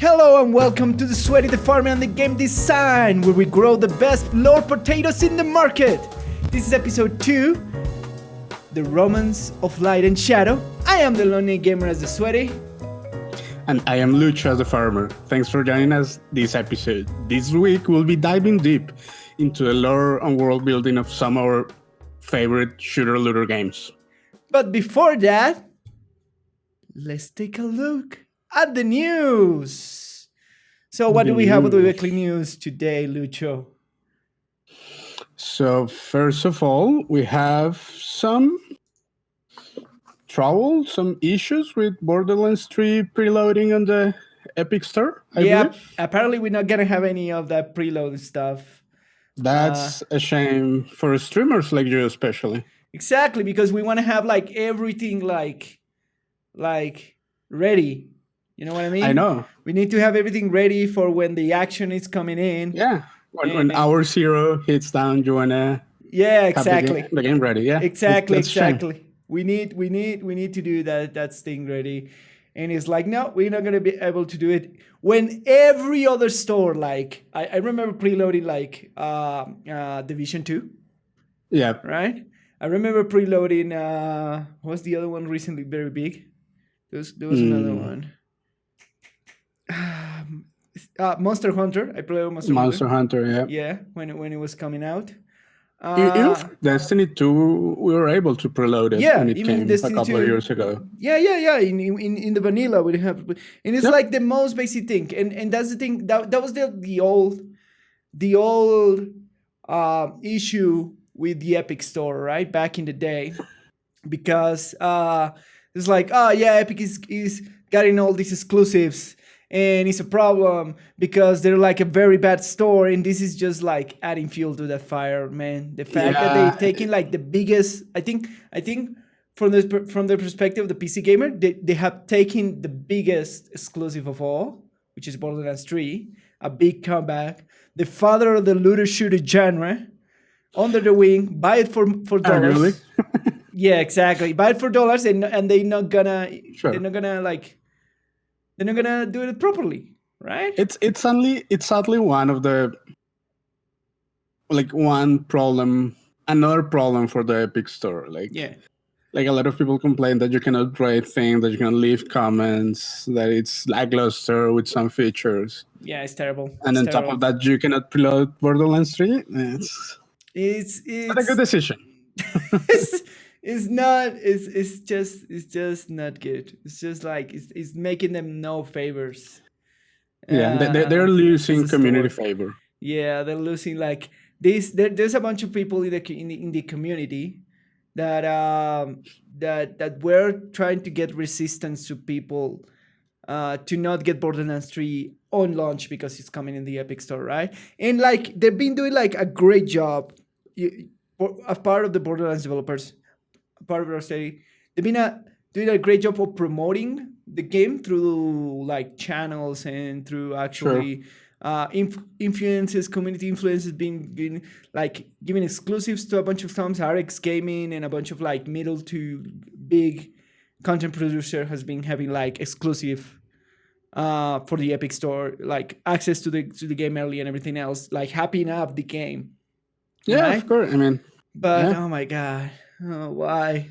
Hello and welcome to the Sweaty the Farmer and the Game Design, where we grow the best Lord potatoes in the market. This is episode 2, The Romance of Light and Shadow. I am the Lonely Gamer as the Sweaty. And I am Lucho as the farmer. Thanks for joining us this episode. This week we'll be diving deep into the lore and world building of some of our favorite shooter-looter games. But before that, let's take a look at the news. So what do we have with the weekly news today, Lucho? So first of all, we have some trouble, some issues with Borderlands 3 preloading on the Epic Store, I believe. Apparently we're not gonna have any of that preload stuff. That's a shame for streamers like you especially. Exactly, because we want to have like everything like ready. You know what I mean? I know. We need to have everything ready for when the action is coming in. Yeah. When hour 0 hits down, you wanna exactly have the game ready. Yeah. Exactly. We need to do that thing ready. And it's like, no, we're not gonna be able to do it when every other store, like I remember preloading like Division 2. Yeah. Right? I remember preloading what's the other one recently very big? There was another one. Monster Hunter. I played Monster Hunter, yeah. Yeah, when it was coming out. Even Destiny 2, we were able to preload it when it came Destiny a couple 2, of years ago. Yeah. In the vanilla we have, and it's like the most basic thing, and that's the thing that was the old issue with the Epic Store, right? Back in the day, because it's like, Epic is getting all these exclusives. And it's a problem because they're like a very bad store, and this is just like adding fuel to that fire, man. The fact that they're taking like the biggest, I think from the perspective of the PC gamer, they have taken the biggest exclusive of all, which is Borderlands 3, a big comeback, the father of the looter shooter genre, under the wing, buy it for $. Really? Yeah, exactly. Buy it for $, and they're not gonna they're not gonna do it properly, right? It's sadly one of the another problem for the Epic Store. Like a lot of people complain that you cannot rate things, that you can leave comments, that it's lackluster with some features. Yeah, it's terrible. And on top of that, you cannot preload Borderlands 3. It's not a good decision. It's not. It's just not good. It's just like it's making them no favors. Yeah, they're losing community favor. Yeah, they're losing like this. There's a bunch of people in the community that were trying to get resistance to people to not get Borderlands 3 on launch because it's coming in the Epic Store, right? And like they've been doing like a great job. As part of the Borderlands developers. Part of our study, they've been doing a great job of promoting the game through like channels and through actually influences, community influences, being like giving exclusives to a bunch of firms. RX Gaming and a bunch of like middle to big content producer has been having like exclusive for the Epic Store, like access to the game early and everything else, like hyping up the game. Yeah, right? Of course. I mean, but oh my god. Oh, why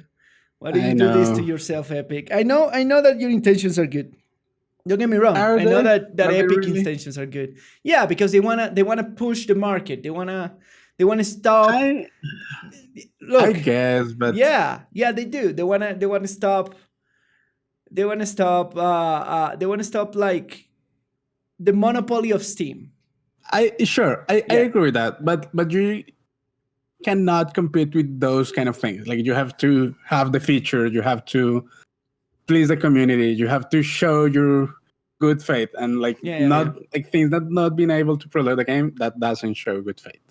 do you do this to yourself, Epic? I know that your intentions are good. Don't get me wrong. I know that Epic intentions are good. Yeah, because they wanna push the market. They wanna stop. Look, I guess, but yeah, they do. They wanna stop. They wanna stop like the monopoly of Steam. I agree with that, but you cannot compete with those kind of things. Like you have to have the features, you have to please the community, you have to show your good faith, and like things that not being able to preload the game, that doesn't show good faith.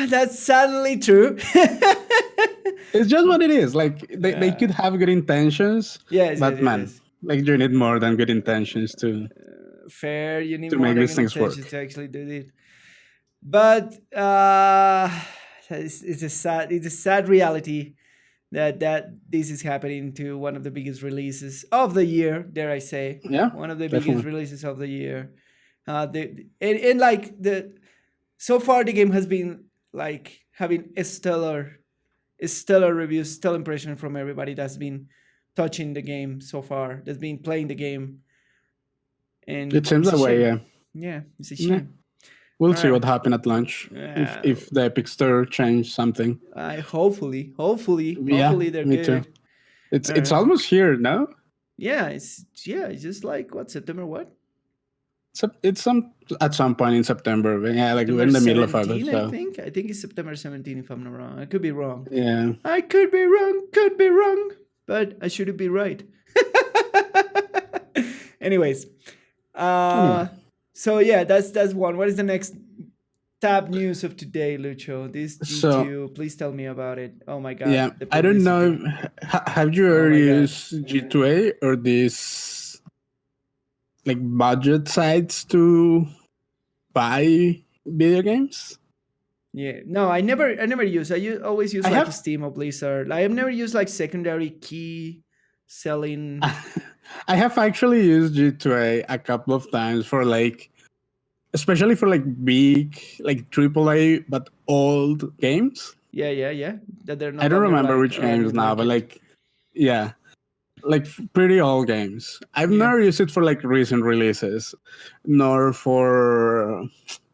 That's sadly true. It's just what it is. Like they could have good intentions, but like you need more than good intentions to fair. You need to more make than these good things intentions work to actually do it. But it's a sad reality that this is happening to one of the biggest releases of the year. Dare I say, Yeah, one of the biggest definitely. releases of the year. And like the so far the game has been like having a stellar reviews, stellar impression from everybody that's been touching the game so far, that's been playing the game, It and seems it's a that way. shame. Yeah. Yeah, it's a Yeah. shame. We'll All see right. what happened at launch Uh, if the Epic Store changed something. I hopefully Yeah, they're me too. good. It's Uh, almost here now. yeah, it's just like what, September what? It's some at some point in September. But yeah, like we're September in the middle of August. 17, I So think. I think it's September 17 if I'm not wrong. I could be wrong. yeah. I could be wrong, but I should be right. Anyways, Anyway, uh, so yeah, that's one. What is the next tab news of today, Lucho? This so G2. Please tell me about it. Oh my yeah, god, the I don't know. publicity. Have you Oh ever my god. used G2A or these like budget sites to buy video games? Yeah, no, I never use. Always use I like have Steam or Blizzard. I have never used like secondary key selling. I have actually used G2A a couple of times for like especially for like big like AAA but old games. Yeah. That they're no I don't longer remember like which around in games the now, but market. like yeah, like pretty old games. I've Yeah, never used it for like recent releases, nor for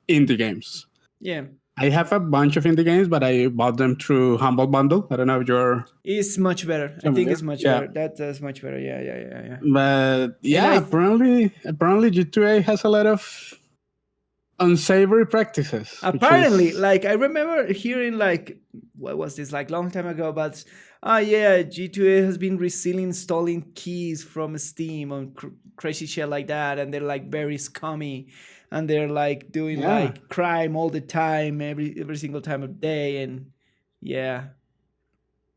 indie games. yeah. I have a bunch of indie games, but I bought them through Humble Bundle. I don't know if you're It's much better. I think familiar. it's much Yeah, better. That's much better. Yeah. but And yeah, apparently G2A has a lot of unsavory practices, which apparently, is like I remember hearing like what was this like long time ago, but yeah, G2A has been reselling stolen keys from Steam on crazy shit like that, and they're like very scummy, and they're like doing yeah, like crime all the time, every single time of day, and yeah,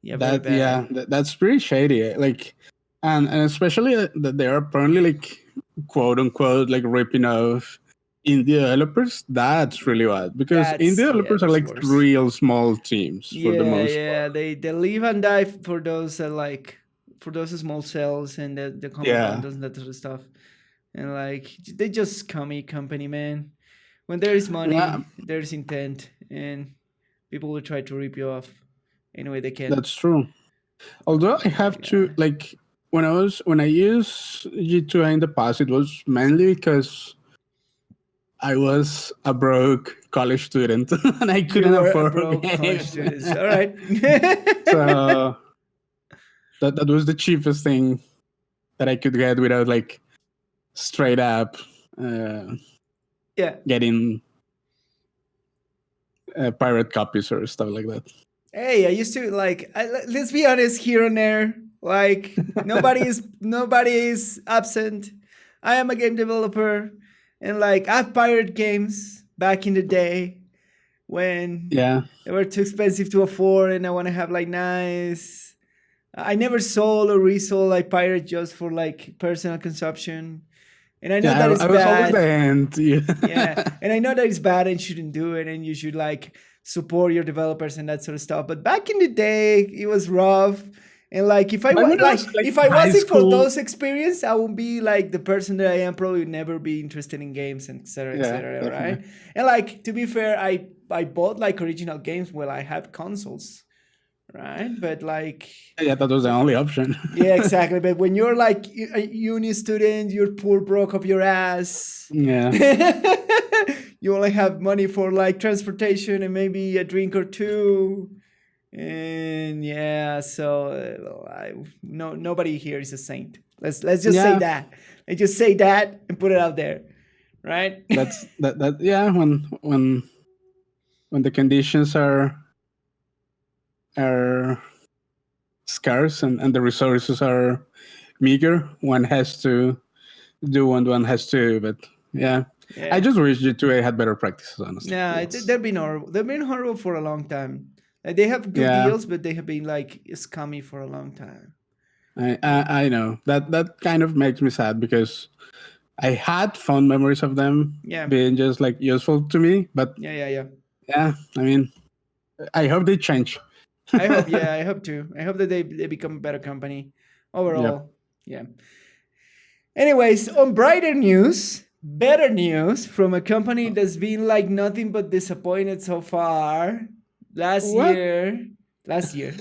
very bad. that's pretty shady. Like, and especially that they are apparently like quote unquote like ripping off indie developers. That's really bad because indie developers are That's like worse. real small teams for the most part. Yeah. They live and die for those like for those small cells and the combo Yeah, bundles and that sort of stuff. And like they just scummy company, man. When there is yeah, money, there's intent, and people will try to rip you off any way they can. that's true. Although I Oh my have to god. like when I used G2A in the past, it was mainly because I was a broke college student and I You couldn't were a afford broke college games. student. All right. So that was the cheapest thing that I could get without like straight up uh, Yeah. getting pirate copies or stuff like that. Hey, I used to like. Let's be honest here and there. Like nobody is absent. I am a game developer, and like I've pirated games back in the day when Yeah, they were too expensive to afford, and I want to have like nice. I never sold or resold like pirate just for like personal consumption, and I know yeah, that is I was always the bad. end. Yeah, Yeah, and I know that it's bad and shouldn't do it, and you should like support your developers and that sort of stuff. But back in the day, it was rough, and like but when I was like if I high wasn't for school, those experience, I would be like the person that I am. Probably would never be interested in games and yeah, etc. definitely. Right? And like to be fair, I bought like original games while I had consoles, right? But like Yeah, that was the only option. yeah, exactly. But when you're like a uni student, you're poor broke of your ass. Yeah, You only have money for like transportation and maybe a drink or two. And yeah, so no nobody here is a saint. Let's just say yeah. that. Let's just say that and put it out there, right? That. Yeah, when the conditions are scarce and the resources are meager, one has to do what one has to. But yeah, I Yeah. just wish G2A had better practices. Honestly, Nah, that's they've been horrible. They've been horrible for a long time. Like, they have good yeah. deals, but they have been like scummy for a long time. I know that kind of makes me sad because I had fond memories of them Yeah. being just like useful to me. But Yeah. yeah, I mean, I hope they change I hope. Yeah, I hope too. I hope that they become a better company Yep. overall. Yeah. Anyways, on brighter news, better news from a company that's been like nothing but disappointed so far. Last What? year, last year,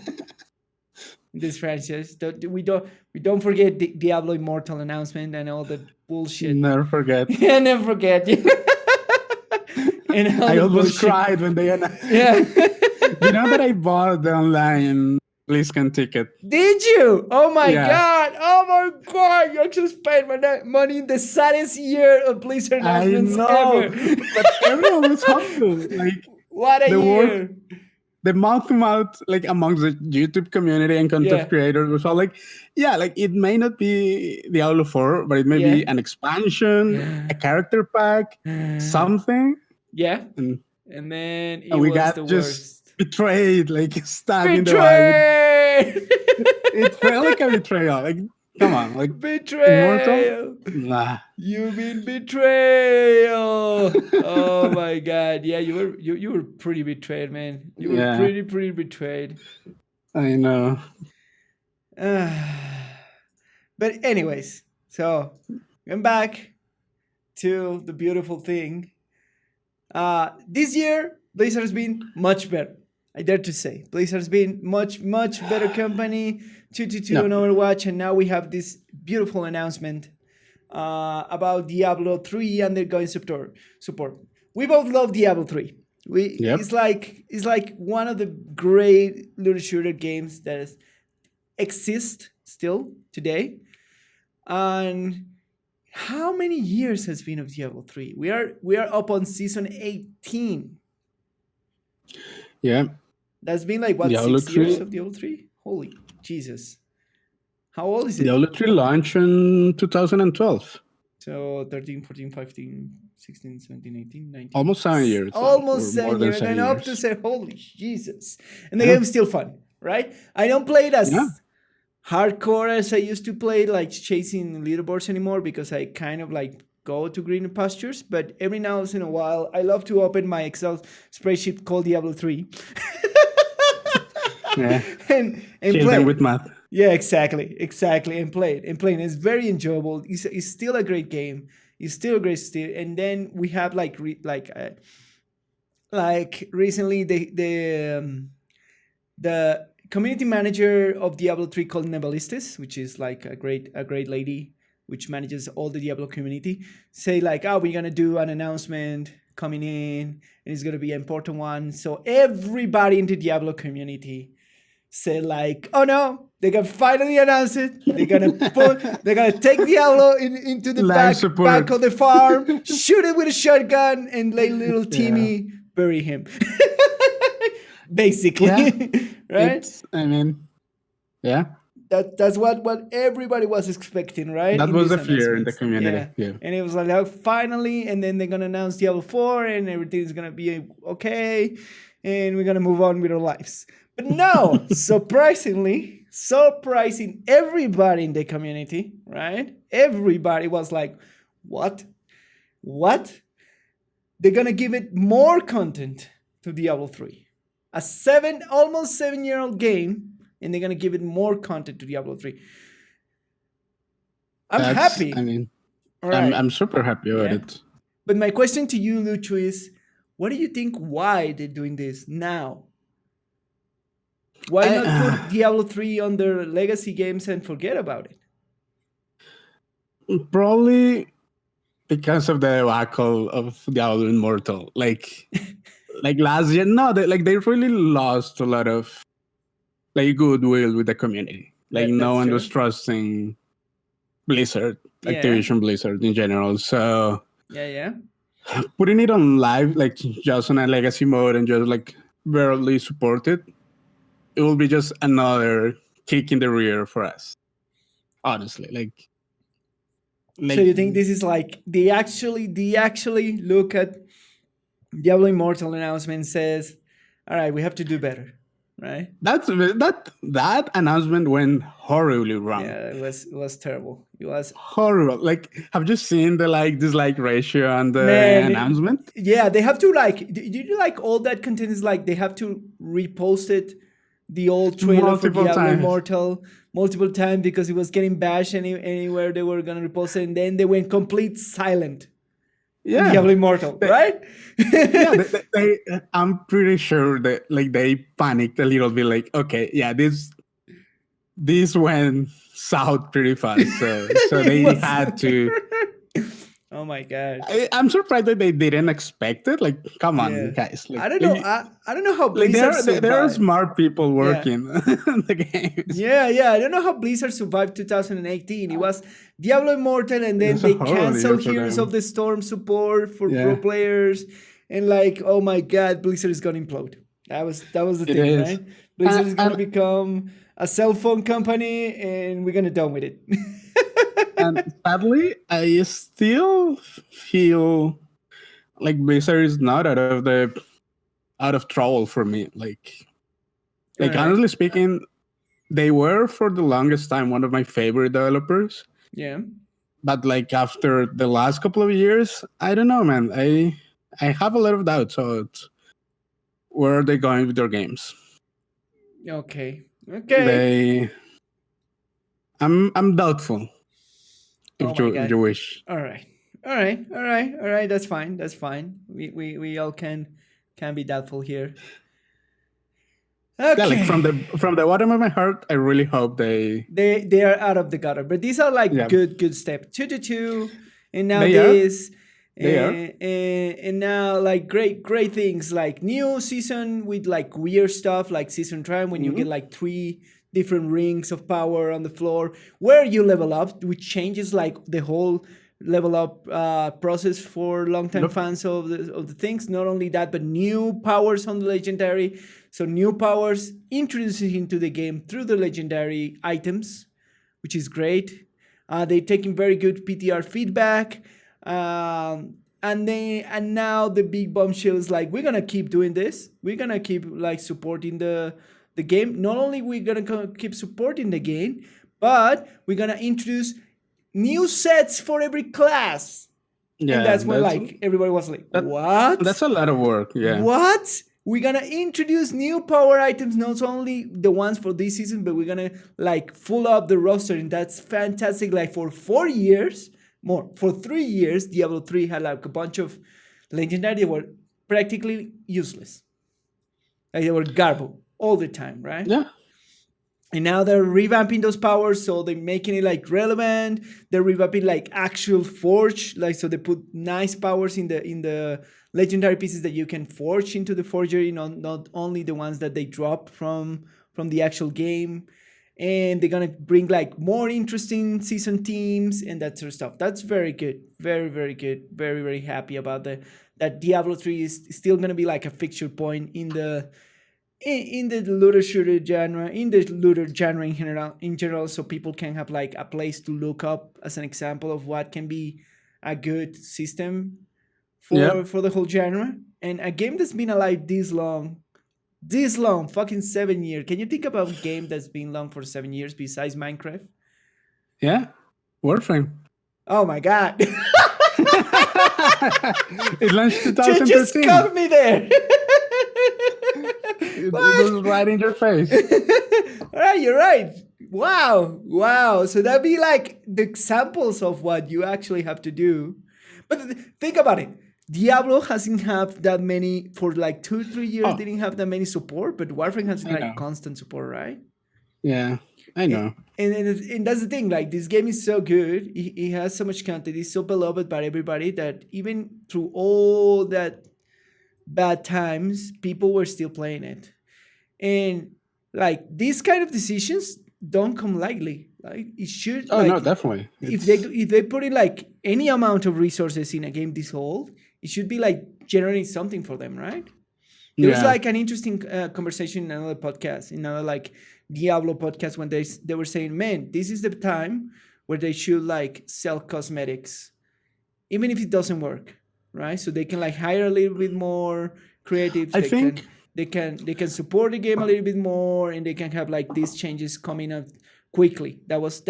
this franchise. We don't forget the Diablo Immortal announcement and all the bullshit. Never forget. And never forget. And all I the almost bullshit. cried when they announced. Yeah. You know that I bought the online BlizzCon ticket. Did you? Oh my Yeah, god! Oh my god! You actually spent money in the saddest year of Blizzard I announcements know, ever. but everyone was hopeful. Like What a the word, year! the mouth to mouth, like amongst the YouTube community and content Yeah, creators was all like, yeah, like it may not be Diablo 4, but it may yeah, be an expansion, a character pack, something. yeah. And, And then it and we was got the just worst. betrayed, like stabbed in the eye. Betrayed! It felt like a betrayal. Like, come on, like Immortal? Betrayal! Nah. You mean betrayal? Oh my god! Yeah, you were pretty betrayed, man. You were Yeah, pretty betrayed. I know. But anyways, so going back to the beautiful thing. This year, Blizzard has been much better. I dare to say, Blizzard has been much better company. 222 Yeah. on Overwatch, and now we have this beautiful announcement about Diablo 3 undergoing support. We both love Diablo 3. Yep. It's like one of the great little shooter games that exist still today. And how many years has been of Diablo 3? We are up on season 18. Yeah. That's been like what, Diablo 6 years 3. of Diablo 3? Holy Jesus. How old is it? Diablo 3 launched in 2012. So 13, 14, 15, 16, 17, 18, 19. Almost 7 years. Almost or more 7 than years. And 7 up to years. say, holy Jesus. And the Yeah. game's still fun, right? I don't play it as Yeah. hardcore as I used to play, like chasing leaderboards anymore, because I kind of like go to greener pastures. But every now and in a while, I love to open my Excel spreadsheet called Diablo 3 Yeah. and Kill play them it. with math. Yeah, exactly, and play it. It's very enjoyable. It's still a great game. It's still a great still. And then we have like recently the community manager of Diablo 3 called Nebelistis, which is like a great lady which manages all the Diablo community, say like, oh, we're gonna do an announcement coming in, and it's gonna be an important one. So everybody in the Diablo community say like, oh no, they're gonna finally announce it. They're gonna take Diablo into the back of the farm, shoot it with a shotgun, and let little Timmy bury him. Basically, right? I mean, yeah. That's what everybody was expecting, right? That in was these the fear in the announcements. community. Yeah. And it was like, oh, finally, and then they're gonna announce Diablo 4 and everything's gonna be okay, and we're gonna move on with our lives. But no, surprising, everybody in the community, right? Everybody was like, what? They're gonna give it more content to Diablo 3. A almost 7-year-old game, and they're gonna give it more content to Diablo 3. I'm happy. I mean, right. I'm super happy about it. But my question to you, Lucho, is what do you think why they're doing this now? Why not put Diablo 3 on their legacy games and forget about it? Probably because of the debacle of Diablo Immortal. Like last year, no, they really lost a lot of like goodwill with the community. Like no one was trusting Blizzard, Activision Blizzard in general. So putting it on live, like just on a legacy mode and just like barely supported, it will be just another kick in the rear for us. Honestly, like so you think this is like they actually look at Diablo Immortal announcement, says, all right, we have to do better, right? That announcement went horribly wrong. Yeah, it was terrible. It was horrible. Like, have you seen the like dislike ratio on the announcement? Yeah, they have to like. Do you like all that content is like they have to repost it the old trailer for Multiple Diablo times. Immortal multiple times because it was getting bashed anywhere they were gonna repost it, and then they went complete silent on Yeah. Diablo Immortal, They, right? yeah, I'm pretty sure that like they panicked a little bit. Like, okay, yeah, this went south pretty fast, so It they was. had to. Oh my god. I'm surprised that they didn't expect it. Like, come on, Yeah. guys. I don't know. I don't know how Like Blizzard there are survived. smart people Yeah. working on the games. Yeah. I don't know how Blizzard survived 2018. It was Diablo Immortal, and It then was a they horrible year canceled for Heroes of them. the Storm support for pro Yeah, players, and like, oh my god, Blizzard is gonna implode. That was the it thing, is. right? Blizzard is gonna And become a cell phone company, and we're gonna done with it. and sadly, I still feel like Blizzard is not out of trouble for me. All Like right. honestly speaking, they were for the longest time one of my favorite developers. Yeah. But like after the last couple of years, I don't know, man. I have a lot of doubts about where are they going with their games. Okay. Okay. They, I'm doubtful. Oh If my you god. wish. All right. All right. That's fine. That's fine. We all can be doubtful here. Yeah, like Okay. from the bottom of my heart, I really hope they. They are out of the gutter, but these are like Yeah, good step. 2 to 2, and now they are. this, They are. and now like great things like new season with like weird stuff like season time when you get Mhm. like 3 different rings of power on the floor where you level up, which changes like the whole level up process for longtime Yep. fans of the things. Not only that, but new powers on the legendary. So new powers introduced into the game through the legendary items, which is great. They're taking very good PTR feedback, and now the big bombshell is like we're gonna keep doing this. We're gonna keep like supporting the game. Not only we're gonna keep supporting the game, but we're gonna introduce new sets for every class. And Yeah, that's when like everybody was like, that what? that's a lot of work. Yeah. What? We're gonna introduce new power items, not only the ones for this season, but we're gonna like full up the roster, and that's fantastic. Like for 4 years, more for 3 years, Diablo 3 had like a bunch of legendary that were practically useless. Like they were garble all the time, right? Yeah. And now they're revamping those powers, so they're making it like relevant. They're revamping like actual forge, like so they put nice powers in the legendary pieces that you can forge into the forgery, not only the ones that they drop from the actual game. And they're gonna bring like more interesting season teams and that sort of stuff. That's very good, very good. Very happy about that Diablo 3 is still gonna be like a fixture point in the looter shooter genre, in the looter genre in general, so people can have like a place to look up as an example of what can be a good system Yeah. for the whole genre. And a game that's been alive this long, fucking 7 years. Can you think about a game that's been long for 7 years besides Minecraft? Yeah. Warframe. Oh my god. It launched You just 2013. caught me there. It What? was right in your face. All right, you're right. Wow. So that'd be like the examples of what you actually have to do. But think about it. Diablo hasn't have that many for like 2 3 years. Oh, Didn't have that many support, but Warframe has I know. like constant support, right? Yeah, I know. And that's the thing. Like this game is so good. It has so much content. It's so beloved by everybody that even through all that bad times, people were still playing it. And like these kind of decisions don't come lightly. Like it should Oh no, like definitely. if they put in like any amount of resources in a game this old, it should be like generating something for them, right? There was Yeah. like an interesting conversation in another podcast, in another like Diablo podcast, when they were saying, man, this is the time where they should like sell cosmetics, even if it doesn't work, right? So they can like hire a little bit more creatives. I They think can they can support the game a little bit more, and they can have like these changes coming up quickly. That was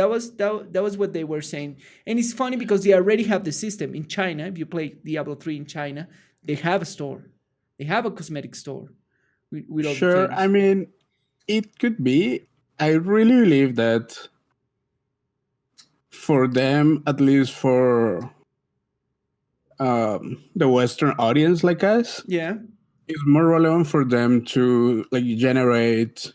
what they were saying. And it's funny because they already have the system in China. If you play Diablo 3 in China, they have a store. They have a cosmetic store with all the sure. I things. mean, it could be. I really believe that for them, at least for the Western audience like us, Yeah. it's more relevant for them to like generate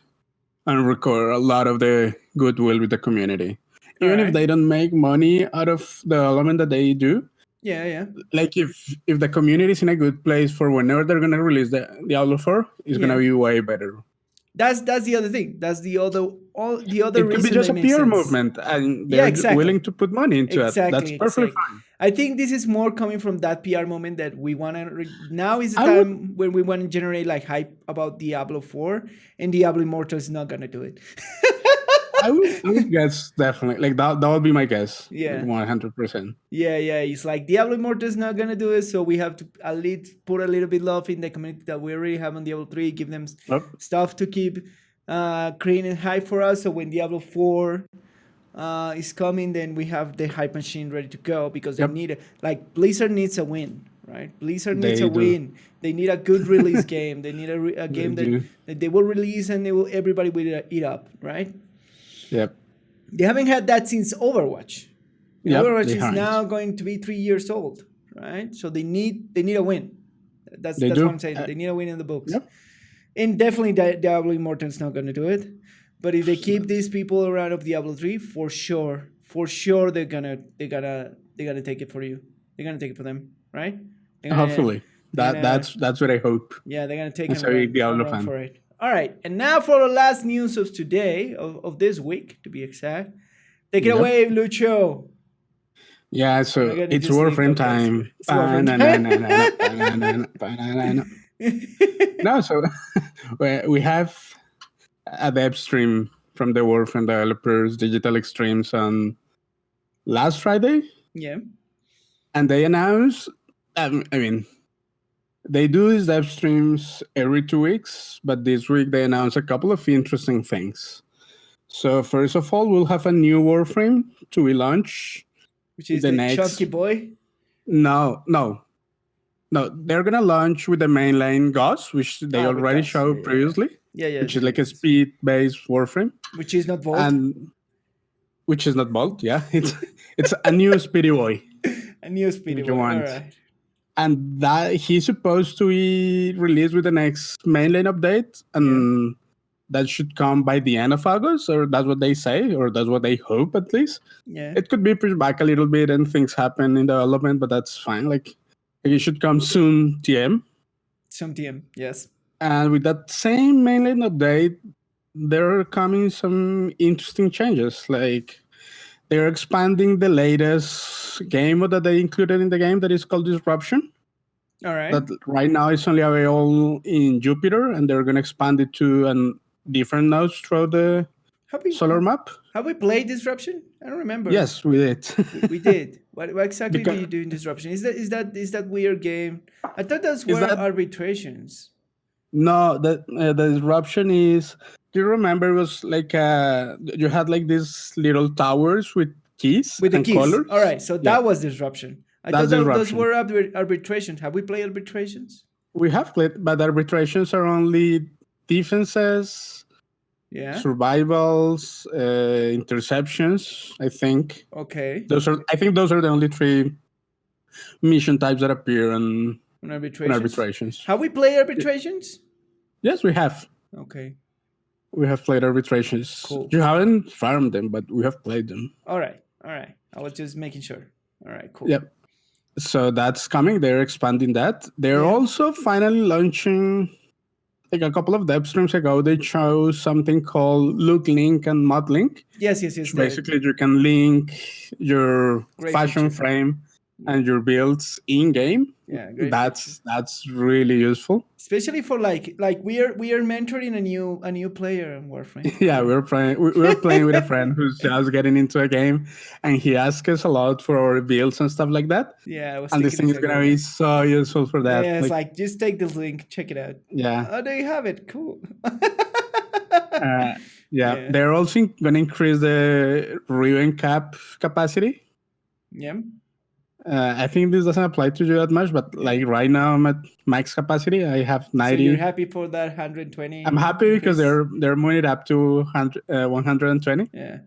and record a lot of the goodwill with the community. All Even if right. they don't make money out of the element that they do, Yeah, yeah. like if the community is in a good place for whenever they're gonna release the Diablo 4, it's gonna Yeah. be way better. That's the other thing. That's the other It could be reason just they a make PR sense. movement and Yeah, they're exactly. willing to put money into it. That's Exactly, perfectly exactly. fine. I think this is more coming from that PR moment that we want to. Now is the I would time when we want to generate like hype about Diablo 4, and Diablo Immortal is not gonna do it. I would guess definitely like that would be my guess. Like Yeah. 100%. Yeah, yeah. It's like Diablo Immortal is not gonna do it, so we have to at least put a little bit love in the community that we already have on Diablo 3, give them Yep. stuff to keep creating hype for us. So when Diablo 4 is coming, then we have the hype machine ready to go because they Yep. need it. Like Blizzard needs a win, right? Blizzard needs a They do. win. They need a good release game. They need a They game do. that they will release and they will everybody will eat up, right? Yep. They haven't had that since Overwatch. And Yep. Overwatch They is aren't. now going to be 3 years old, right? So they need a win. They That's what do. I'm saying. They need a win in the books. Yep. And definitely Diablo Immortal's not going to do it. But if they keep these people around of Diablo 3, for sure they're gonna take it for you. They're gonna take it for them, right? They're gonna Hopefully. they're gonna That's what I hope. yeah, they're gonna take As and a big and Diablo run fan. for it. All right, and now for the last news of today, of this week to be exact. Take it Yep. away, Lucho. Yeah, Oh so my god, it's just leave. Warframe Okay, it's time. good. It's Warframe Ba-na-na-na-na-na-na-na-na-na. No, so we have a dev stream from the Warframe developers, Digital Extremes, on last Friday, yeah. and they announced. I mean, they do these dev streams every 2 weeks, but this week they announced a couple of interesting things. So first of all, we'll have a new Warframe to be launched Which with is the the next. chunky boy. No, they're gonna launch with the mainline Gauss, which they With already Gus. showed previously, Yeah, which they is like did a this. speed-based Warframe, Which is not Volt. and which is not Bolt. Yeah, it's a new Speedy Boy, A new speedy if you boy. All want, right. and that he's supposed to be released with the next mainline update, and that should come by the end of August, or that's what they say, or that's what they hope at least. Yeah. It could be pushed back a little bit and things happen in development, but that's fine. Like it should come soon, TM. Some TM. Yes. And with that same mainline update, there are coming some interesting changes. Like they're expanding the latest game mode that they included in the game that is called Disruption. All right. That right now is only available in Jupiter, and they're going to expand it to different nodes throughout the solar map. Have we played Disruption? I don't remember. Yes, we did. We did. What exactly do Because- you do in Disruption? Is that weird game? I thought those Is were that- arbitrations. No, the disruption is. Do you remember? It was like you had like these little towers with keys With the and keys. colors. All right. So that was Disruption. I That's thought those Disruption. were arbitrations. Have we played arbitrations? We have played, but arbitrations are only defenses, Yeah. survivals, interceptions. I think Okay. those are. I think those are the only 3 mission types that appear On in arbitrations. arbitrations. Have we played arbitrations? Yes, we have. Okay. We have played arbitrations. Cool. You haven't farmed them, but we have played them. All right. I was just making sure. All right. Cool. Yep. So that's coming. They're expanding that. They're Yeah. also finally launching, like a couple of dev streams ago, they chose something called Look Link and Mod Link. Yes. Which basically, you can link your Great fashion feature. frame and your builds in game. Yeah. Great That's really useful. especially for like we are mentoring a new player in Warframe. Yeah, we were playing with a friend who's just getting into a game, and he asked us a lot for our builds and stuff like that. Yeah, I was And this thing is thinking gonna be so useful for that. Yeah, it's like just take this link, check it out. Yeah. Oh, there you have it. Cool. Yeah. Yeah. They're also going to increase the Riven cap capacity. Yeah. I think this doesn't apply to you that much, but Yeah. like right now I'm at max capacity. I have So you're 90. happy for that I'm 120 happy because increase? they're moving it up to 120. Yeah.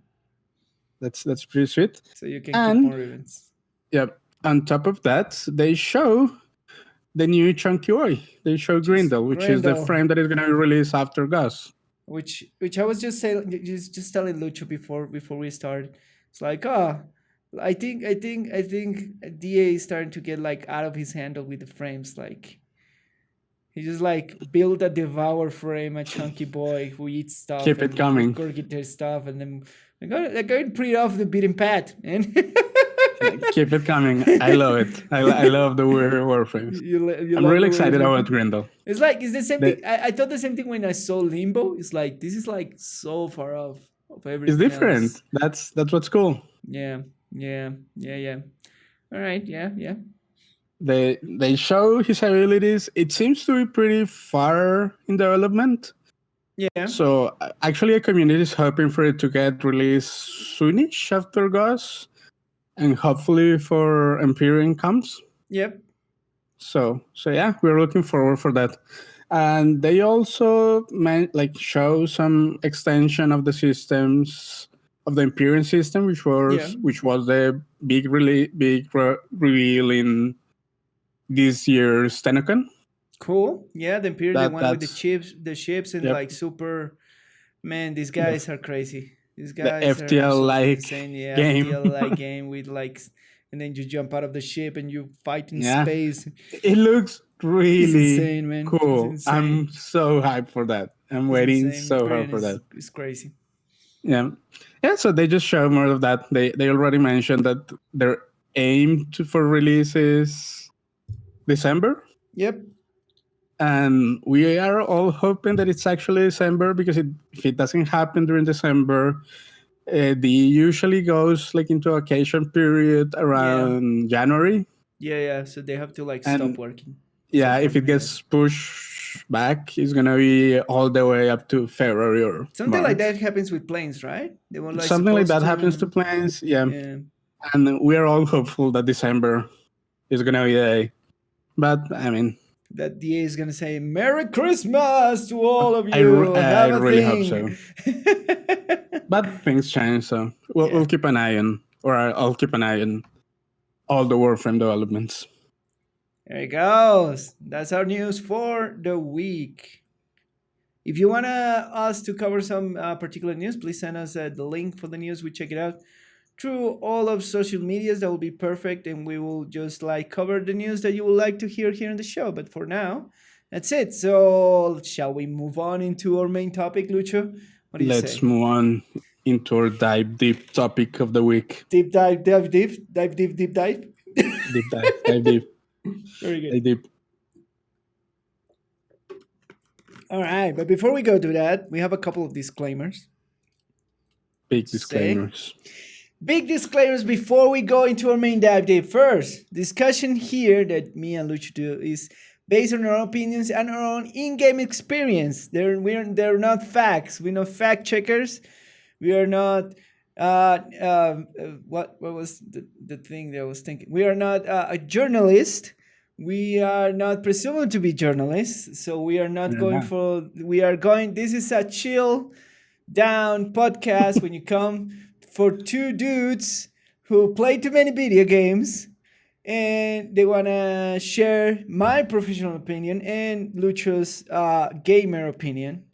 That's pretty sweet. So you can keep And more events. yeah, on top of that, they show the new Chunky Oi. They show Just Grindel, which is the Grendel. frame that is going to be released after Gus. Which I was just saying, just telling Lucho before we started. It's like, I think DA is starting to get like out of his handle with the frames. Like he just like built a devour frame, a chunky boy who eats stuff Keep it and coming. regurgitates stuff, and then they're going pretty off the beaten path, man. Keep it coming. I love it. I love the weird warframes. You I'm love really the excited weird about Grindel. it's the same The, thing. I thought the same thing when I saw Limbo. It's like this is like so far off of it's everything different. else. That's what's cool. Yeah. All right, yeah. They show his abilities. It seems to be pretty far in development. Yeah. So actually, a community is hoping for it to get released soonish after Gus, and hopefully for Empyrean comes. Yep. So yeah, we're looking forward for that. And they also show some extension of the systems of the Empyrean system, Yeah. which was the big reveal in this year's Tenokon. Cool. Yeah, the Imperial, the one with That's the ships and yep. like super man, these The, guys are crazy. These the guys are FTL absolutely like insane. Yeah, game. FTL like game with like and then you jump out of the ship and you fight in Yeah. space. It looks It's really insane, man. It's cool. insane. I'm so hyped for that. I'm It's waiting insane. so hard for that. It's crazy. Yeah. Yeah, so they just show more of that. They already mentioned that their aim for release is December. Yep. And we are all hoping that it's actually December because if it doesn't happen during December, the usually goes like into vacation period around January. Yeah. So they have to like And stop working. yeah, Stop if it working, gets pushed back, it's gonna be all the way up to February or something March. like that happens with planes, right? They were like Something like supposed that happens to planes. Yeah. Yeah. And we are all hopeful that December is gonna be the day. But I mean, That DA is gonna say Merry Christmas to all of I you. Have a really hope thing. so. But things change, so we'll keep an eye on, or I'll keep an eye on all the Warframe developments. There it goes. That's our news for the week. If you want us to cover some particular news, please send us the link for the news. We check it out through all of social medias. That will be perfect, and we will just like cover the news that you would like to hear here in the show. But for now, that's it. So shall we move on into our main topic, Lucho? What do you say? Let's move on into our dive deep topic of the week. Deep dive. Deep dive. Very good. Dive deep. All right, but before we go to that, we have a couple of disclaimers. Big disclaimers. Big disclaimers before we go into our main dive day. First, discussion here that me and Lucho do is based on our opinions and our own in-game experience. They're not facts. We're not fact checkers. We are not what was the thing that I was thinking? We are not a journalist. We are not presumed to be journalists, so we are not going for. We are going. This is a chill down podcast when you come for two dudes who play too many video games and they want to share my professional opinion and Lucho's gamer opinion.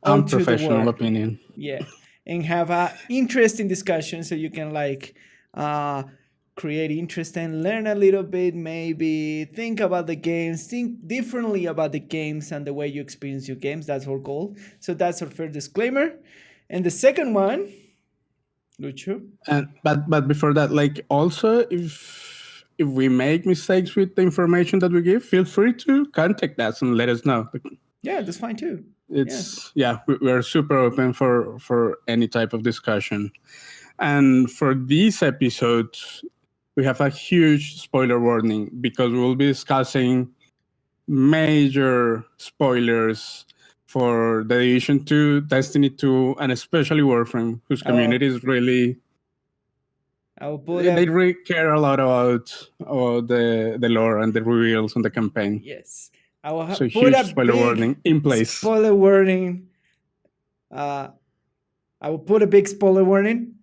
Unprofessional opinion. Yeah. And have an interesting discussion so you can like create interest and learn a little bit, maybe think about the games, think differently about the games and the way you experience your games. That's our goal. So that's our first disclaimer. And the second one, Lucho. And but before that, like also if we make mistakes with the information that we give, feel free to contact us and let us know. Yeah, that's fine too. It's we're super open for any type of discussion. And for this episode, we have a huge spoiler warning because we'll be discussing major spoilers for the Division 2, Destiny 2, and especially Warframe, whose community is really I will put They a really care a lot about the lore and the reveals on the campaign. yes. I will So put a huge spoiler big warning in place. spoiler warning. I will put a big spoiler warning.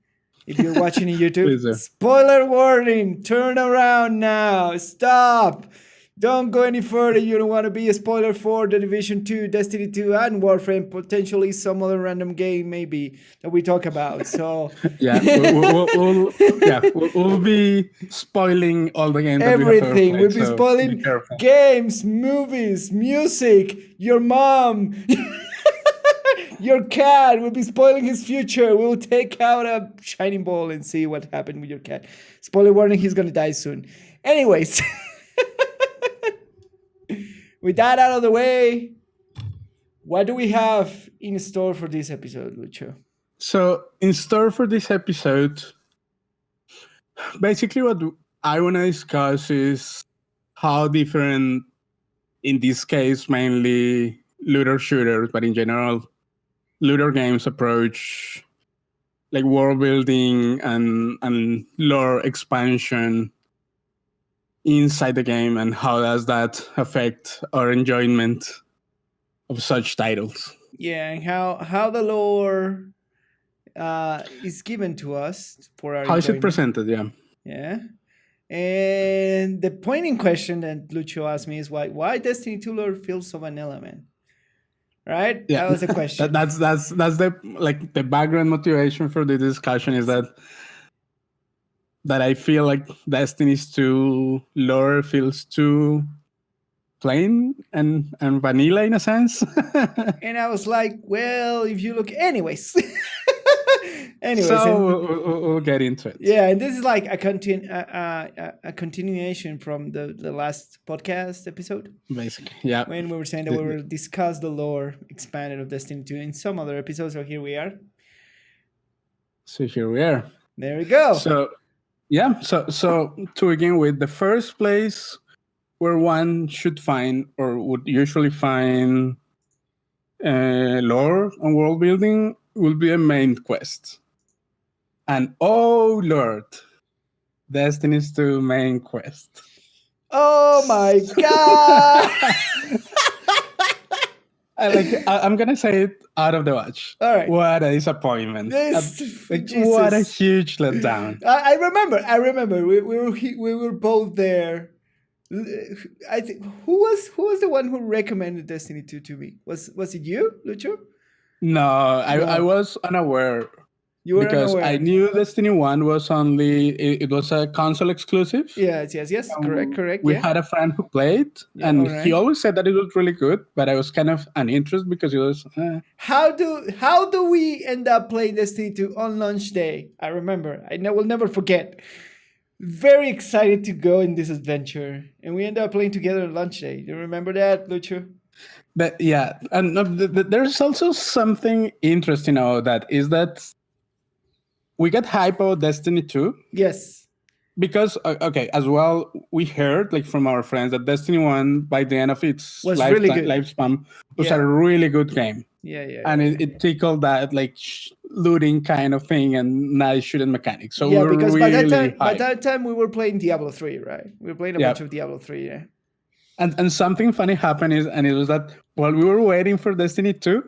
If you're watching on YouTube, Please do. spoiler warning. Turn around now. Stop. Don't go any further. You don't want to be a spoiler for The Division 2, Destiny 2, and Warframe. Potentially some other random game, maybe, that we talk about. So, Yeah, we'll be spoiling all the games that we have ever everything. played. We'll be So be spoiling careful. games, movies, music, your mom. Your cat will be spoiling his future. We'll take out a shining ball and see what happened with your cat. Spoiler warning, he's gonna die soon. Anyways, with that out of the way, what do we have in store for this episode, Lucho? So in store for this episode, basically what I want to discuss is how different, in this case, mainly looter shooters, but in general, looter games approach like world building and lore expansion inside the game, and how does that affect our enjoyment of such titles. Yeah, and how the lore is given to us for our How is it enjoyment. presented? Yeah. Yeah. And the point in question that Lucho asked me is why Destiny 2 lore feels so vanilla, man. Right? Yeah, That was the question. that's the background motivation for the discussion is that I feel like Destiny's 2 lore feels too plain and vanilla in a sense. And I was like, well, if you look, anyways. So we'll get into it. Yeah, and this is like a continuation from the last podcast episode. Basically, yeah. When we were saying that we will discuss the lore expanded of Destiny 2 in some other episodes, so here we are. So here we are. There we go. So yeah, so to begin with, the first place where one should find or would usually find lore and world building will be a main quest. And oh Lord, Destiny's 2 main quest. Oh my god! I'm gonna say it out of the watch. All right. What a disappointment! Jesus. What a huge letdown. I remember. We were both there. I think who was the one who recommended Destiny 2 to me? Was it you, Lucho? No, I was unaware. You were because unaware. I knew Destiny 1 was only it was a console exclusive. Yes. Correct. We had a friend who played, and he always said that it was really good, but I was kind of uninterested because it was. How do we end up playing Destiny 2 on launch day? I remember. Will never forget. Very excited to go in this adventure, and we ended up playing together on launch day. Do you remember that, Lucho? But yeah, and there's also something interesting about that is that we got hype about Destiny 2. Yes. Because, as well, we heard from our friends that Destiny 1, by the end of its lifespan, was a really good game. Yeah. And it tickled that looting kind of thing and nice shooting mechanics. So yeah, because really by that time we were playing Diablo 3, right? We were playing a bunch of Diablo 3, yeah. And something funny happened it was that while we were waiting for Destiny 2,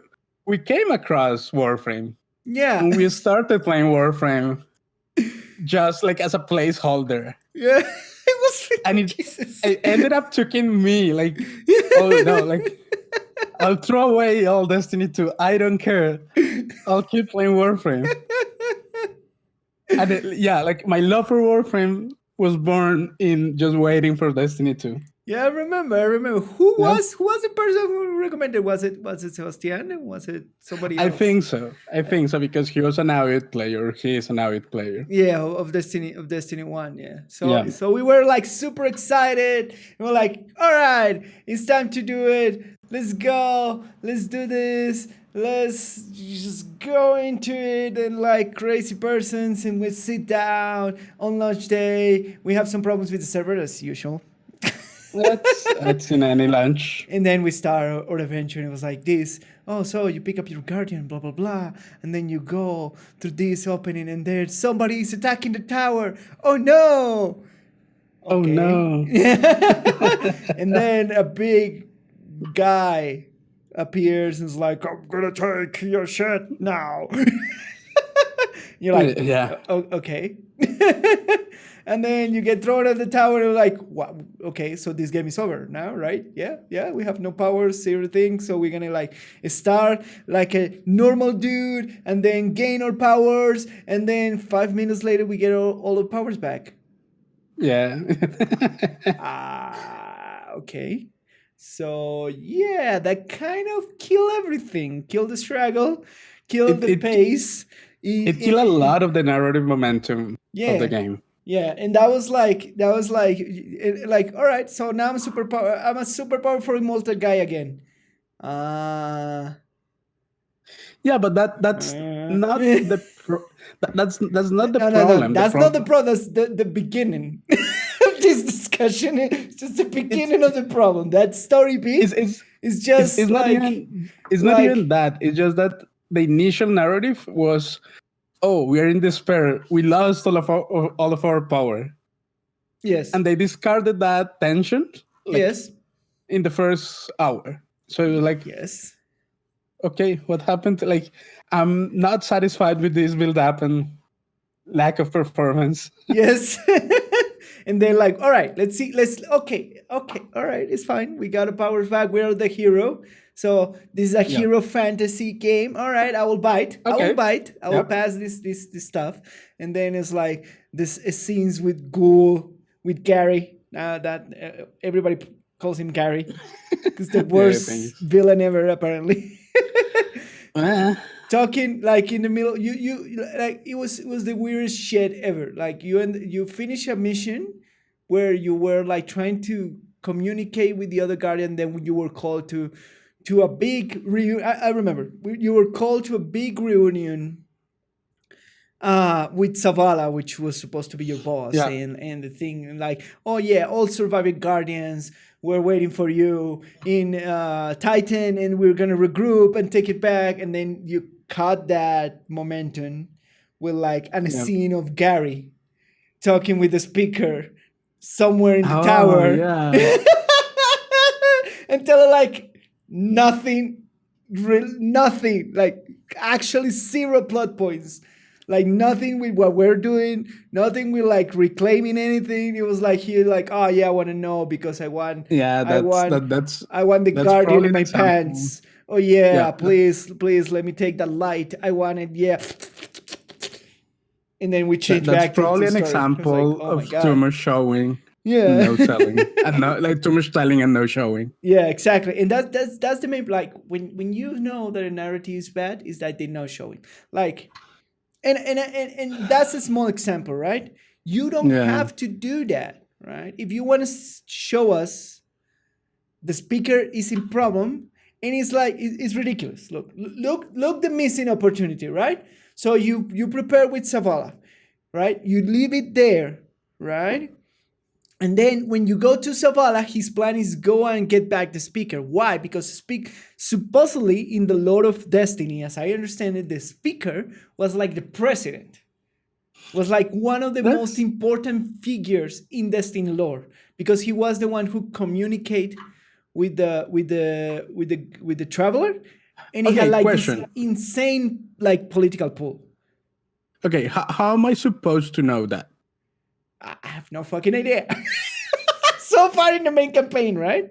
we came across Warframe. Yeah. And we started playing Warframe just as a placeholder. Yeah. It was and it ended up taking me oh no, I'll throw away all Destiny 2. I don't care. I'll keep playing Warframe. And my love for Warframe was born in just waiting for Destiny 2. Yeah, I remember. Who was the person who recommended? Was it Sebastian? Was it somebody else? I think so because he was an avid player. He is an avid player. Yeah, of Destiny 1. Yeah. So we were super excited. We were like, all right, it's time to do it. Let's go. Let's do this. Let's just go into it and crazy persons, and we sit down on launch day. We have some problems with the server as usual. That's in any launch. And then we start our adventure, and it was like this. oh, so you pick up your guardian, blah blah blah, and then you go through this opening, and there somebody is attacking the tower. Oh no! Oh Okay. no. And then a big guy appears and is like, I'm gonna take your shit now. You're like, Yeah. Okay. And then you get thrown at the tower and you're like, what? Okay, so this game is over now, right? Yeah, we have no powers, zero things, so we're gonna like start like a normal dude and then gain our powers, and then 5 minutes later we get all the powers back. Yeah. Okay. So yeah, that kind of kill everything. Kill the struggle, kill the pace. It killed a lot of the narrative momentum of the game. Yeah, and that was like all right, so now I'm a super powerful immortal guy again. Yeah, but that's not the that's not the No, problem. that's not the problem. That's the beginning of this discussion. It's just the beginning of the problem. That story beat is just it's like not even that. It's just that the initial narrative was, oh, we are in despair. We lost all of our power. Yes. And they discarded that tension. Yes. In the first hour. So you're like, yes. Okay, what happened? Like, I'm not satisfied with this build up and lack of performance. Yes. And they're like, all right, okay, all right, it's fine. We got a powers back. We're the hero. So this is a hero fantasy game. All right, I will bite. Okay. I will bite. I will pass this stuff. And then it's like this scenes with Ghoul, with Gary. That everybody calls him Gary because the worst villain ever, apparently. Talking like in the middle, you like it was the weirdest shit ever. Like you finish a mission where you were like trying to communicate with the other guardian, then you were called to a big reunion. I remember you were called to a big reunion with Zavala, which was supposed to be your boss, and the thing like, oh yeah, all surviving guardians were waiting for you in Titan, and we're gonna regroup and take it back, and then you cut that momentum with like a scene of Gary talking with the speaker somewhere in the tower, and tell her like nothing, like actually zero plot points. Like nothing with what we're doing, nothing with like reclaiming anything. It was like he like, oh yeah, I want to know because I want. Yeah, I want the guardian in my pants. Oh yeah, please let me take the light. I want it. Yeah. And then we change back. That's probably an example like, of too much showing. Yeah. No telling. And no, like too much telling and no showing. Yeah, exactly. And that's the main, like when you know that a narrative is bad, is that they're not showing. Like. And that's a small example, right? You don't have to do that, right? If you want to show us the speaker is in problem, and it's like it's ridiculous. Look the missing opportunity, right? So you prepare with Zavala, right? You leave it there, right? And then when you go to Zavala, his plan is go and get back the speaker. Why? Because supposedly in the Lord of Destiny, as I understand it, the speaker was like the president. Was like one of the most important figures in Destiny lore, because he was the one who communicate with the traveler, and he had like this insane like political pull. Okay, how am I supposed to know that? I have no fucking idea. So far in the main campaign, right?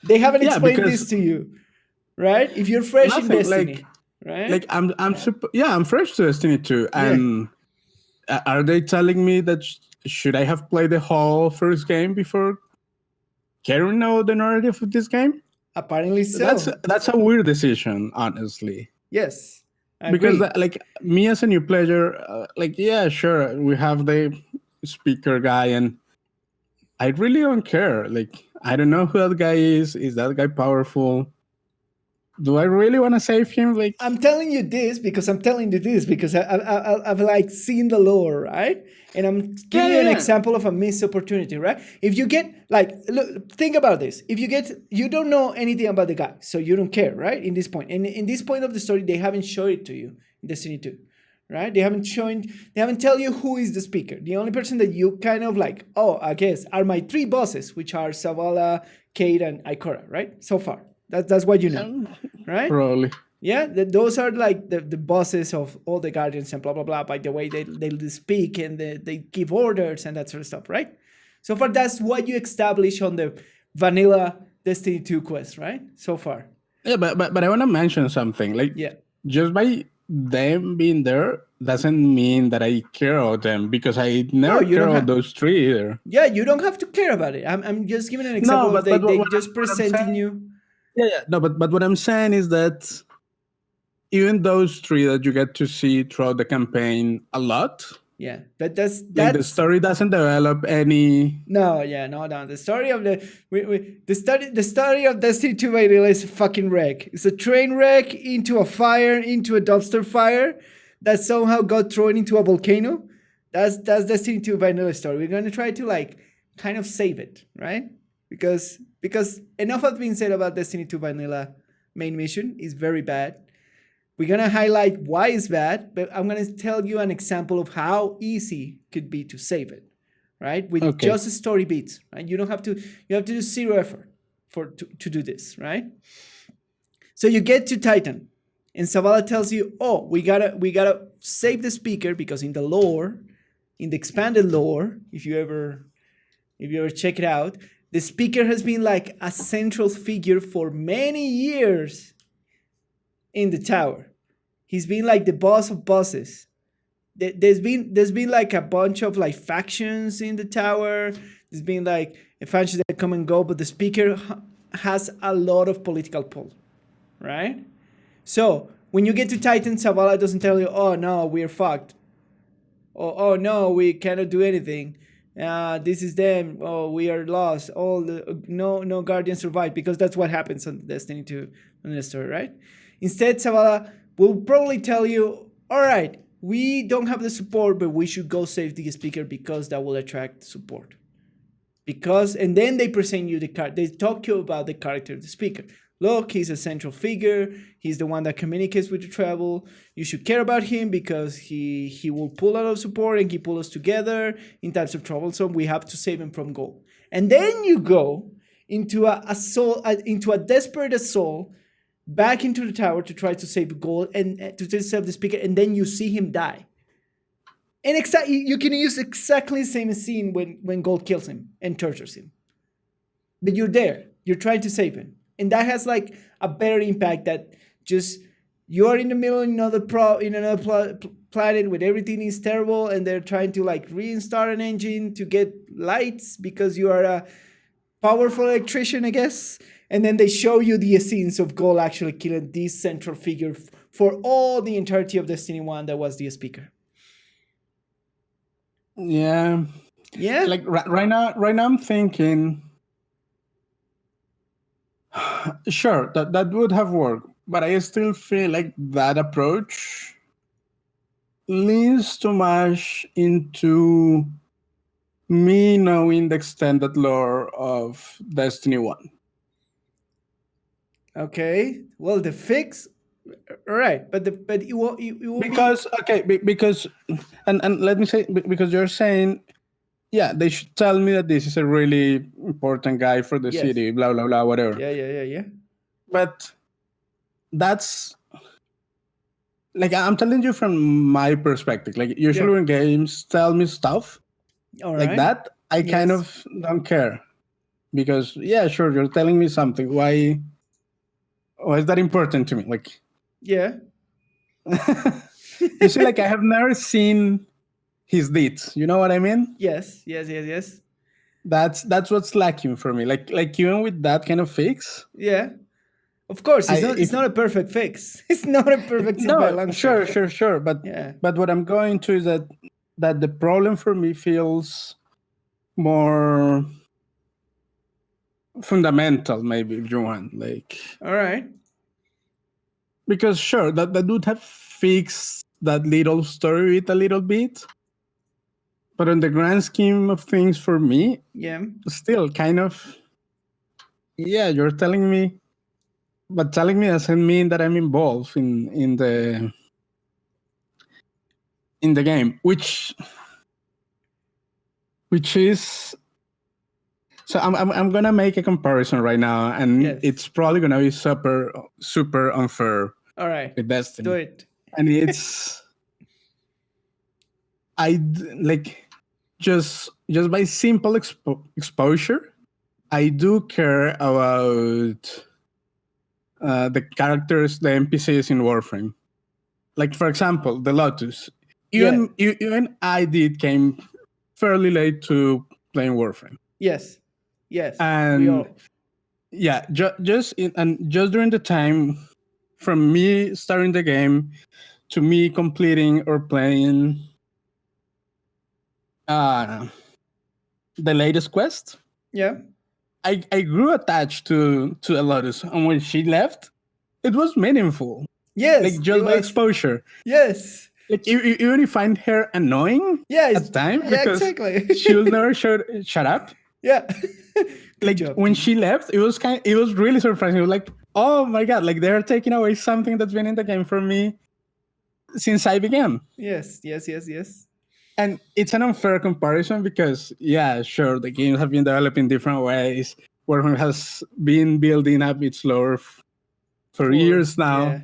They haven't explained this to you, right? If you're fresh in Destiny, right? Like I'm fresh to Destiny 2, and are they telling me that should I have played the whole first game before caring out the narrative of this game? Apparently so. That's a weird decision, honestly. Yes, because like me as a new player, like sure, we have the speaker guy, and I really don't care. Like, I don't know who that guy is. Is that guy powerful? do I really want to save him? Like, I'm telling you this because I've like seen the lore, right? And I'm giving you an example of a missed opportunity, right? If you get like, look, think about this. If you don't know anything about the guy, so you don't care, right? In this point, and in this point of the story, they haven't shown it to you in Destiny 2, right? They haven't tell you who is the speaker. The only person that you kind of like, oh, I guess, are my three bosses, which are Zavala, Kate, and Ikora, right? So far, that's what you know, right? probably. Yeah, those are like the bosses of all the guardians and blah blah blah. By the way, they speak and they give orders and that sort of stuff, right? So far, that's what you establish on the vanilla Destiny 2 quest, right? So far. Yeah, but I want to mention something. Like, Yeah. just by them being there doesn't mean that I care about them, because I never you care don't about have- those three either. Yeah, you don't have to care about it. I'm just giving an example No, of but they what just what I'm presenting saying- you. Yeah. No, but what I'm saying is that even those three that you get to see throughout the campaign a lot, Yeah, but that's like the story doesn't develop any. No. The story of the story of Destiny 2 Vanilla is a fucking wreck. It's a train wreck into a fire, into a dumpster fire that somehow got thrown into a volcano. That's Destiny 2 Vanilla story. We're gonna try to like kind of save it, right? Because enough has been said about Destiny 2 Vanilla main mission is very bad. We're going to highlight why it's bad, but I'm going to tell you an example of how easy it could be to save it, right? With just story beats, right? You have to do zero effort to do this, right? So you get to Titan, and Zavala tells you, oh, we gotta save the speaker, because in the lore, in the expanded lore, if you ever check it out, the speaker has been like a central figure for many years in the tower. He's been like the boss of bosses. There's been like a bunch of like factions in the tower. There's been like factions that come and go, but the speaker has a lot of political pull, right? So when you get to Titan, Zavala doesn't tell you, oh no, we're fucked. Oh no, we cannot do anything. This is them. Oh, we are lost. No guardian survived, because that's what happens on Destiny 2 in the story, right? Instead, Zavala will probably tell you, all right, we don't have the support, but we should go save the speaker, because that will attract support. And then they present you they talk to you about the character of the speaker. Look, he's a central figure. He's the one that communicates with the travel. You should care about him, because he will pull a lot of support, and he pulls us together in times of trouble. So we have to save him from goal. And then you go into a desperate assault back into the tower to try to save gold and to save the speaker, and then you see him die. And you can use exactly the same scene when Gold kills him and tortures him. But you're there. You're trying to save him. And that has like a better impact that just you are in the middle in another planet where everything is terrible, and they're trying to like reinstart an engine to get lights because you are a powerful electrician, I guess. And then they show you the scenes of Gold actually killing this central figure for all the entirety of Destiny 1 that was the speaker. Yeah. Yeah. Like right now I'm thinking, sure, that would have worked, but I still feel like that approach leans too much into me knowing the extended lore of Destiny 1. Okay. Well, the fix, right? But it will because because and let me say, because you're saying, yeah, they should tell me that this is a really important guy for the city, blah blah blah, whatever. Yeah. But that's like, I'm telling you from my perspective. Like, usually when games tell me stuff like that, I kind of don't care, because yeah, sure, you're telling me something. Why is that important to me? Like, yeah. You see, like, I have never seen his deeds. You know what I mean? Yes. That's what's lacking for me. Like even with that kind of fix. Yeah. Of course, it's not a perfect fix. It's not a perfect fix by long shot. Sure. But what I'm going to is that the problem for me feels more fundamental, maybe, if you want. Like, all right. Because sure, that would have fixed that little story with a little bit, but on the grand scheme of things, for me, Yeah. still kind of, yeah, you're telling me, but telling me doesn't mean that I'm involved in the game, which is, so I'm gonna make a comparison right now, and Yes. it's probably gonna be super unfair All right. with Do Destiny, it. and it's like just by simple exposure, I do care about the characters, the NPCs in Warframe. Like for example, the Lotus. Yeah. Even I did came fairly late to playing Warframe, Yes. Yes. We and all. yeah, just during the time from me starting the game to me completing or playing uh, the latest quest, Yeah. I grew attached to a Lotus, and when she left, it was meaningful. Like Yes. It just by was. exposure. Yes. Like you really find her annoying Yeah. at times Yeah. because Exactly. she'll never shut up. Yeah. Good Like job, when team. she left, it was really surprising. It was like, oh my god, like they're taking away something that's been in the game from me since I began. Yes. Yes. Yes. Yes. And it's an unfair comparison because yeah, sure, the games have been developed in different ways. Warhammer has been building up its lore for years now. Yeah.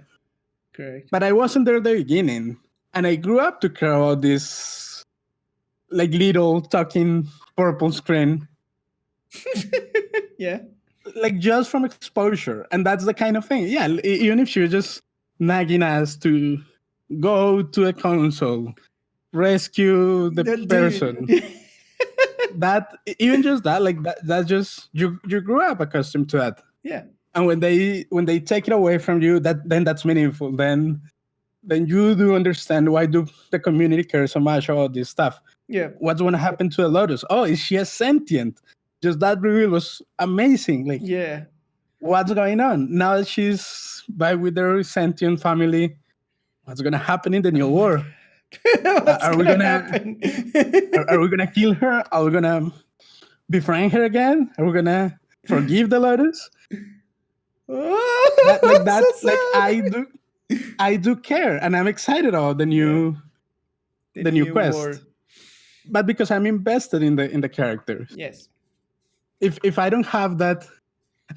Correct. But I wasn't there at the beginning. And I grew up to care about this like little talking purple screen. Yeah. Like just from exposure. And that's the kind of thing. Yeah, even if she was just nagging us to go to a console, rescue the person. That even just that, like that just you grew up accustomed to that. Yeah. And when they take it away from you, then that's meaningful. Then you do understand why do the community care so much about this stuff. Yeah. What's going to happen to the Lotus? Oh, is she a sentient? Just that reveal was amazing. Like, Yeah. what's going on now that she's back with her sentient family? What's going to happen in the new war? What's Are we gonna gonna happen? are we gonna kill her? Are we gonna befriend her again? Are we gonna forgive the Lotus? Like that, So like sad. I do care, and I'm excited about the new quest. war. But because I'm invested in the characters. Yes. If I don't have that,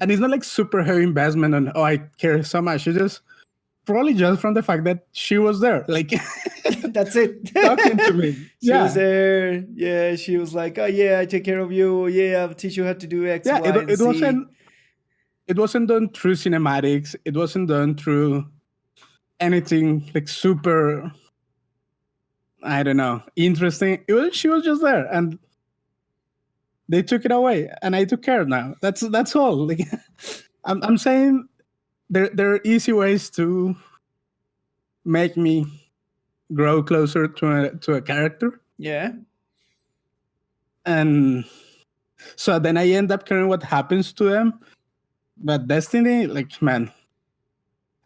and it's not like super heavy investment on I care so much. It's just probably just from the fact that she was there, like That's it. talking to me. She was there. Yeah, she was like, "Oh yeah, I take care of you. Yeah, I'll teach you how to do X, Yeah, Y, and it Z." wasn't done through cinematics. It wasn't done through anything like super, I don't know, interesting. She was just there, and they took it away, and I took care now. That's all. Like, I'm saying there are easy ways to make me grow closer to a character, Yeah. and so then I end up caring what happens to them. But Destiny, like, man,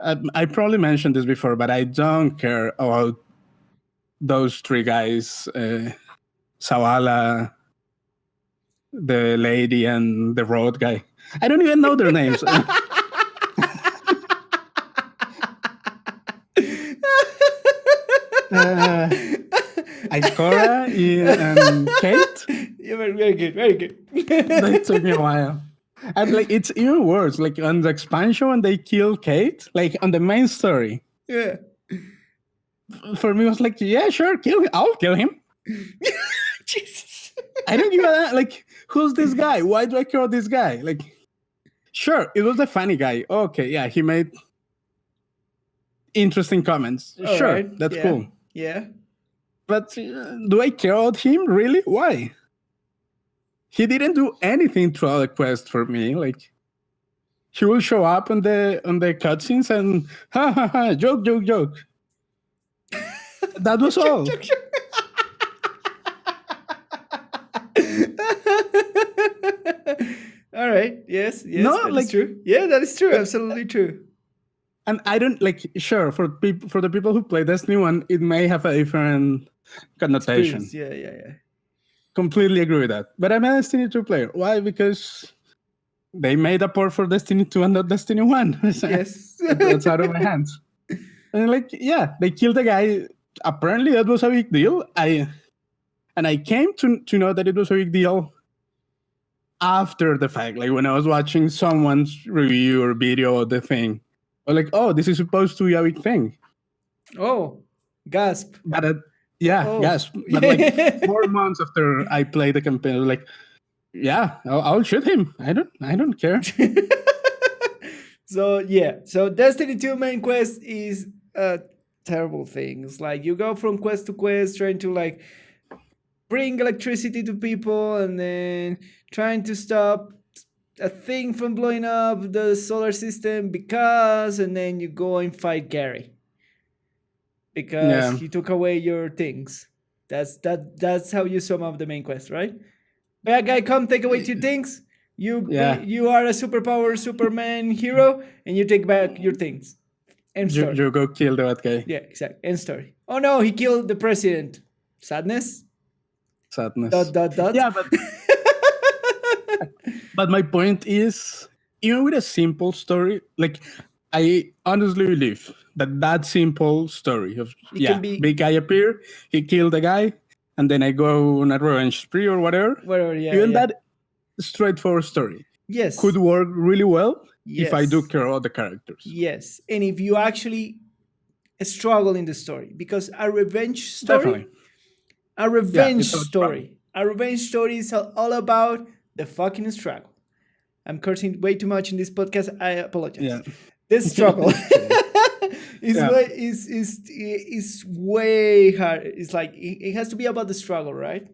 I probably mentioned this before, but I don't care about those three guys, Sawala, the lady, and the road guy. I don't even know their names. Ikora and Kate. Yeah, very good, very good. That took me a while. And like it's even worse. Like on the expansion when they kill Kate, like on the main story. Yeah. For me, it was like, yeah, sure, kill him. I'll kill him. Jesus. I don't give a that. Like, who's this guy? Why do I care about this guy? Like, sure, it was the funny guy. Okay, yeah, he made interesting comments. All Sure, right, that's yeah, cool. Yeah. But do I care about him? Really? Why? He didn't do anything throughout the quest for me. Like, he will show up on the cutscenes and ha ha ha, joke, joke, joke. That was all. All right. Yes. Yes. No, That is like- true. Yeah, that is true. Absolutely true. And I don't like, sure, for the people who play Destiny 1, it may have a different connotation. Experience. Yeah. Completely agree with that. But I'm a Destiny 2 player. Why? Because they made a port for Destiny 2 and not Destiny 1. Yes. That's out of my hands. And like, yeah, they killed the guy. Apparently that was a big deal. I came to know that it was a big deal after the fact. Like when I was watching someone's review or video of the thing. I was like, oh, this is supposed to be a big thing. Oh, gasp. But Oh. yes. But like 4 months after I played the campaign, I was like, yeah, I'll shoot him. I don't care. So Destiny 2 main quest is terrible things. Like you go from quest to quest trying to like bring electricity to people and then trying to stop a thing from blowing up the solar system and then you go and fight Gary because he took away your things. That's how you sum up the main quest, right? Bad guy come take away your things. You are a superpower Superman hero and you take back your things. End story. You go kill the bad guy. Yeah, exactly. End story. Oh no, he killed the president. Sadness. ... Yeah, but my point is, even with a simple story, like I honestly believe that simple story of big guy appear, he killed the guy, and then I go on a revenge spree or whatever. That straightforward story, could work really well if I do care about the characters. Yes, and if you actually struggle in the story, because a revenge story, definitely, a revenge story is all about the fucking struggle. I'm cursing way too much in this podcast. I apologize. Yeah. This struggle is way hard. It's like it has to be about the struggle, right?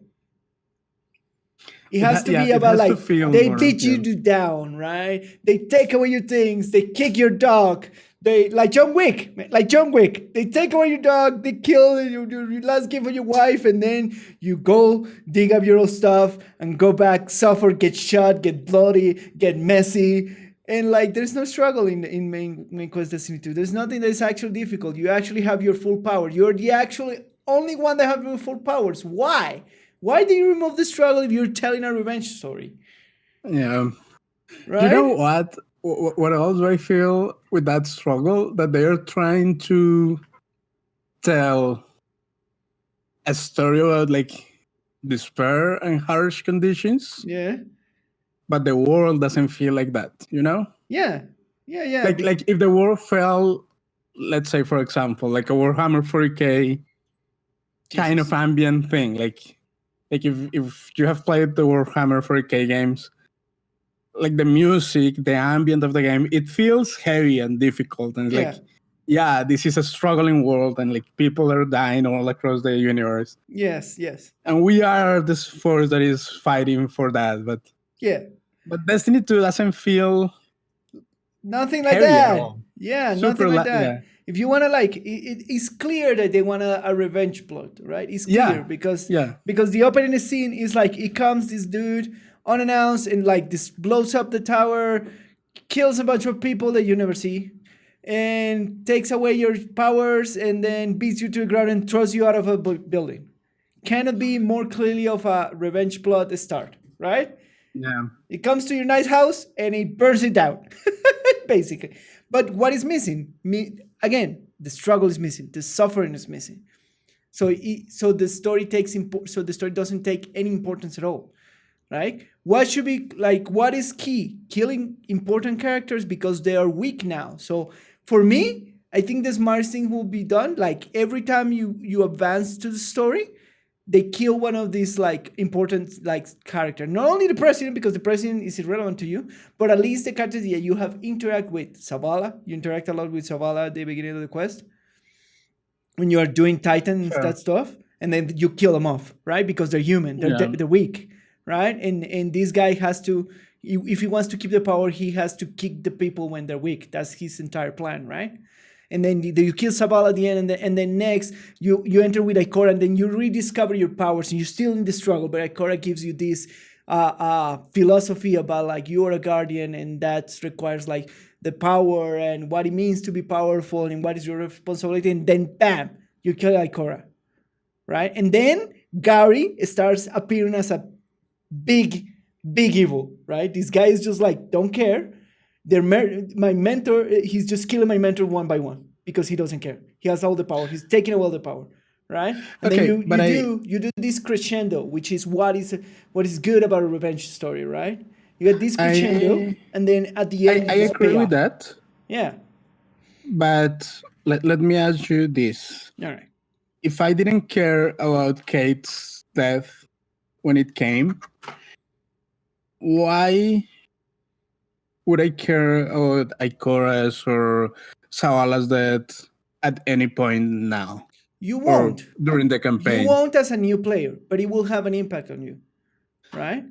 It has to be about like they teach you to down, right? They take away your things. They kick your dog. They like John Wick. They take away your dog. They kill your last gift for your wife, and then you go dig up your old stuff and go back, suffer, get shot, get bloody, get messy, and like there's no struggle in main quest Destiny 2. There's nothing that is actually difficult. You actually have your full power. You're the actually only one that have your full powers. Why? Why do you remove the struggle if you're telling a revenge story? Yeah. Right? You know what? What else I feel with that struggle? That they are trying to tell a story about like despair and harsh conditions. Yeah. But the world doesn't feel like that, you know? Yeah. Like if the world felt, let's say, for example, like a Warhammer 40K kind of ambient thing, like if you have played the Warhammer 40K games, like the music, the ambient of the game, it feels heavy and difficult, and like, this is a struggling world, and like people are dying all across the universe. Yes. And we are this force that is fighting for that, but Destiny 2 doesn't feel nothing like that. Yeah, nothing like that. Yeah. If you want to like, it's clear that they want a revenge plot, right? It's clear because the opening scene is like it comes this dude unannounced and like this blows up the tower, kills a bunch of people that you never see, and takes away your powers and then beats you to the ground and throws you out of a building. Cannot be more clearly of a revenge plot start, right? Yeah. It comes to your nice house and it burns it down, basically. But what is missing? Again, the struggle is missing. The suffering is missing. So the story the story doesn't take any importance at all, right? What should be like? What is key? Killing important characters because they are weak now. So for me, I think the smartest thing will be done. Like every time you advance to the story, they kill one of these like important like character. Not only the president, because the president is irrelevant to you, but at least the characters that you have interact with. Zavala, you interact a lot with Zavala at the beginning of the quest when you are doing Titans that stuff, and then you kill them off, right? Because they're human, they're weak, right? And this guy has to, if he wants to keep the power, he has to kick the people when they're weak. That's his entire plan, right? And then you kill Zavala at the end, and then next you enter with Ikora, and then you rediscover your powers, and you're still in the struggle. But Ikora gives you this philosophy about like you are a guardian, and that requires like the power and what it means to be powerful and what is your responsibility, and then bam, you kill Ikora, right? And then Gary starts appearing as a big, big evil, right? This guy is just like, don't care. My mentor, he's just killing my mentor one by one because he doesn't care. He has all the power. He's taking away all the power, right? And Okay, then but you do this crescendo, which is what is good about a revenge story, right? You get this crescendo, and then at the end, I you just agree pay with off. that. Yeah. But let me ask you this. All right. If I didn't care about Kate's death when it came, why would I care about Ikora's or Sawala's death at any point now You or won't. during the You campaign? won't as a new player, but it will have an impact on you, right?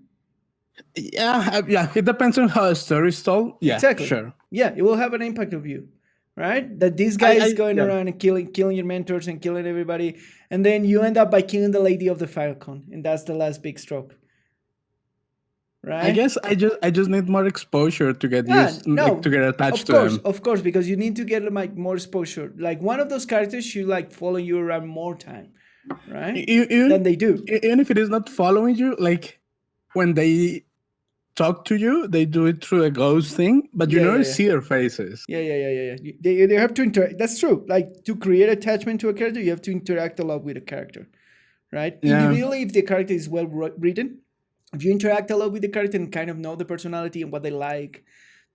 Yeah. It depends on how a story is told. Yeah, Exactly. sure. Yeah, it will have an impact of you, right? That this guy is going Yeah. around and killing your mentors and killing everybody, and then you end up by killing the lady of the Falcon, and that's the last big stroke, right? I guess I just need more exposure to get Yeah, used, no, like to get attached to them. of course, because you need to get like more exposure. Like one of those characters should like follow you around more time, right? Than they do. Even if it is not following you, like when they talk to you, they do it through a ghost thing, but you never see their faces. Yeah. They have to interact. That's true. Like to create attachment to a character, you have to interact a lot with a character, right? Yeah. Individually, if the character is well written, if you interact a lot with the character and kind of know the personality and what they like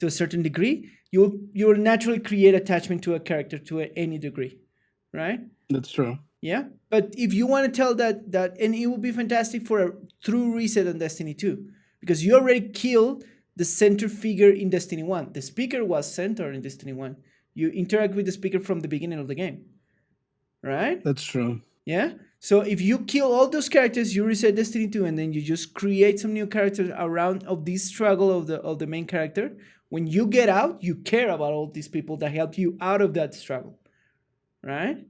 to a certain degree, you'll naturally create attachment to a character to any degree, right? That's true. Yeah, but if you want to tell that, and it would be fantastic for a true reset on Destiny 2, because you already killed the center figure in Destiny 1. The speaker was centered in Destiny 1. You interact with the speaker from the beginning of the game, right? That's true. Yeah. So if you kill all those characters, you reset Destiny 2, and then you just create some new characters around of this struggle of the main character. When you get out, you care about all these people that helped you out of that struggle, right?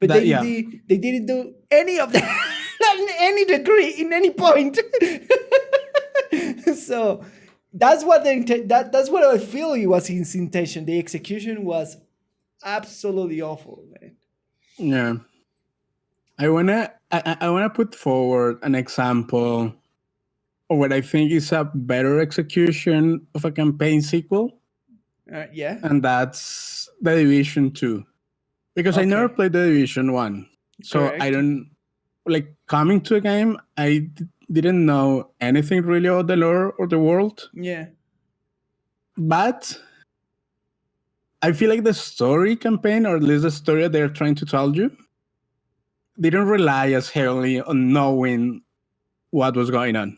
But they didn't do any of that in any degree, in any point. So that's what that's what I feel it was his intention. The execution was absolutely awful, man. Yeah. I wanna put forward an example of what I think is a better execution of a campaign sequel. Yeah. And that's The Division 2. Because I never played The Division 1. So Correct. I don't, like, coming to a game, I didn't know anything really about the lore or the world. Yeah. But I feel like the story campaign, or at least the story that they're trying to tell you, they don't rely as heavily on knowing what was going on.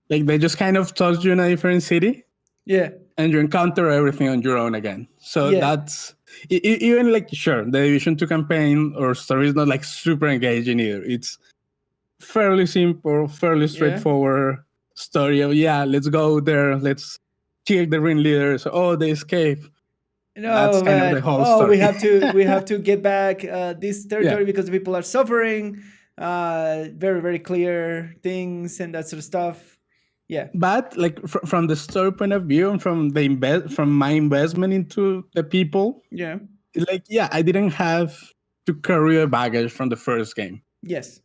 Like, they just kind of toss you in a different city. Yeah. And you encounter everything on your own again. So that's even like, sure, the Division 2 campaign or story is not like super engaging either. It's fairly simple, fairly straightforward story of, let's go there, let's kill the ring leaders. Oh, they escape. No, that's kind of the whole story. we have to get back this territory because the people are suffering. Very, very clear things and that sort of stuff. Yeah. But like from the story point of view and from my investment into the people, like I didn't have to carry a baggage from the first game. Yes.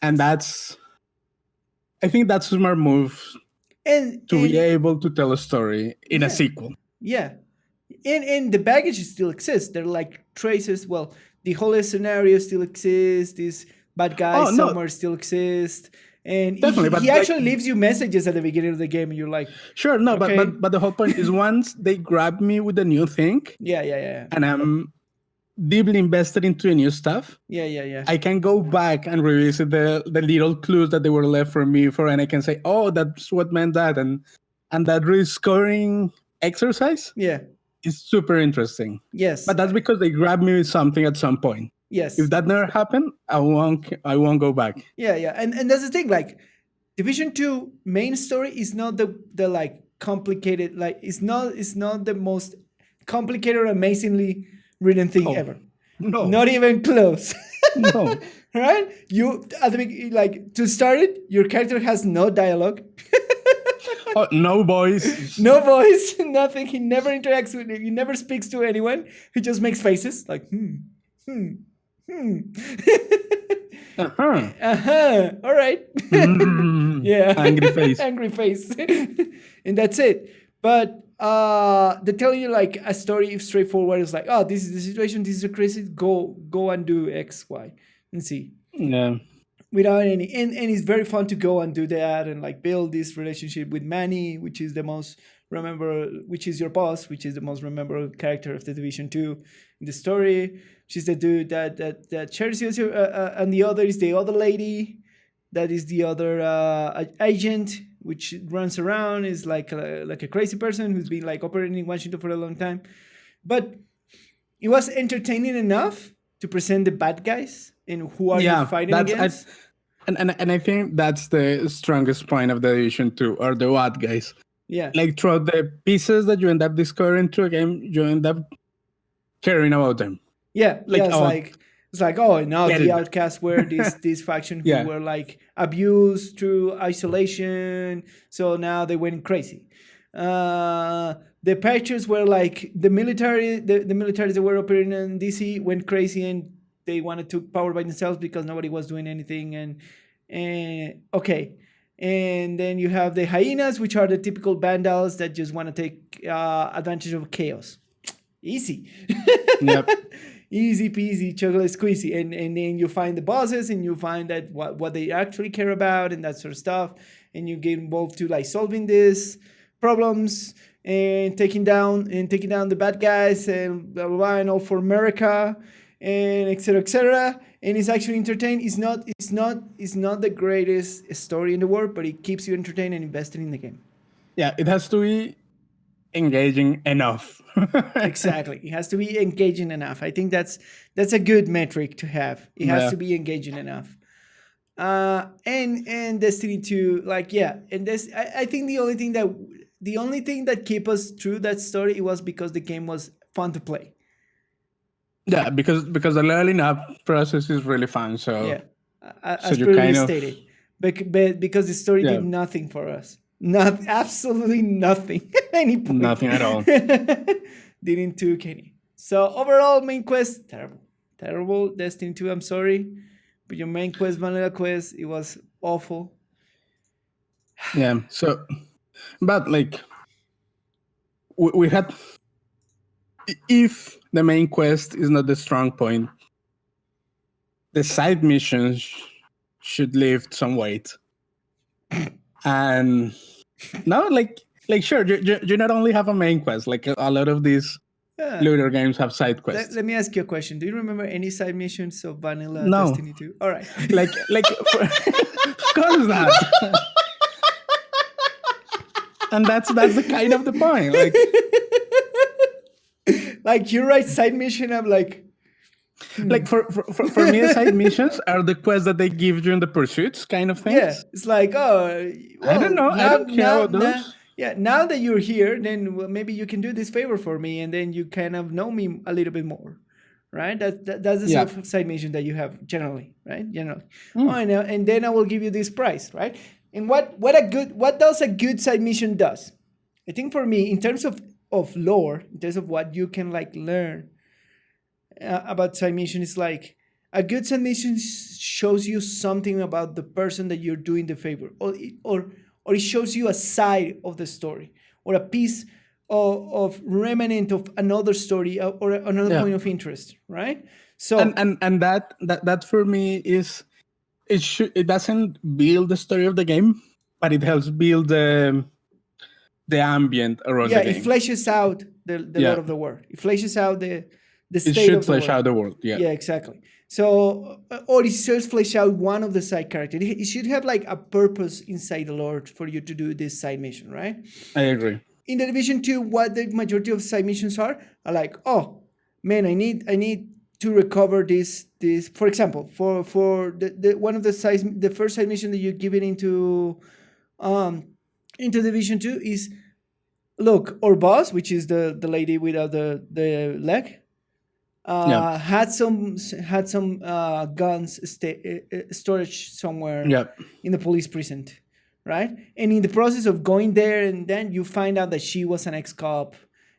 And I think that's a smart move to be able to tell a story in a sequel. Yeah. And the baggage still exists. They're like traces. Well, the whole scenario still exists. These bad guys somewhere still exist. And he actually leaves you messages at the beginning of the game, and you're like, sure, no, okay. but the whole point is once they grab me with a new thing, and I'm deeply invested into the new stuff, I can go back and revisit the little clues that they were left for me and I can say, oh, that's what meant that, and that rescoring exercise, is super interesting. Yes, but that's because they grabbed me with something at some point. Yes. If that never happened, I won't go back. Yeah. And that's the thing. Like, Division 2 main story is not the like complicated. Like, it's not the most complicated or amazingly written thing ever. No. Not even close. No. Right? You at the like to start it, your character has no dialogue. Oh, no voice. No voice, nothing. He never interacts with. He never speaks to anyone. He just makes faces like hmm, hmm. Uh-huh. All right. Yeah. Angry face. Angry face. And that's it. But they're telling you like a story straightforward. It's like, oh, this is the situation. This is a crisis. Go and do X, Y, and Z. Yeah. Without any, and it's very fun to go and do that and like build this relationship with Manny, which is the most which is your boss, which is the most memorable character of the Division 2 in the story. She's the dude that shares you, and the other is the other lady that is the other agent, which runs around, is like a crazy person who's been like operating in Washington for a long time. But it was entertaining enough to present the bad guys and who are you fighting against. And I think that's the strongest point of the Division 2, or the bad guys. Yeah. Like throughout the pieces that you end up discovering through a game, you end up caring about them. Yeah, like, it's like oh, now Get the it. outcasts were this faction who Yeah. were like abused through isolation, so now they went crazy. The Patriots were like the military, the militaries that were operating in DC went crazy and they wanted to power by themselves because nobody was doing anything. And okay, and then you have the hyenas, which are the typical vandals that just want to take advantage of chaos. Easy. Yep. Easy peasy, chocolate squeezy. And then you find the bosses and you find that what they actually care about and that sort of stuff. And you get involved to like solving these problems and taking down the bad guys and blah blah blah, and all for America and etc. And it's actually entertaining. It's not the greatest story in the world, but it keeps you entertained and invested in the game. Yeah, it has to be engaging enough. Exactly. It has to be engaging enough. I think that's a good metric to have. It has Yeah. to be engaging enough. And Destiny 2, like, yeah, and this I think the only thing that kept us through that story, it was because the game was fun to play. Yeah, because the learning up process is really fun. So Yeah. so As you previously kind of stated. But because the story Yeah. did nothing for us. Not absolutely nothing at any point. Nothing at all. Didn't took any. So overall, main quest, terrible. Destiny 2, I'm sorry, but your main quest, vanilla quest, it was awful. Yeah. So, but like we had, if the main quest is not the strong point, the side missions should lift some weight. And no, like sure, you not only have a main quest, like a lot of these Yeah. looter games have side quests. Let me ask you a question. Do you remember any side missions of vanilla No. Destiny 2? All right. like of course not. And that's the kind of the point. Like you write side mission, I'm like, Like for me, side missions are the quests that they give you in the pursuits kind of things. yeah, it's like, oh, I don't know. I don't care about those. Yeah, now that you're here, then maybe you can do this favor for me, and then you kind of know me a little bit more, right? That's the sort of side mission that you have generally, right? Generally. Oh, I know, and then I will give you this price, right? And what does a good side mission does? I think for me, in terms of lore, in terms of what you can like learn about side mission, is like a good side mission shows you something about the person that you're doing the favor, or it shows you a side of the story, or a piece of remnant of another story, or another point of interest, right? So and that for me is it doesn't build the story of the game, but it helps build the ambient around the game. It fleshes out the Lord of the World. It fleshes out the state it should of the flesh world. out the world. Yeah. Yeah, exactly. So, or it should flesh out one of the side characters. It should have like a purpose inside the Lord for you to do this side mission, right? I agree. In the Division 2, what the majority of side missions are like, oh man, I need to recover this. For example, for the one of the first side mission that you give it into Division 2 is, look, our boss, which is the lady without the leg, had some guns storage somewhere in the police precinct, right? And in the process of going there, and then you find out that she was an ex-cop,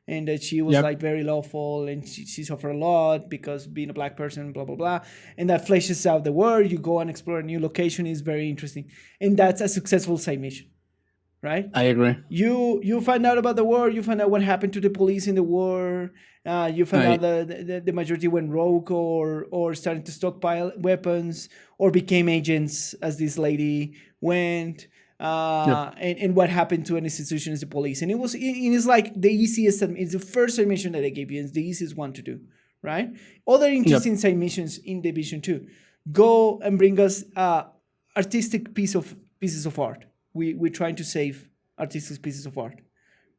and that she was Yep. like very lawful, and she suffered a lot because being a black person, blah blah blah. And that fleshes out the world. You go and explore a new location, is very interesting, and that's a successful side mission, right? I agree. You find out about the war. You find out what happened to the police in the war. You find out I the majority went rogue, or started to stockpile weapons, or became agents, as this lady went. Yep. And what happened to an institution as the police. And it's like the easiest, it's the first side mission that I gave you. It's the easiest one to do, right? Other Yep. interesting side missions in Division 2. Go and bring us artistic pieces of art. We're trying to save artistic pieces of art,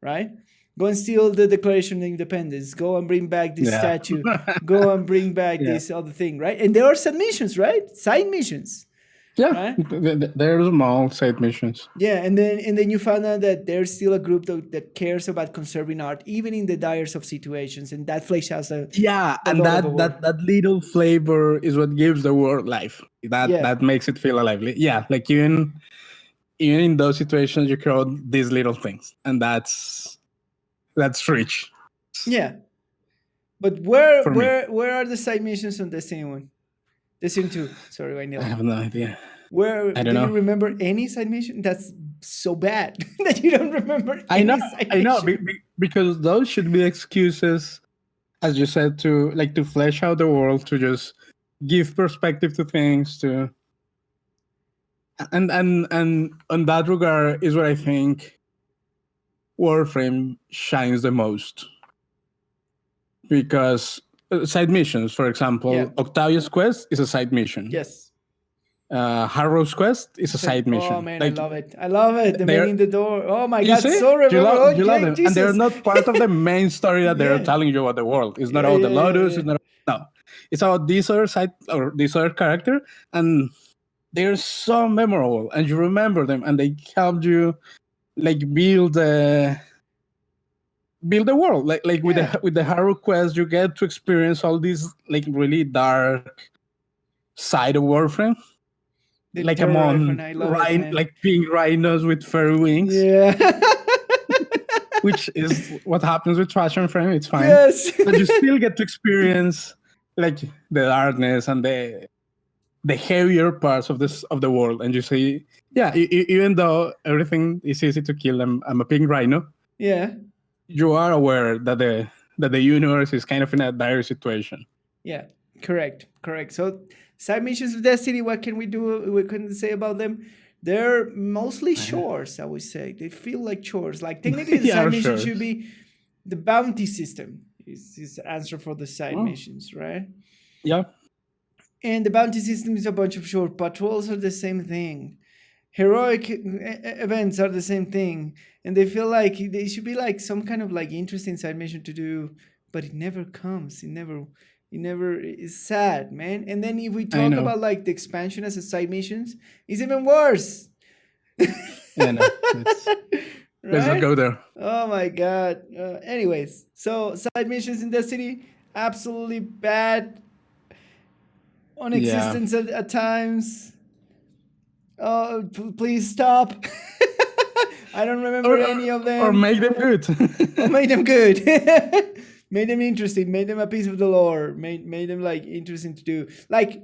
right? Go and steal the Declaration of Independence. Go and bring back this Yeah. statue. Go and bring back Yeah. this other thing, right? And there are side missions, right? Side missions. Yeah. Right? There's small side missions. Yeah, and then you found out that there's still a group that cares about conserving art, even in the direst of situations, and that flesh has a Yeah, and lot of a that little flavor is what gives the world life. Yeah. That makes it feel alive. Yeah, like even in those situations, you create these little things, and that's rich. Yeah. But For me. where are the side missions on Destiny 1? Destiny 2. Sorry, I Vanilla. have no idea. Where I do don't know. you remember any side mission? That's so bad that you don't remember I any know, side I know, mission. because those should be excuses, as you said, to flesh out the world, to just give perspective to things, to and on that regard is where I think Warframe shines the most, because side missions, for example, Yeah. Octavius Quest is a side mission. Yes. Harrow's Quest is a side mission. Oh man, Like, I love it. I love it. The man they're- in the door. Oh my you god, see? so remember. Oh, You love them, Jesus. and they're not part of the main story that they're Yeah. telling you about the world. It's not Yeah, about the yeah, yeah, Lotus. yeah. It's not. No, it's about this other side or this other character, and they're so memorable, and you remember them, and they help you like build the world. Like Yeah. with the Harrow Quest, you get to experience all this like really dark side of Warframe. The Like terror among rifle, I love it, man. like pink rhinos with furry wings, Yeah. which is what happens with Trash and Frame. It's fine, Yes. but you still get to experience like the darkness and the heavier parts of the world. And you see, yeah, even though everything is easy to kill, I'm a pink rhino. Yeah. You are aware that the universe is kind of in a dire situation. Yeah. Correct. So side missions of Destiny, what can we do? We couldn't say about them. They're mostly chores, I would say. They feel like chores. Like technically the Yeah, side mission chores. should be the bounty system is the answer for the side Oh. missions, right? Yeah. And the bounty system is a bunch of short patrols are the same thing. Heroic events are the same thing. And they feel like they should be like some kind of like interesting side mission to do, but it never comes. It never is sad, man. And then if we talk know. about like the expansion as a side missions, it's even worse. Yeah, no, let's not Right? go there. Oh my god. Anyways, so side missions in Destiny, absolutely bad. On Yeah. existence at times. Oh, please stop. I don't remember any of them. Or make them good. Or made them good. Made them interesting. Made them a piece of the lore. Made them like interesting to do. Like,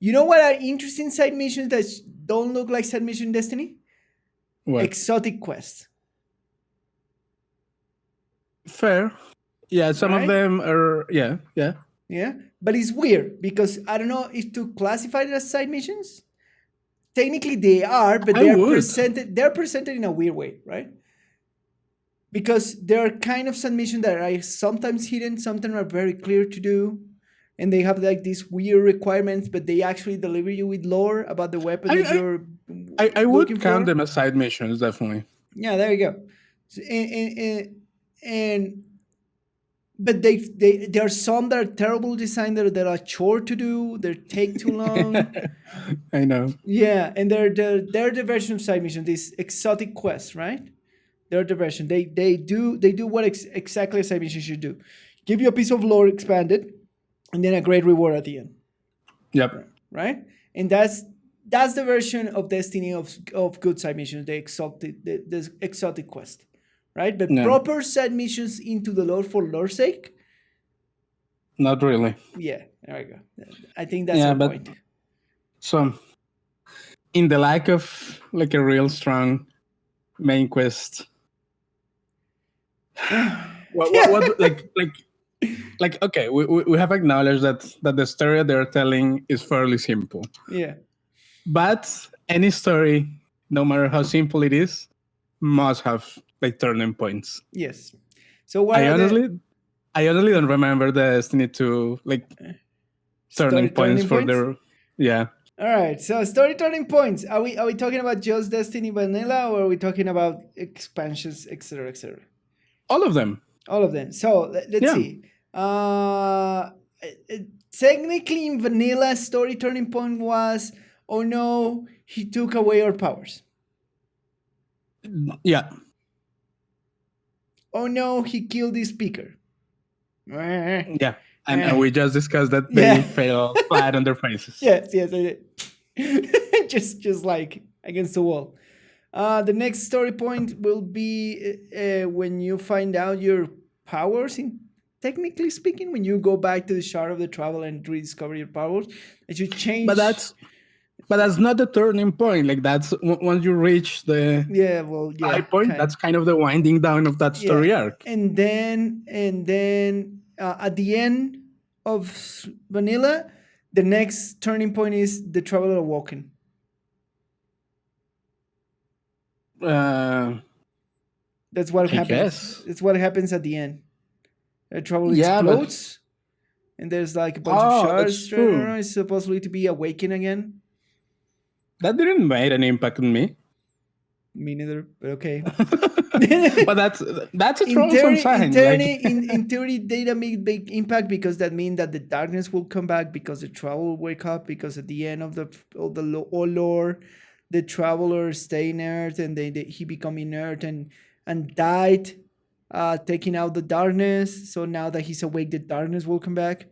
you know what are interesting side missions that don't look like side mission in Destiny? What? Exotic quests. Fair. Yeah, some Right? of them are. Yeah. Yeah, but it's weird because I don't know if to classify it as side missions. Technically, they are, but I they are would. presented. They're presented in a weird way, right? Because there are kind of side missions that are sometimes hidden, sometimes are very clear to do, and they have like these weird requirements, but they actually deliver you with lore about the weapon that you're. I would looking count for. them as side missions, definitely. Yeah, there you go. So, and but there are some that are terrible designed that are a chore to do. They take too long. I know. Yeah, and they're the version of side mission, these exotic quests, right? They're the version. They do what exactly a side mission should do. Give you a piece of lore expanded, and then a great reward at the end. Yep. Right? And that's that's the version of Destiny of good side missions, the exotic quest, right? But Yeah, proper side missions into the lore for lore's sake, not really. yeah, there we go. I think that's Yeah, our but point. so in the lack of like a real strong main quest, what like okay, we have acknowledged that the story they're telling is fairly simple, Yeah. but any story, no matter how simple it is, must have like turning points. Yes. So what I are the honestly, I honestly don't remember the Destiny 2 like turning story points turning for points? their yeah. All right. So story turning points. Are we talking about just Destiny Vanilla, or are we talking about expansions, etc., etc.? All of them. All of them. So let's Yeah. see. Uh, Technically, in Vanilla, story turning point was, oh no, he took away our powers. Yeah. Oh no, he killed the speaker. Yeah. And we just discussed that they Yeah. fail flat on their faces. Yes, yes, I did. Just like against the wall. The next story point will be when you find out your powers. In technically speaking, when you go back to the shard of the travel and rediscover your powers, that you But change. that's not the turning point. Like that's once you reach the Yeah, well, high yeah, point, kind, that's kind of the winding down of that yeah, story arc. and then at the end of Vanilla, the next turning point is the Traveler Awoken. Uh, That's what I happens. guess. It's what happens at the end. The travel Yeah, but explodes, and there's like a bunch of oh, that's shards. true. It's supposedly to be awakened again. That didn't make an impact on me. Me neither, but okay. But that's a in troublesome theory, sign. Like in theory, data make big impact because that means that the darkness will come back, because the travel will wake up, because at the end of all lore, the traveler stay inert, and he become inert and died, taking out the darkness. So now that he's awake, the darkness will come back,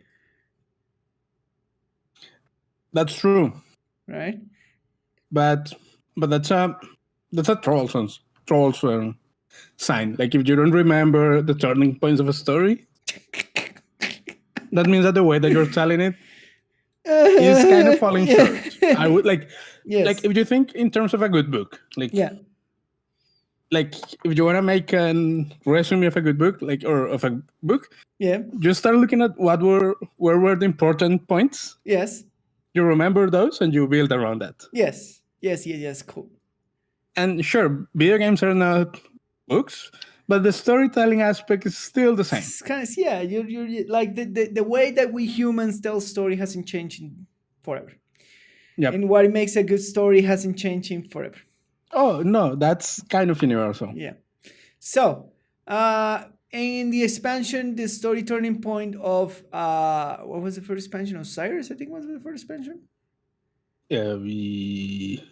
that's true. right? But that's a troublesome sign. Like if you don't remember the turning points of a story, that means that the way that you're telling it is kind of falling short. I would Yes. if you think in terms of a good book, Yeah. like if you want to make a resume of a good book, like or of a book, Yeah. just start looking at where were the important points. Yes. You remember those and you build around that. Yes. Yes. Yes. Yes. Cool. And sure, video games are not books, but the storytelling aspect is still the same. It's kind of, yeah. You're like the way that we humans tell story hasn't changed in forever, Yep. and what makes a good story hasn't changed in forever. Oh no, that's kind of universal. Yeah. So, in the expansion, the story turning point of what was the first expansion? Osiris, I think, was the first expansion. Yeah, we.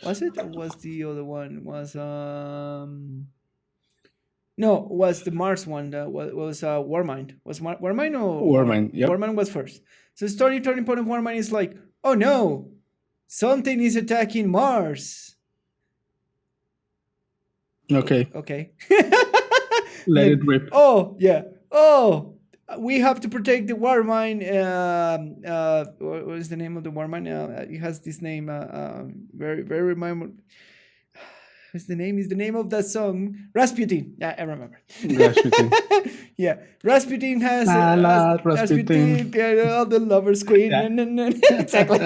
Was it, or was the other one? Was no, was the Mars one? That was Warmind. Was Warmind or Warmind, yep. Warmind was first. So story turning point of Warmind is like, oh no, something is attacking Mars. Okay. Okay. Let it rip. Oh yeah. Oh, we have to protect the Warmind. What is the name of the Warmind? It has this name. Very very memorable. What's the name? Is the name of that song Rasputin? Yeah, I remember. Rasputin. Yeah, Rasputin has Rasputin. yeah, all the lovers queen. Yeah. Exactly.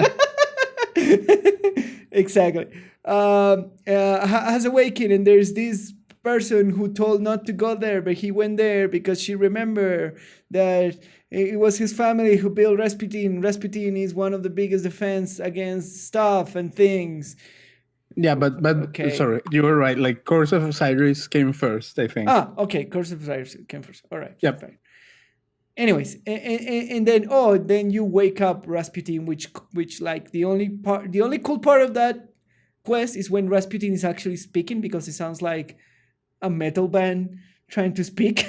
Exactly. Has awakened, and there's this person who told not to go there, but he went there because she remembered that it was his family who built Rasputin. Rasputin is one of the biggest defense against stuff and things. Yeah, but Okay. sorry, you were right. Like Curse of Osiris came first, I think. Okay. Curse of Osiris came first. All right. Yep. Fine. Anyways, and then then you wake up Rasputin, which like the only cool part of that quest is when Rasputin is actually speaking, because it sounds like a metal band trying to speak.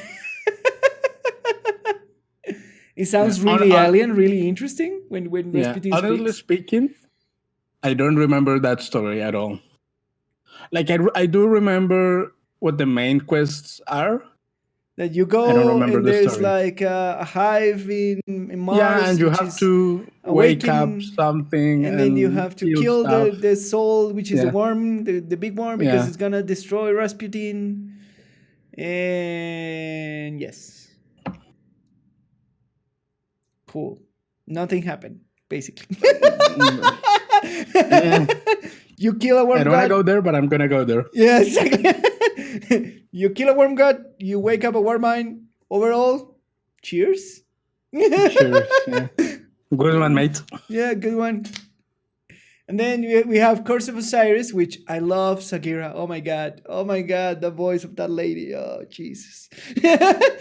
It sounds really alien, really interesting when Yeah, Rasputin honestly speaks. speaking, I don't remember that story at all. Like I do remember what the main quests are. That you I don't go remember and the there's story. like a hive in Yeah, and Mars, you which have is to wake up awaken, something and then you and have to kill kill stuff. the soul, which is the Yeah, worm, the big worm, because yeah. it's gonna destroy Rasputin. And yes, cool. Nothing happened, basically. Mm, yeah. You kill a I worm don't want to god. go there, but I'm gonna go there. Yeah, exactly. You kill a worm god, you wake up a worm mine. Overall, cheers. Cheers. Yeah. Good one, mate. Yeah, good one. And then we have Curse of Osiris, which I love Sagira. Oh my god. Oh my god, the voice of that lady. Oh Jesus.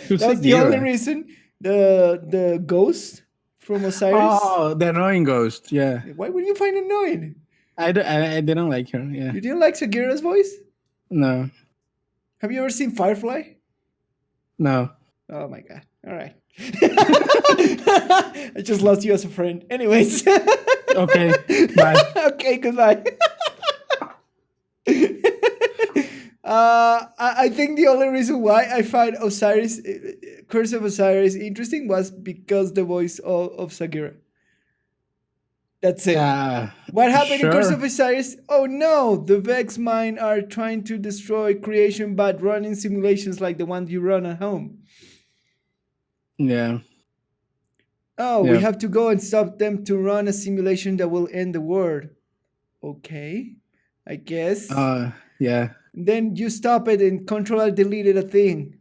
Who's That's the only Sagira? reason. The ghost from Osiris. Oh, the annoying ghost. Yeah. Why would you find it annoying? I didn't like her. Yeah. You didn't like Sagira's voice? No. Have you ever seen Firefly? No. Oh my god. All right. I just lost you as a friend. Anyways. Okay. Bye. Okay, goodbye. I think the only reason why I find Osiris, Curse of Osiris, interesting was because the voice of Sagira. That's it. What happened in Curse Sure. of Osiris? Oh no, the Vex Mine are trying to destroy creation but running simulations like the one you run at home. Yeah. Oh, we Yeah. have to go and stop them to run a simulation that will end the world. Okay, I guess. Yeah. Then you stop it and Control deleted a thing.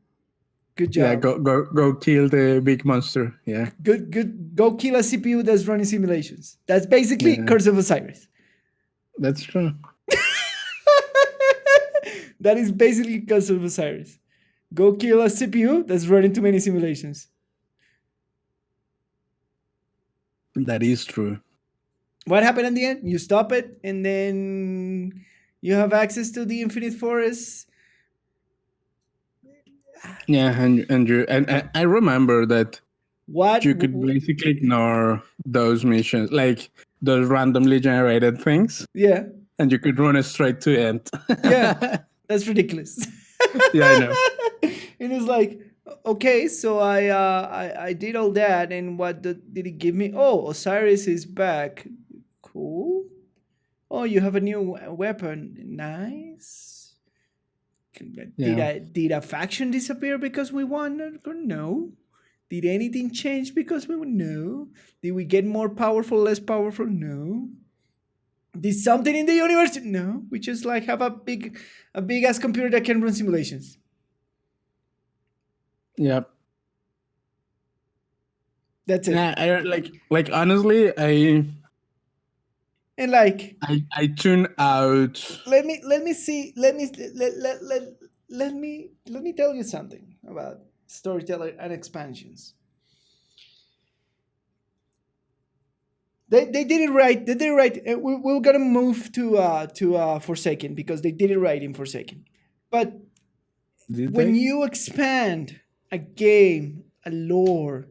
Good job. Yeah. Go kill the big monster. Yeah. Good. Go kill a CPU that's running simulations. That's basically Yeah. Curse of Osiris. That's true. That is basically Curse of Osiris. Go kill a CPU that's running too many simulations. That is true. What happened at the end? You stop it, and then you have access to the Infinite Forest. Yeah, and I remember that What you could basically ignore those missions, like those randomly generated things, Yeah, and you could run it straight to end. yeah, that's ridiculous. Yeah, I know. And it's like, okay, so I did all that, and what did it give me? Oh, Osiris is back. Cool. Oh, you have a new weapon. Nice. Yeah. Did a faction disappear because we won? No. Did anything change because we won? No. Did we get more powerful, less powerful? No. Did something in the universe? No. We just like have a big ass computer that can run simulations. Yep. That's it. Yeah, I like honestly, And like I tune out. let me see let me tell you something about storyteller and expansions. They did it right. They did it right. We're gonna move to Forsaken because they did it right in Forsaken. But Did when they? you expand a game, a lore,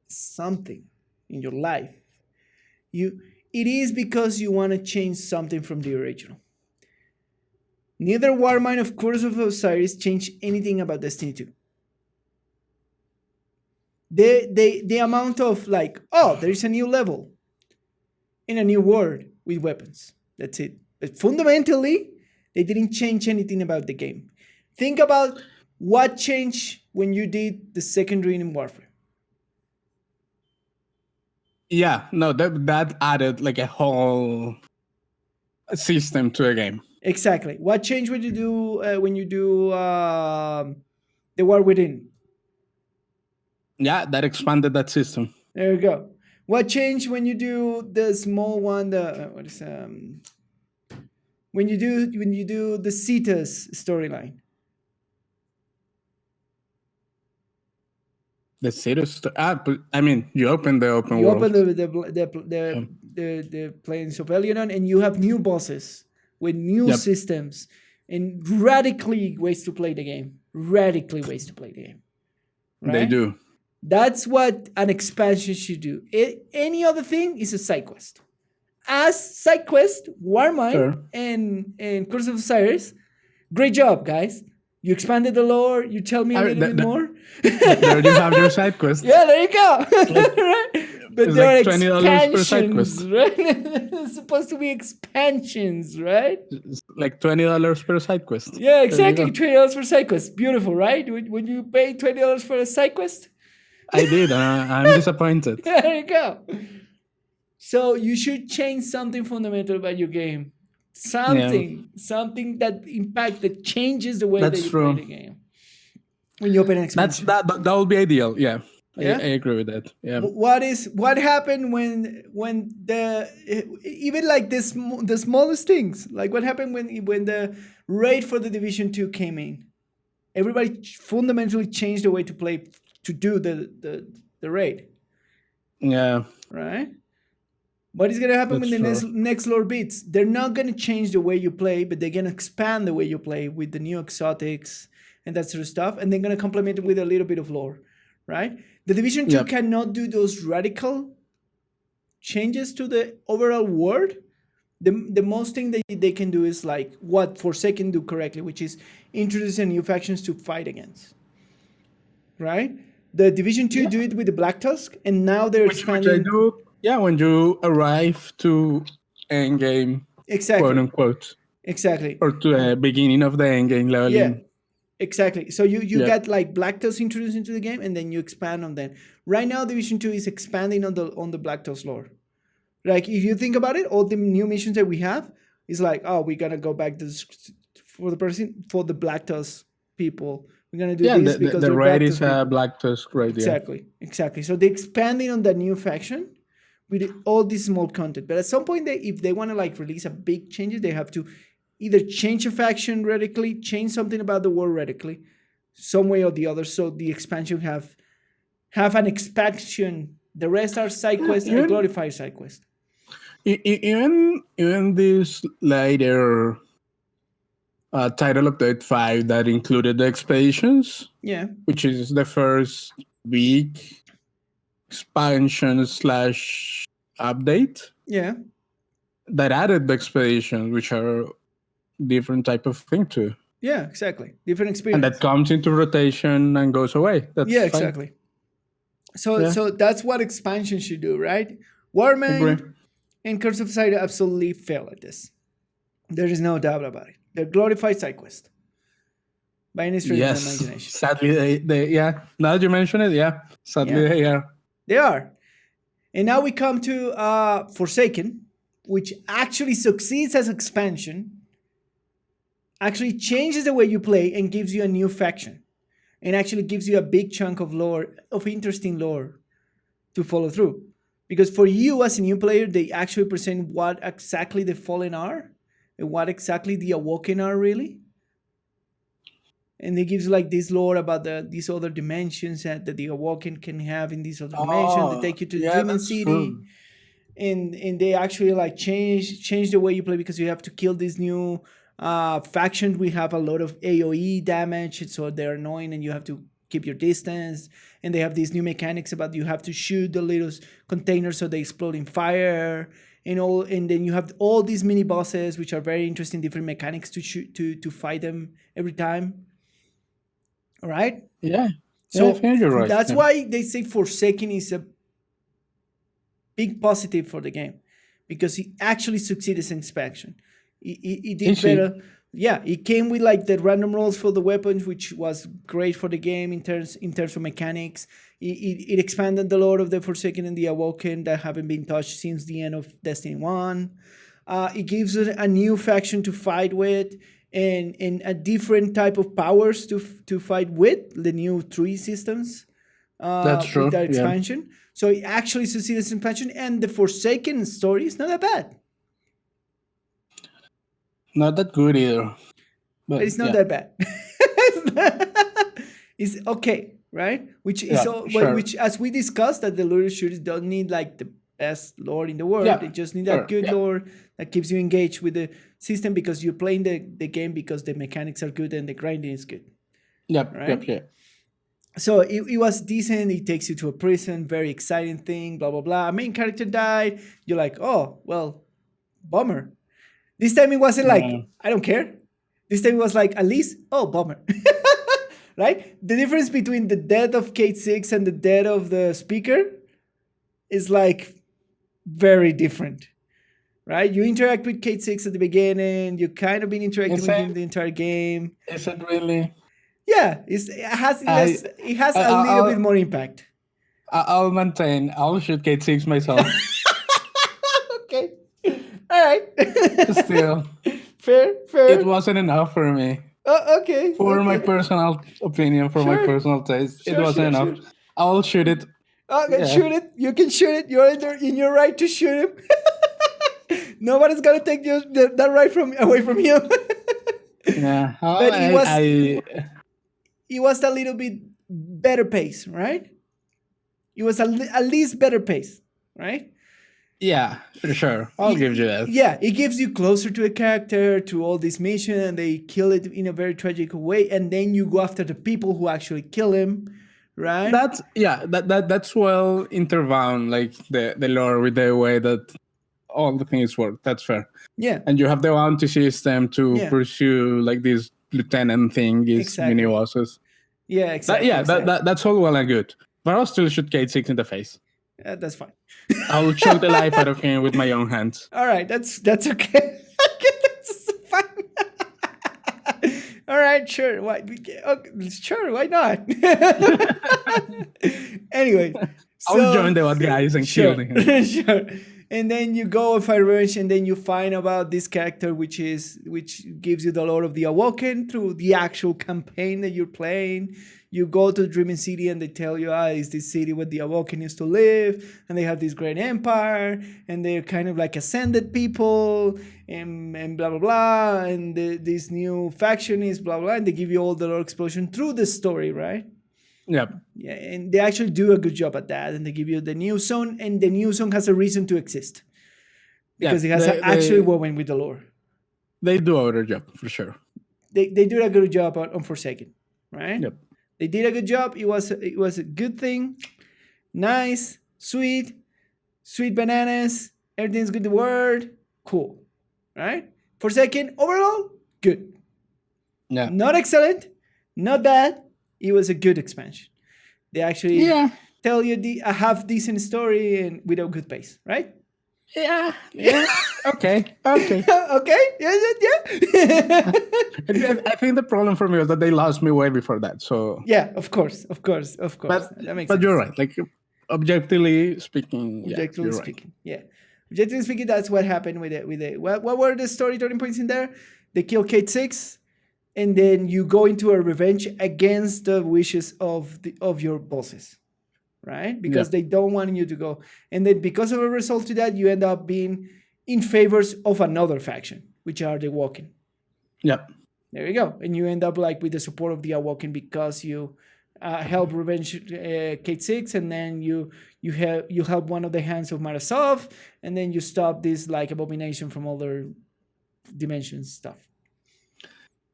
something in your life, it is because you want to change something from the original. Neither Warmind of Curse of Osiris changed anything about Destiny 2. The amount of like, oh, there's a new level in a new world with weapons. That's it. But fundamentally, they didn't change anything about the game. Think about what changed when you did the secondary in Warfare. Yeah, no, that added like a whole system to a game. Exactly. What changed when you do the War Within? Yeah, that expanded that system. There you go. What changed when you do the small one? The what is when you do the Cetus storyline? The cities. But I mean, you open the open You world. open the plains of Elionon, and you have new bosses with new systems and radically ways to play the game. Radically ways to play the game. Right? They do. That's what an expansion should do. Any other thing is a side quest. as side quest, Warmind Sure. and Curse of Osiris. Great job, guys. You expanded the lore. You tell me a I mean, little bit more. there you have your side quest. Yeah, there you go. like- Right? But It's there are like $20 per side expansions, quest. right? It's supposed to be expansions, right? It's like $20 per side quest. Yeah, There you exactly. go. $20 for side quest. Beautiful, right? When you pay $20 for a side quest, I did. I'm disappointed. yeah, there you go. So you should change something fundamental about your game. Yeah, Something that changes the way that that's you play true. the game when you open an That's expansion. that would be ideal. Yeah, Yeah. I agree with that. Yeah. What happened when the even like the smallest things, like what happened when the raid for the Division 2 came in? Everybody fundamentally changed the way to play to do the raid, Yeah, right? What is gonna happen when that's the next, true. next lore beats? They're not gonna change the way you play, but they're gonna expand the way you play with the new exotics and that sort of stuff, and they're gonna complement it with a little bit of lore, right? The Division 2 Yep. cannot do those radical changes to the overall world. The most thing that they can do is like what Forsaken do correctly, which is introducing new factions to fight against, right? The Division 2 do it with the Black Tusk, and now they're Which I expanding. do. Yeah, when you arrive to endgame, quote Exactly, unquote, exactly. or to the beginning of the endgame Yeah, leveling. exactly. So you Yeah. get like Black Tusk introduced into the game, and then you expand on them. Right now, Division 2 is expanding on the Black Tusk lore. Like if you think about it, all the new missions that we have is like, oh, we're gonna go back to for the Black Tusk people. We're gonna do Yeah, this the because the they're raid Black is Tusk a people. Black Tusk raid. Yeah. Exactly. So they're expanding on that new faction with all this small content. But at some point, if they want to like release a big changes, they have to either change a faction radically, change something about the war radically, some way or the other. So the expansion have an expansion. The rest are side quests, are Even glorified side quests. even this later title update 5 that included the expeditions, Yeah, which is the first big expansion slash update yeah, that added the expeditions, which are different type of thing too, yeah, exactly. Different and experience. that comes into rotation and goes away. That's Yeah, fine. exactly. So Yeah. so that's what expansion should do, right? Agree. Warmind and Curse of Osiris absolutely fail at this. There is no doubt about it. They're glorified side quest by any stretch of the Yes. imagination. Sadly, they yeah. Now that you mention it, yeah. Sadly, Yeah. they are. They are. And now we come to Forsaken, which actually succeeds as expansion, actually changes the way you play and gives you a new faction, and actually gives you a big chunk of lore, of interesting lore to follow through. Because for you as a new player, they actually present what exactly the Fallen are and what exactly the Awoken are really. And it gives like this lore about these other dimensions that the Awoken can have in these other dimensions. They take you to the yeah, Dreaming that's City. true. And they actually like change the way you play because you have to kill these new factions. We have a lot of AoE damage, so they're annoying and you have to keep your distance. And they have these new mechanics about you have to shoot the little containers so they explode in fire and then you have all these mini bosses which are very interesting, different mechanics to shoot to fight them every time. All right. Yeah. So I think you're right. that's Yeah. why they say Forsaken is a big positive for the game because he actually succeeded in inspection. He did Easy. better. Yeah, it came with like the random rolls for the weapons, which was great for the game in terms of mechanics. It expanded the lore of the Forsaken and the Awoken that haven't been touched since the end of Destiny 1. It gives us a new faction to fight with and a different type of powers to fight with, the new 3 systems. That's true. With that Yeah. expansion. So it actually succeeds in expansion, and the Forsaken story is not that bad. Not that good either. But it's not yeah. that bad. It's okay, right? Which is Yeah, sure. which, as we discussed, that the lure shooters don't need like the best lore in the world. Yeah, They just need sure, that good yeah. lore that keeps you engaged with the system because you're playing the game because the mechanics are good and the grinding is good. Yep. Right? Yep. Yeah. So it was decent. It takes you to a prison, very exciting thing, blah blah blah. Main character died. You're like, oh well, bummer. This time it wasn't like, Yeah. I don't care. This time it was like, at least, oh, bummer. Right? The difference between the death of Kate Six and the death of the speaker is like very different. Right? You interact with Kate Six at the beginning, you kind of been interacting Is with him it? the entire game. Is it really? Yeah, it has I, less, it has I a little bit I'll more impact. I'll maintain. I'll shoot Kate Six myself. Okay. All right. Still, Fair, it fair. wasn't enough for me. Okay, For my okay. personal opinion, for my Sure. personal taste, it Sure, wasn't sure, enough. sure. I'll shoot it. Okay, Yeah. shoot it. You can shoot it. You're in your right to shoot him. Nobody's gonna take that right from away from you. Yeah. But it was I it was a little bit better pace, right? It was at least better pace, right? yeah, for sure. I'll give you that. Yeah, it gives you closer to a character, to all this mission, and they kill it in a very tragic way, and then you go after the people who actually kill him, right? That's well interwound, like the lore with the way that all the things work. That's fair. Yeah, And you have the bounty system to yeah, pursue like this lieutenant thing, these mini exactly. bosses. Yeah, exactly. That's all well and good. But I'll still shoot Kate Six in the face. That's fine. I'll choke the life out of him with my own hands. All right, that's okay. That's fine. All right, sure. Why? Okay, sure, why not? Anyway, I'll join the bad guys and sure, kill him. sure. And then you go and find revenge, and then you find about this character, which gives you the lore of the Awoken through the actual campaign that you're playing. You go to Dreaming City, and they tell you, it's this city where the Awoken used to live, and they have this great empire, and they're kind of like ascended people, and blah blah blah, and this new faction is blah blah, and they give you all the lore explosion through the story, right? Yep. Yeah, and they actually do a good job at that, and they give you the new zone, and the new zone has a reason to exist because it has actually woven with the lore. They do a better job for sure. They do a good job on Forsaken, right? Yep. They did a good job. It was a good thing, nice, sweet bananas. Everything's good. The word, cool, right? Forsaken overall, good. Yeah. Not excellent, not bad. It was a good expansion. They actually tell you a half decent story and with a good pace, right? Yeah. Okay. Okay. Yeah. I think the problem for me was that they lost me way before that. So yeah, of course. That makes but sense. you're right. Like objectively speaking, Objectively you're speaking, yeah. Objectively speaking, that's what happened with it. What were the story turning points in there? They kill Kate Six, and then you go into a revenge against the wishes of your bosses, right? Because they don't want you to go, and then because of a result to that, you end up being in favors of another faction, which are the Walking. Yep. There you go, and you end up like with the support of the Awoken because you help revenge Kate Six, and then you help one of the hands of Marasov, and then you stop this like abomination from other dimensions stuff.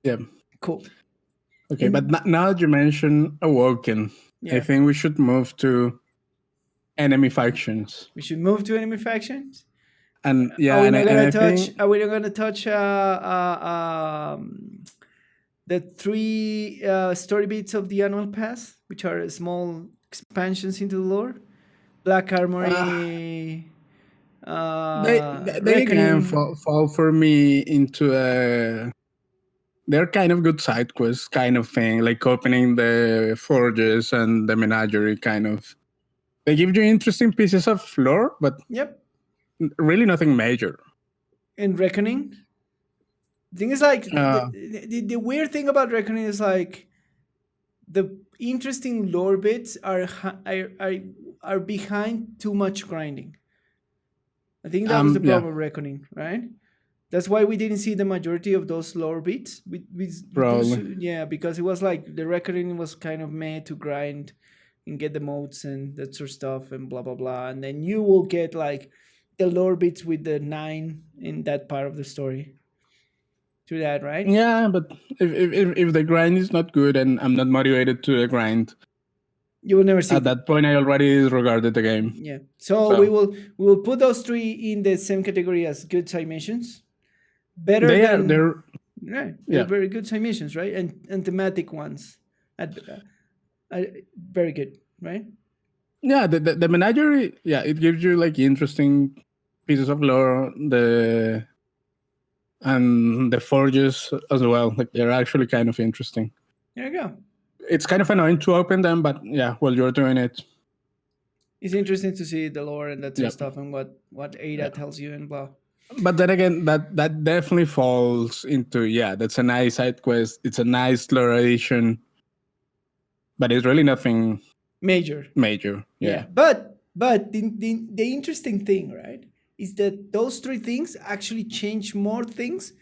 Yeah. Cool. Okay, but now that you mentioned Awoken, I think we should move to enemy factions. We should move to enemy factions. And are we not gonna touch the 3 story beats of the annual pass, which are small expansions into the lore? Black Armory. They again fall for me into a. They're kind of good side quests kind of thing, like opening the forges and the menagerie kind of. They give you interesting pieces of lore, but really nothing major. And Reckoning? The thing is like, the weird thing about Reckoning is like, the interesting lore bits are behind too much grinding. I think that was the problem with Reckoning, right? That's why we didn't see the majority of those lore beats. Because it was like the Reckoning was kind of made to grind and get the modes and that sort of stuff and blah blah blah, and then you will get like the lore bits with the 9 in that part of the story. To that, right? Yeah, but if the grind is not good and I'm not motivated to the grind, You will never see At them. that point, I already disregarded the game. Yeah. So, So we will put those three in the same category as good side missions. Better they're than right. They're yeah. very good side missions, right? And thematic ones. At, very good, right? Yeah, the menagerie, yeah, it gives you like interesting pieces of lore, and the forges as well. Like they're actually kind of interesting. There you go. It's kind of annoying to open them, but yeah, while you're doing it, It's interesting to see the lore and that sort of yep, stuff and what Ada yeah. tells you and blah. But then again, that definitely falls into, yeah, that's a nice side quest. It's a nice exploration, but it's really nothing Major. major. Yeah. Yeah. But the interesting thing, right, is that those three things actually change more things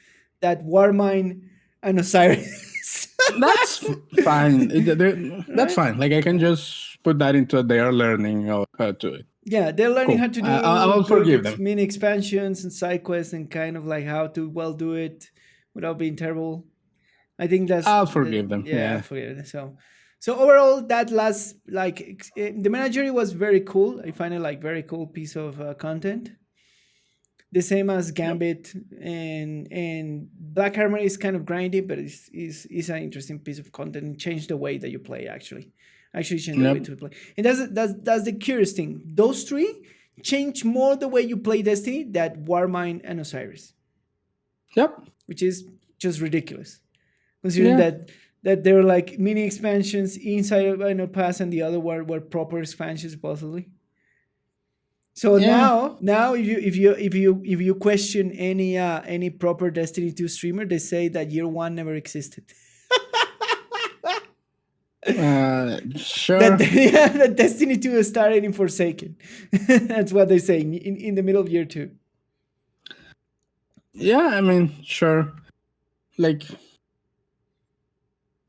that Warmine and Osiris. That's fine. That's Right? fine. Like I can just put that into their learning how to do it. Yeah, they're learning Cool. how to I'll do forgive them. mini expansions and side quests and kind of like how to well do it without being terrible. I think I'll forgive them. yeah, Yeah. forget it. So overall, that last the menagerie was very cool. I find it like very cool piece of content. The same as Yep. Gambit and Black Armor is kind of grindy, but is an interesting piece of content and changed the way that you play actually change the way Yep. to play. And that's the curious thing. Those three change more the way you play Destiny than Warmind and Osiris, Yep. which is just ridiculous. Considering Yeah. that there were like mini expansions inside of Final Pass and the other were proper expansions supposedly. So Yeah. now if you question any proper Destiny 2 streamer, they say that year one never existed. Sure. That Destiny 2 started in Forsaken. That's what they're saying in the middle of year 2. Yeah, I mean, sure. Like,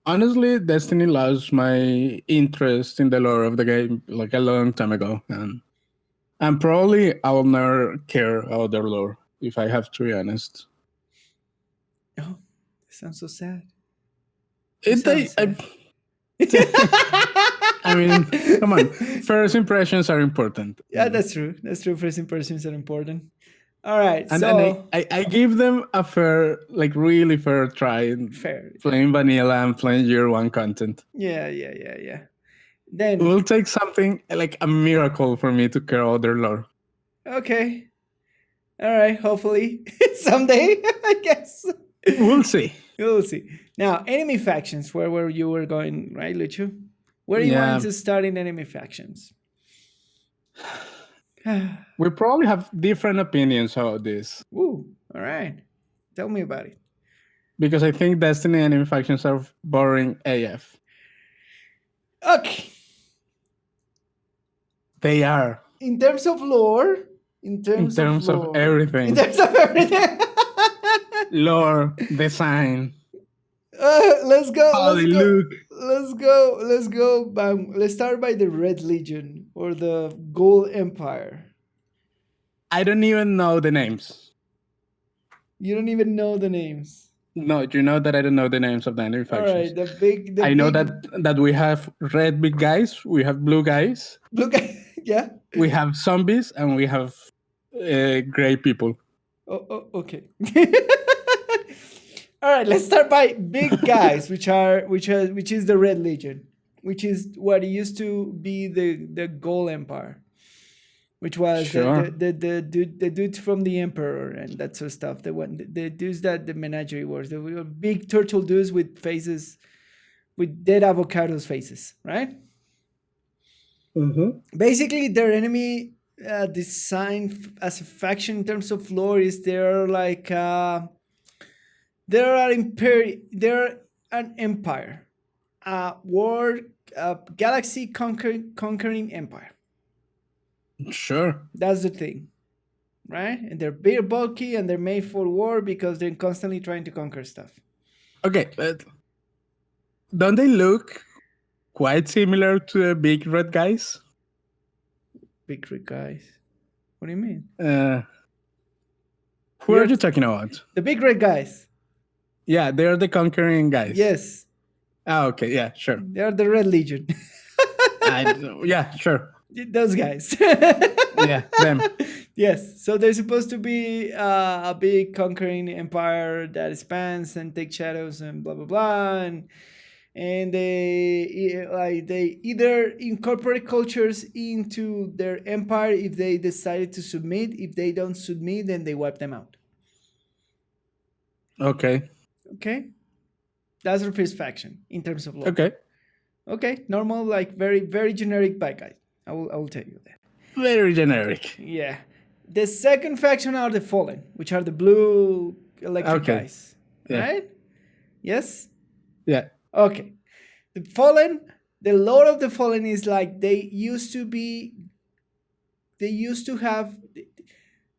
honestly, Destiny lost my interest in the lore of the game like a long time ago, and probably I will never care about their lore if I have to be honest. Oh, that sounds so sad. I mean, come on. First impressions are important. Yeah, that's true. That's true. First impressions are important. All right, And so I give them a fair, like really fair try in fair. playing vanilla and playing year one content. Yeah. It Then will take something like a miracle for me to care about their lore. okay. All right, hopefully someday, I guess. We'll see. We'll see. Now, enemy factions, where you were going, right, Lucho? Where are you Yeah. wanting to start in enemy factions? We probably have different opinions about this Ooh, all right. Tell me about it. because I think Destiny enemy factions are boring AF. Okay. They are. In terms of lore, in terms of everything. In terms of everything. Lore, design, Let's go. how they look. Let's go. Let's start by the Red Legion or the Gold Empire. I don't even know the names. You don't even know the names. No, you know that I don't know the names of the enemy All factions. right, I know that we have red big guys, we have blue guys, Look, yeah. we have zombies, and we have gray people. Oh, okay. All right, let's start by big guys, which is the Red Legion, which is what used to be the Gold Empire, which was Sure. the dudes from the Emperor and that sort of stuff. The dudes that the menagerie was, the big turtle dudes with faces, with dead avocados faces, right? Mm-hmm. Basically, their enemy design as a faction in terms of lore is they're like they're an empire, a world, galaxy conquering empire. Sure. That's the thing, right? And they're big, bulky, and they're made for war because they're constantly trying to conquer stuff. Okay, don't they look quite similar to the big red guys? Big red guys. What do you mean? Who are you talking about? The big red guys. Yeah, they're the conquering guys. Yes. Ah, okay, yeah, sure. They are the Red Legion. Yeah, sure. Those guys. Yeah, them. Yes, so they're supposed to be a big conquering empire that spans and take shadows and blah blah blah, and they either incorporate cultures into their empire if they decided to submit. If they don't submit, then they wipe them out. Okay. Okay, that's our first faction in terms of lore. Okay. Okay, normal, like very very generic bad guy. I will tell you that. Very generic. Yeah. The second faction are the Fallen, which are the blue electric Okay. guys. Yeah. Right? Yes? Yeah. Okay. The Fallen, the lore of the Fallen is like they used to have.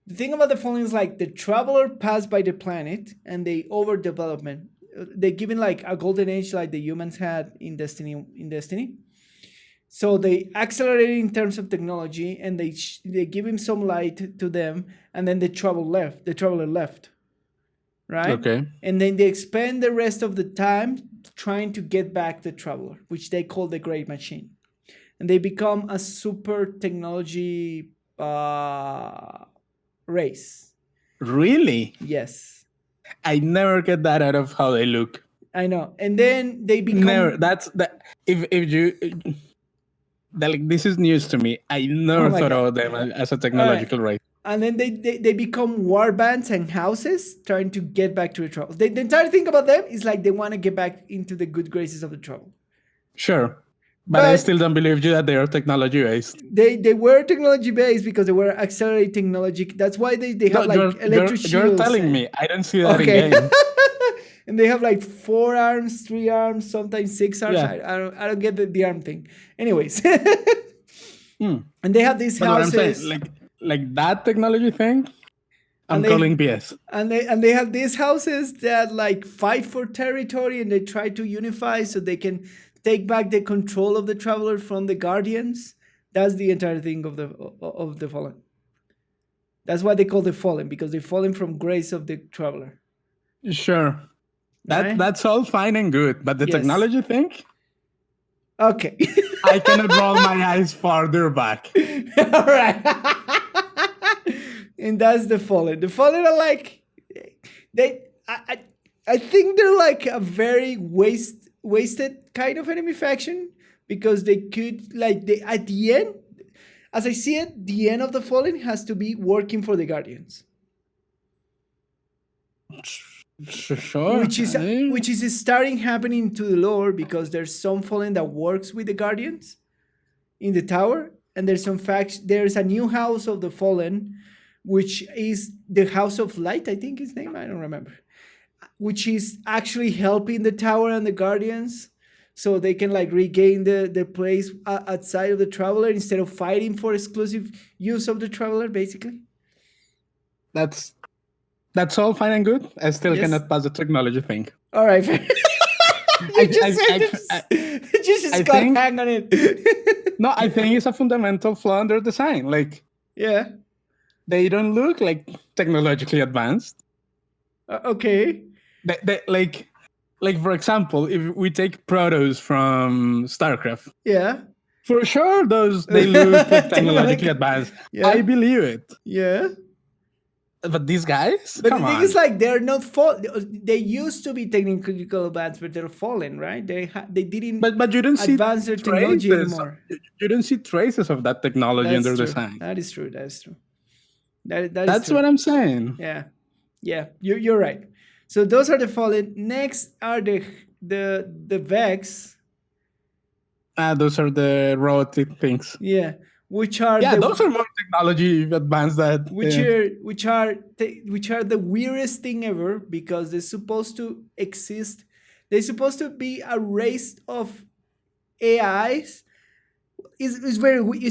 The thing about the Fallen is like the traveler passed by the planet and they overdevelopment. They given like a golden age like the humans had in Destiny. So they accelerated in terms of technology, and they give him some light to them, and then the traveler left, right? Okay. And then they spend the rest of the time trying to get back the traveler, which they call the Great Machine, and they become a super technology race. Really? Yes, I never get that out of how they look. I know. And then they become Never. That's that. If you. That, like, this is news to me. I never Oh my thought God. of them as a technological race. And then they become war bands and houses trying to get back to the trouble. The entire thing about them is like they want to get back into the good graces of the trouble. Sure. But I still don't believe you that they are technology based. They were technology based because they were accelerating technology. That's why they have like electric shields. You're telling me. I don't see that in game. And they have like 4 arms, 3 arms, sometimes 6 arms. Yeah. I don't get the arm thing. Anyways. And they have these houses. What I'm saying, like that technology thing, I'm calling BS. And they have these houses that like fight for territory, and they try to unify so they can take back the control of the traveler from the guardians. That's the entire thing of the Fallen. That's why they call the Fallen, because they're fallen from grace of the traveler. Sure. Right? That's all fine and good, but the technology thing? Okay. I cannot roll my eyes farther back. All right. And that's the Fallen. The Fallen are like I think they're like a very wasted kind of enemy faction, because they could at the end, as I see it, the end of the Fallen has to be working for the Guardians. Sure. Which is starting happening to the lore, because there's some Fallen that works with the Guardians in the tower, and there's there's a new house of the Fallen, which is the House of Light, I think his name, I don't remember, which is actually helping the tower and the Guardians so they can like regain the place outside of the traveler instead of fighting for exclusive use of the traveler, basically. That's all fine and good. I still cannot pass the technology thing. All right. You just got hang on it. No, I think it's a fundamental flaw in their design. Like, yeah, they don't look like technologically advanced. Okay. They like for example, if we take Protoss from StarCraft. Yeah. For sure, they look like technologically advanced. Yeah. I believe it. Yeah. But these guys, but the thing is, like, they're not they used to be technical advanced, but they're fallen, right? They didn't. But you don't advance their technology anymore. You don't see traces of that technology in their design. That is true. That's true. That's what I'm saying. Yeah, you're right. So those are the fallen. Next are the Vex. Those are the robotic things. Yeah. Which are those are more technology advanced that which are the weirdest thing ever, because they're supposed to exist. They're supposed to be a race of AIs. It's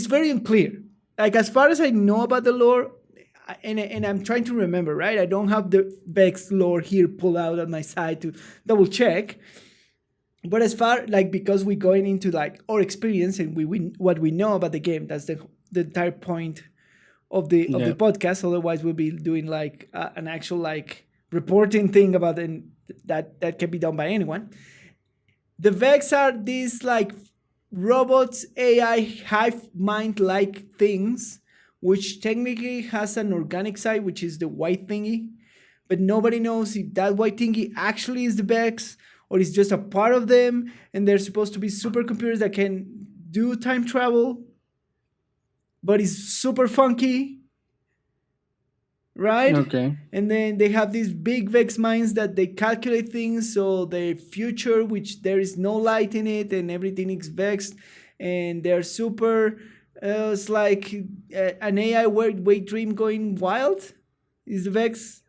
very unclear. Like, as far as I know about the lore, and I'm trying to remember, right? I don't have the Vex lore here pulled out on my side to double check. But as far, like, because we're going into like our experience and what we know about the game, that's the entire point of the podcast. Otherwise, we'll be doing like an actual like reporting thing about that can be done by anyone. The Vex are these like robots, AI, hive mind like things, which technically has an organic side, which is the white thingy, but nobody knows if that white thingy actually is the Vex or is just a part of them, and they're supposed to be supercomputers that can do time travel, but it's super funky, right? Okay. And then they have these big Vex minds that they calculate things, so the future, which there is no light in it, and everything is vexed, and they're super. It's like an AI weight dream going wild. Is the Vex?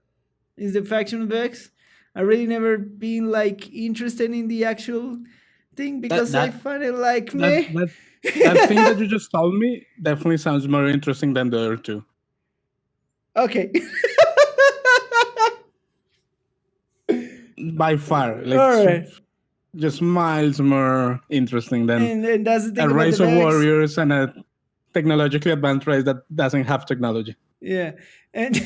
Is the faction of Vex? I really never been like interested in the actual thing That because I that find it like that meh. that that thing that you just told me definitely sounds more interesting than the other two. Okay. By far, like All right. just miles more interesting than And that's the a thing about the race of Vex. warriors and a technologically advanced race that doesn't have technology. Yeah, and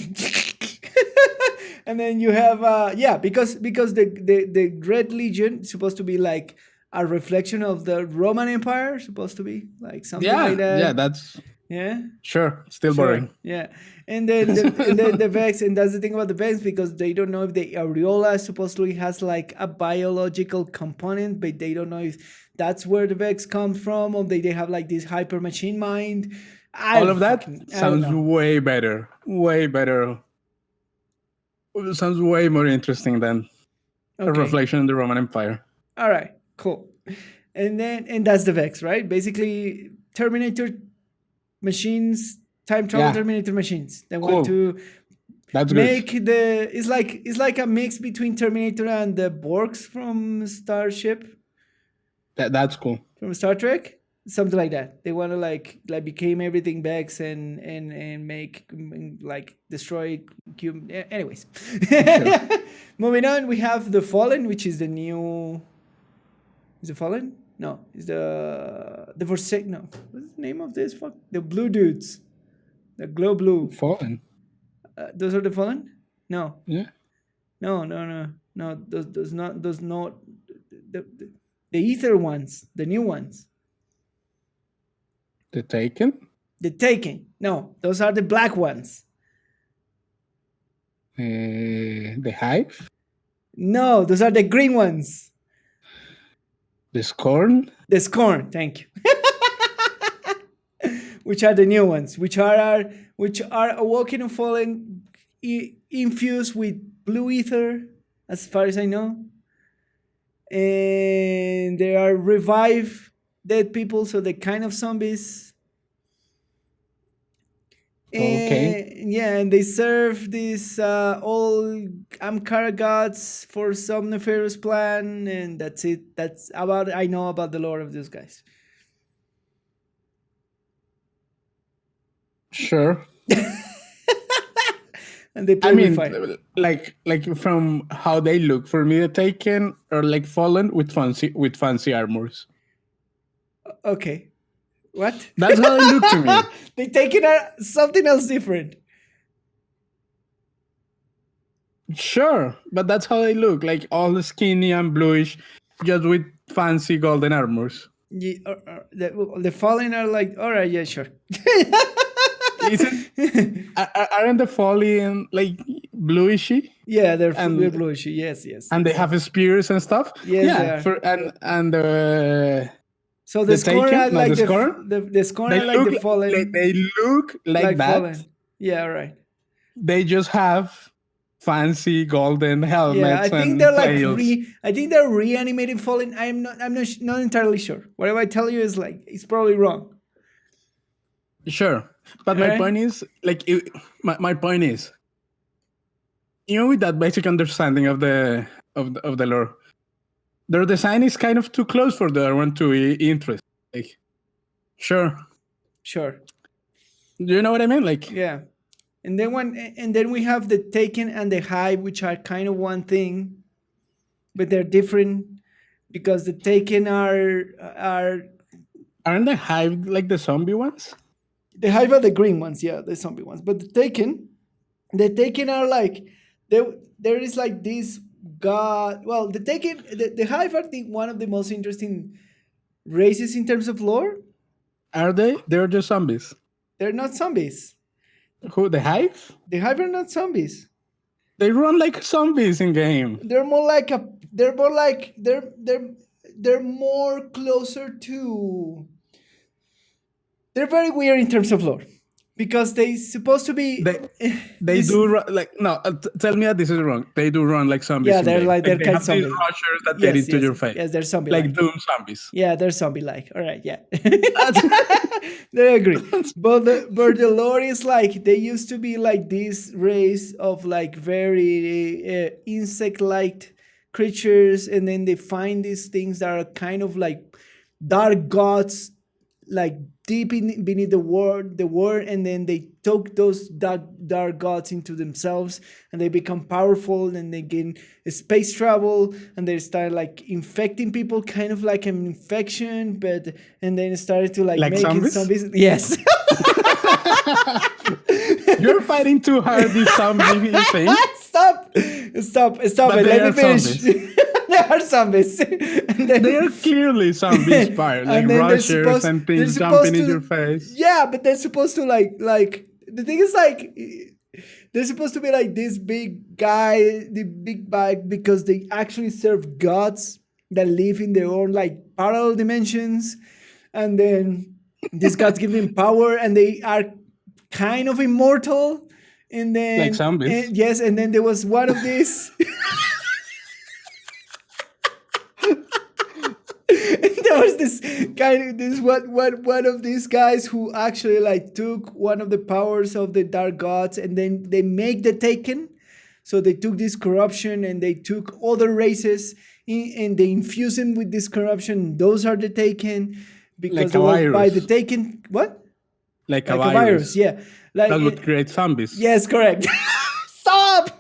and then you have yeah, because the Red Legion is supposed to be like a reflection of the Roman Empire, supposed to be like something like Yeah, that. that's Yeah, sure. Still sure. boring. Yeah, and then the Vex, and that's the thing about the Vex, because they don't know if the Aureola supposedly has like a biological component, but they don't know if that's where the Vex comes from, or they have like this hyper machine mind. All of that I don't sounds know. way better. Way better. Sounds way more interesting than a Okay. reflection in the Roman Empire. All right, cool. And that's the Vex, right? Basically, Terminator machines, time travel Yeah, Terminator machines. They want cool. to That's good. make the it's like a mix between Terminator and the Borgs from Starship, That's cool. from Star Trek, something like that. They want to like became everything Vex and make like destroy anyways. Sure. Moving on, we have the Fallen, which is the new. Is it Fallen? No, it's the Forsaken. No, what's the name of this? Fuck, the blue dudes, the glow blue. Fallen. Those are the Fallen. No, Yeah. no, no, no, no. Those not the ether ones, the new ones. The Taken. The Taken. No, those are the black ones. The Hive. No, those are the green ones. The Scorn. The Scorn. Thank you. Which are the new ones? Which are awoken and fallen, infused with blue ether, as far as I know, and they are revive dead people, so they're kind of zombies. Okay. And yeah, and they serve these all Amkara gods for some nefarious plan, and that's it. That's about I know about the lore of these guys. Sure. And they play I with mean, fire. like from how they look, for me, the Taken are like Fallen with fancy armors. Okay, what? That's how they look to me. They take it something else different. Sure, but that's how they look, like all skinny and bluish, just with fancy golden armors. The fallen are like, all right, yeah, sure. Isn't aren't the Fallen like bluishy? Yeah, they're And bluish. Yes, yes. and they Yes, have spears and stuff. yes, they Yeah, are. for and So the the scorn Taken, are no, like the Scorn. the scorn They are like look the fallen, they look like that. fallen. Yeah, right. They just have fancy golden Yeah, I helmets think and they're like flails. I think they're reanimating fallen. I'm not entirely sure. Whatever I tell you is like it's probably wrong. Sure, but All my right. point is my point is, with that basic understanding of the lore, their design is kind of too close for the other one to be interesting. Like, sure, Sure. do you know what I mean? Like, Yeah. And then we have the Taken and the Hive, which are kind of one thing, but they're different because the Taken are aren't the Hive like the zombie ones? the Hive are the green ones, yeah, the zombie ones. But the Taken are like there is like this god. Well, the Hive are one of the most interesting Races in terms of lore? Are they? They're just zombies. They're not zombies. Who, the Hive? The Hive are not zombies. They run like zombies in game. They're more like a. They're more like they're more closer to. They're very weird in terms of lore, because they supposed to be. They do run like no. Tell me that this is wrong. They do run like zombies. Yeah, they're in like game. they're They kind have of these zombie. rushers that get into your face. Yes, they're zombie like Doom zombies. Yeah, they're zombie like. All right, yeah. They agree. But the lore is like they used to be like this race of like very insect like creatures, and then they find these things that are kind of like dark gods, like deep in beneath the world, and then they took those dark gods into themselves, and they become powerful, and they gain space travel, and they start like infecting people, kind of like an infection, but and then it started to like make zombies? Yes. You're fighting too hard this zombie thing. Stop But it. they Let me are finish. zombies. They are zombies. And then, They are clearly zombie inspired, like and then rushers and things jumping in your face. Yeah, but they're supposed to like the thing is like they're supposed to be like this big guy, the big bag, because they actually serve gods that live in their own like parallel dimensions, and then these gods give them power, and they are kind of immortal. And then Like zombies. yes, and then there was one of these. There was this one of these guys who actually like took one of the powers of the dark gods, and then they make the Taken. So they took this corruption and they took other races and they infused them with this corruption. Those are the Taken, because Like they a were by virus. the Taken. What? Like Like a virus, yeah. Like That would create zombies. yes, correct. Stop!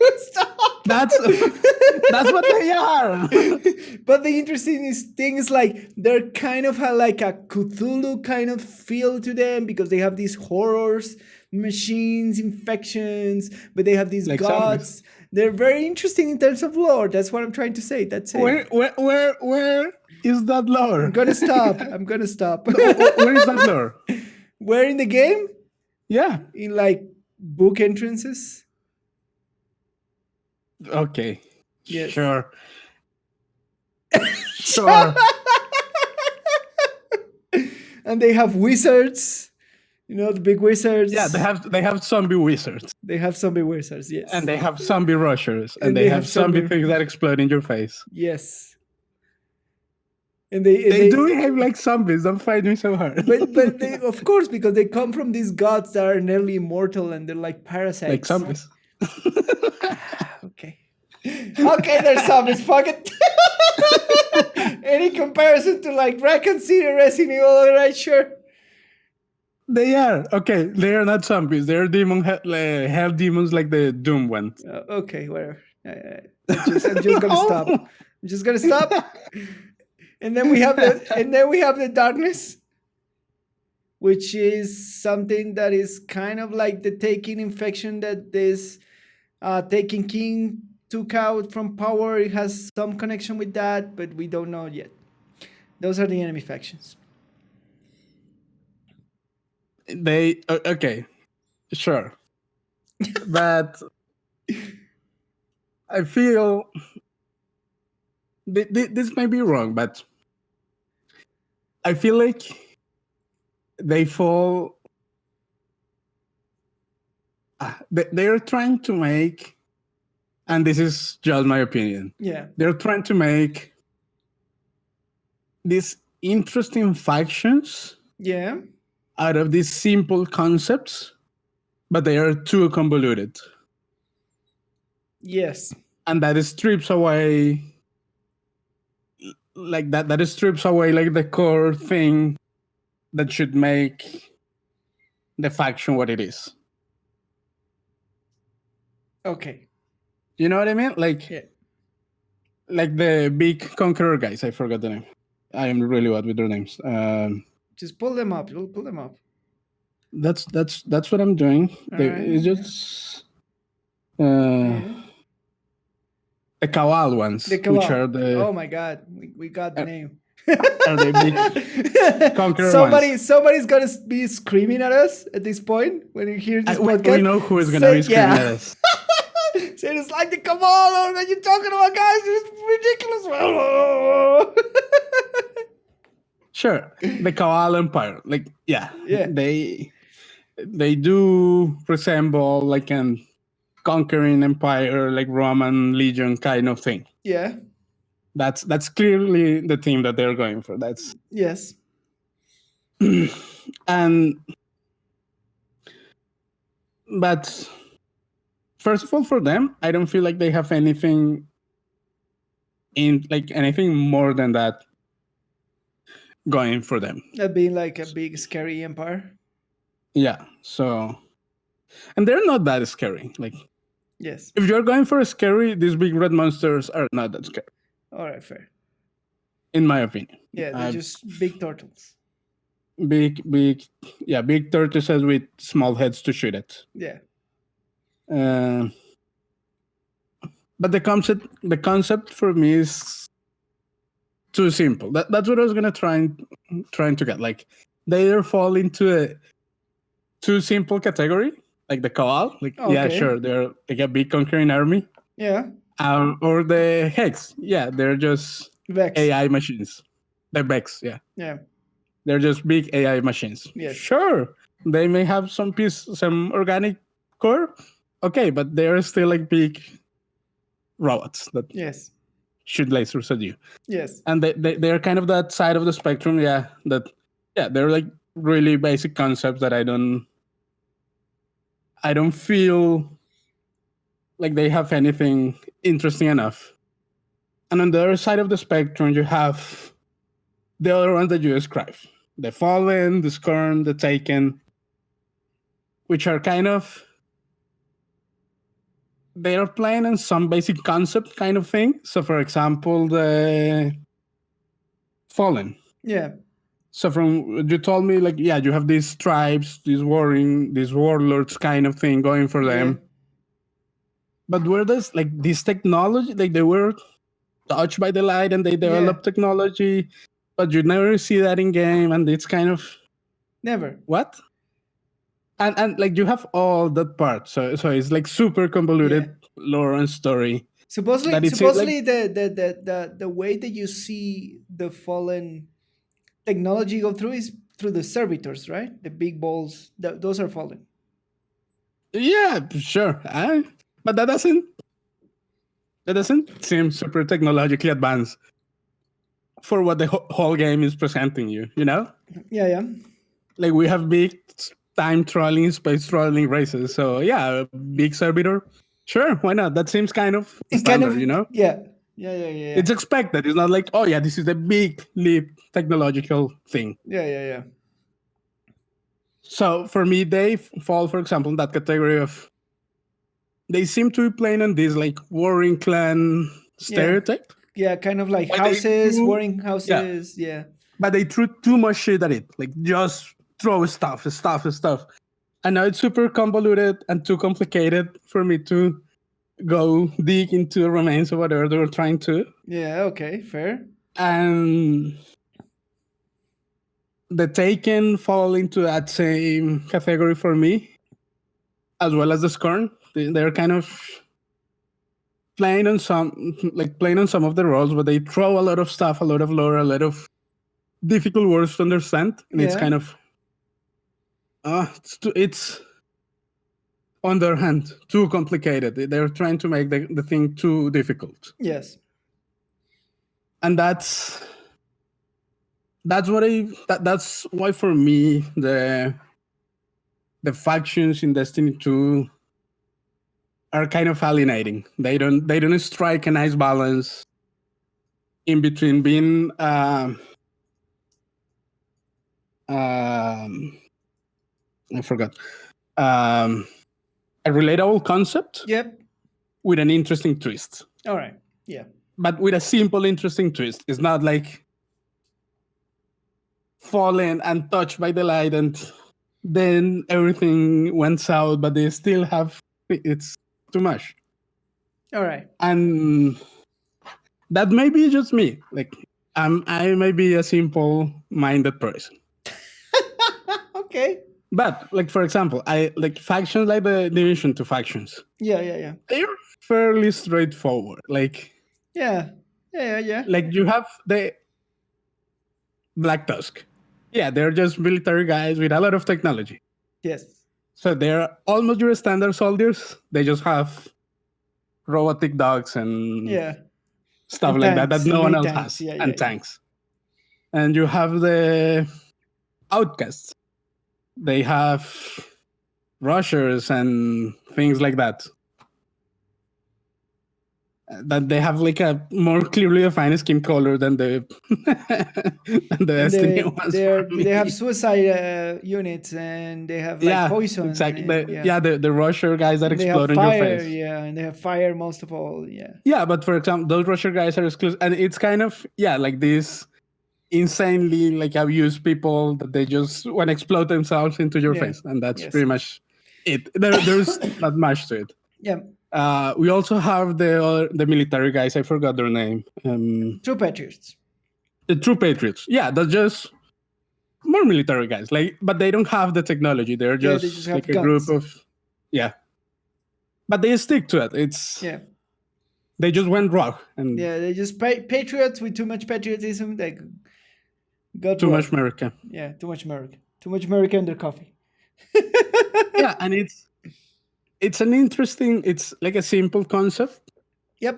That's what they are. But the interesting thing is like they're kind of like a Cthulhu kind of feel to them, because they have these horrors, machines, infections, but they have these Like gods. zombies. They're very interesting in terms of lore. That's what I'm trying to say. That's it. Where is that lore? I'm gonna stop. I'm gonna stop. Where is that lore? Where in the game? Yeah. In like book entrances? Okay. Yes. Sure. Sure. And they have wizards. You know, the big wizards. Yeah, they have zombie wizards. They have zombie wizards, yes. And they have zombie rushers. And they have zombie things that explode in your face. Yes. And they do behave like zombies. Don't fight me so hard. but they, of course, because they come from these gods that are nearly immortal, and they're like parasites. Like zombies. Okay. Okay, they're zombies. Fuck it. Any comparison to like Raccoon City or Resident Evil? All right, sure. They are. Okay, they are not zombies. They are hell demons like the Doom ones. Okay, whatever. I'm just gonna stop. I'm just gonna stop. And then we have the darkness, which is something that is kind of like the Taken infection that this Taken King took out from power. It has some connection with that, but we don't know yet. Those are the enemy factions. They okay, sure, but I feel this may be wrong, but I feel like they fall. They are trying to make, and this is just my opinion. Yeah, they're trying to make these interesting factions. Yeah. Out of these simple concepts, but they are too convoluted. Yes. And that strips away like that strips away like the core thing that should make the faction what it is. Okay. You know what I mean? Like the big conqueror guys. I forgot the name. I am really bad with their names. Just pull them up. You'll pull them up. That's what I'm doing. It's just the Cabal ones, which are the. Oh my god, we got the name. Are they big conqueror ones? Somebody's gonna be screaming at us at this point when you hear this We podcast. know who is gonna be screaming at us. Saying it's like the Kabbalah that you're talking about, guys. It's ridiculous. Sure, the Kawal Empire, like Yeah. they do resemble like an conquering empire, like Roman legion kind of thing. Yeah. That's clearly the theme that they're going for. That's Yes. But first of all, for them, I don't feel like they have anything anything more than that going for them. That being like a big scary empire. Yeah. So, and they're not that scary. Like, yes, if you're going for a scary, these big red monsters are not that scary. All right, fair. In my opinion. Yeah, they're just big turtles. Big tortoises with small heads to shoot at. Yeah. But the concept for me is too simple. That's what I was gonna trying to get. Like, they either fall into a too simple category, like the Koal. Like, yeah, sure, they're like a big conquering army. Yeah. Or the Hex. Yeah, they're just Vex. AI machines. The Vex, yeah. Yeah. They're just big AI machines. Yes. Sure, they may have some organic core. Okay, but they're still like big robots that shoot lasers at you. Yes. And they're kind of that side of the spectrum, they're like really basic concepts that I don't feel like they have anything interesting enough. And on the other side of the spectrum, you have the other ones that you described. The Fallen, the Scorn, the Taken, which are kind of, they are playing on some basic concept kind of thing. So, for example, the Fallen. Yeah. So from you told me, like, yeah, you have these tribes, these warlords kind of thing going for them. But were this like this technology, like they were touched by the light and they developed technology, but you never see that in game, and it's kind of never what? And like you have all that part, so it's like super convoluted lore and story. Supposedly the way that you see the Fallen technology go through is through the servitors, right? The big balls, those are Fallen. Yeah, sure. But that doesn't seem super technologically advanced for what the whole game is presenting you, you know? Yeah. Like, we have big time traveling, space traveling races. So yeah, a big servitor. Sure, why not? That seems kind of standard, you know? Yeah. It's expected. It's not like, oh yeah, this is a big leap technological thing. Yeah. So for me, they fall, for example, in that category of, they seem to be playing on this like warring clan stereotype. Yeah, kind of like houses, warring houses. Yeah. But they threw too much shit at it. Like, just throw stuff. And now it's super convoluted and too complicated for me to go dig into the remains of whatever they were trying to. Yeah, okay, fair. And the Taken fall into that same category for me, as well as the Scorn. They're kind of playing on some of the roles, but they throw a lot of stuff, a lot of lore, a lot of difficult words to understand, and it's kind of it's on their hand too complicated. They're trying to make the thing too difficult. Yes. And that's why for me the factions in Destiny 2 are kind of alienating. They don't strike a nice balance in between being I forgot a relatable concept. Yep. With an interesting twist. All right. Yeah. But with a simple, interesting twist. It's not like fallen and touched by the light and then everything went south, but they still have, it's too much. All right. And that may be just me. Like, I may be a simple-minded person, Okay. but like for example, I like factions like the division to factions. Yeah. They're fairly straightforward. Yeah. Yeah. Like you have the Black Tusk. Yeah, they're just military guys with a lot of technology. Yes. So they're almost your standard soldiers. They just have robotic dogs and Yeah. stuff And like that tanks. no And one many else tanks. has, Yeah. and tanks. And you have the outcasts. They have rushers and things like that. That they have like a more clearly defined skin color than the than the And Destiny ones for they have me. suicide units, and they have like Yeah, poison, exactly. and The rusher guys that and they have explode in your fire. face. Yeah, and they have fire most of all. Yeah. Yeah, but for example, those rusher guys are exclusive, and it's kind of like these insanely like abused people that they just want to explode themselves into your Yeah. face, and that's Yes. pretty much it. There's not much to it. Yeah. We also have the military guys. I forgot their name. True patriots. The true patriots. Yeah, that's just more military guys. Like, but they don't have the technology. They're Yeah, just, they just have like a guns. group of but they stick to it. Yeah. They just went wrong and Yeah, they just patriots with too much patriotism. They got too wrong. much America. Yeah, too much America. Too much America in their coffee. Yeah, and it's an interesting. It's like a simple concept Yep.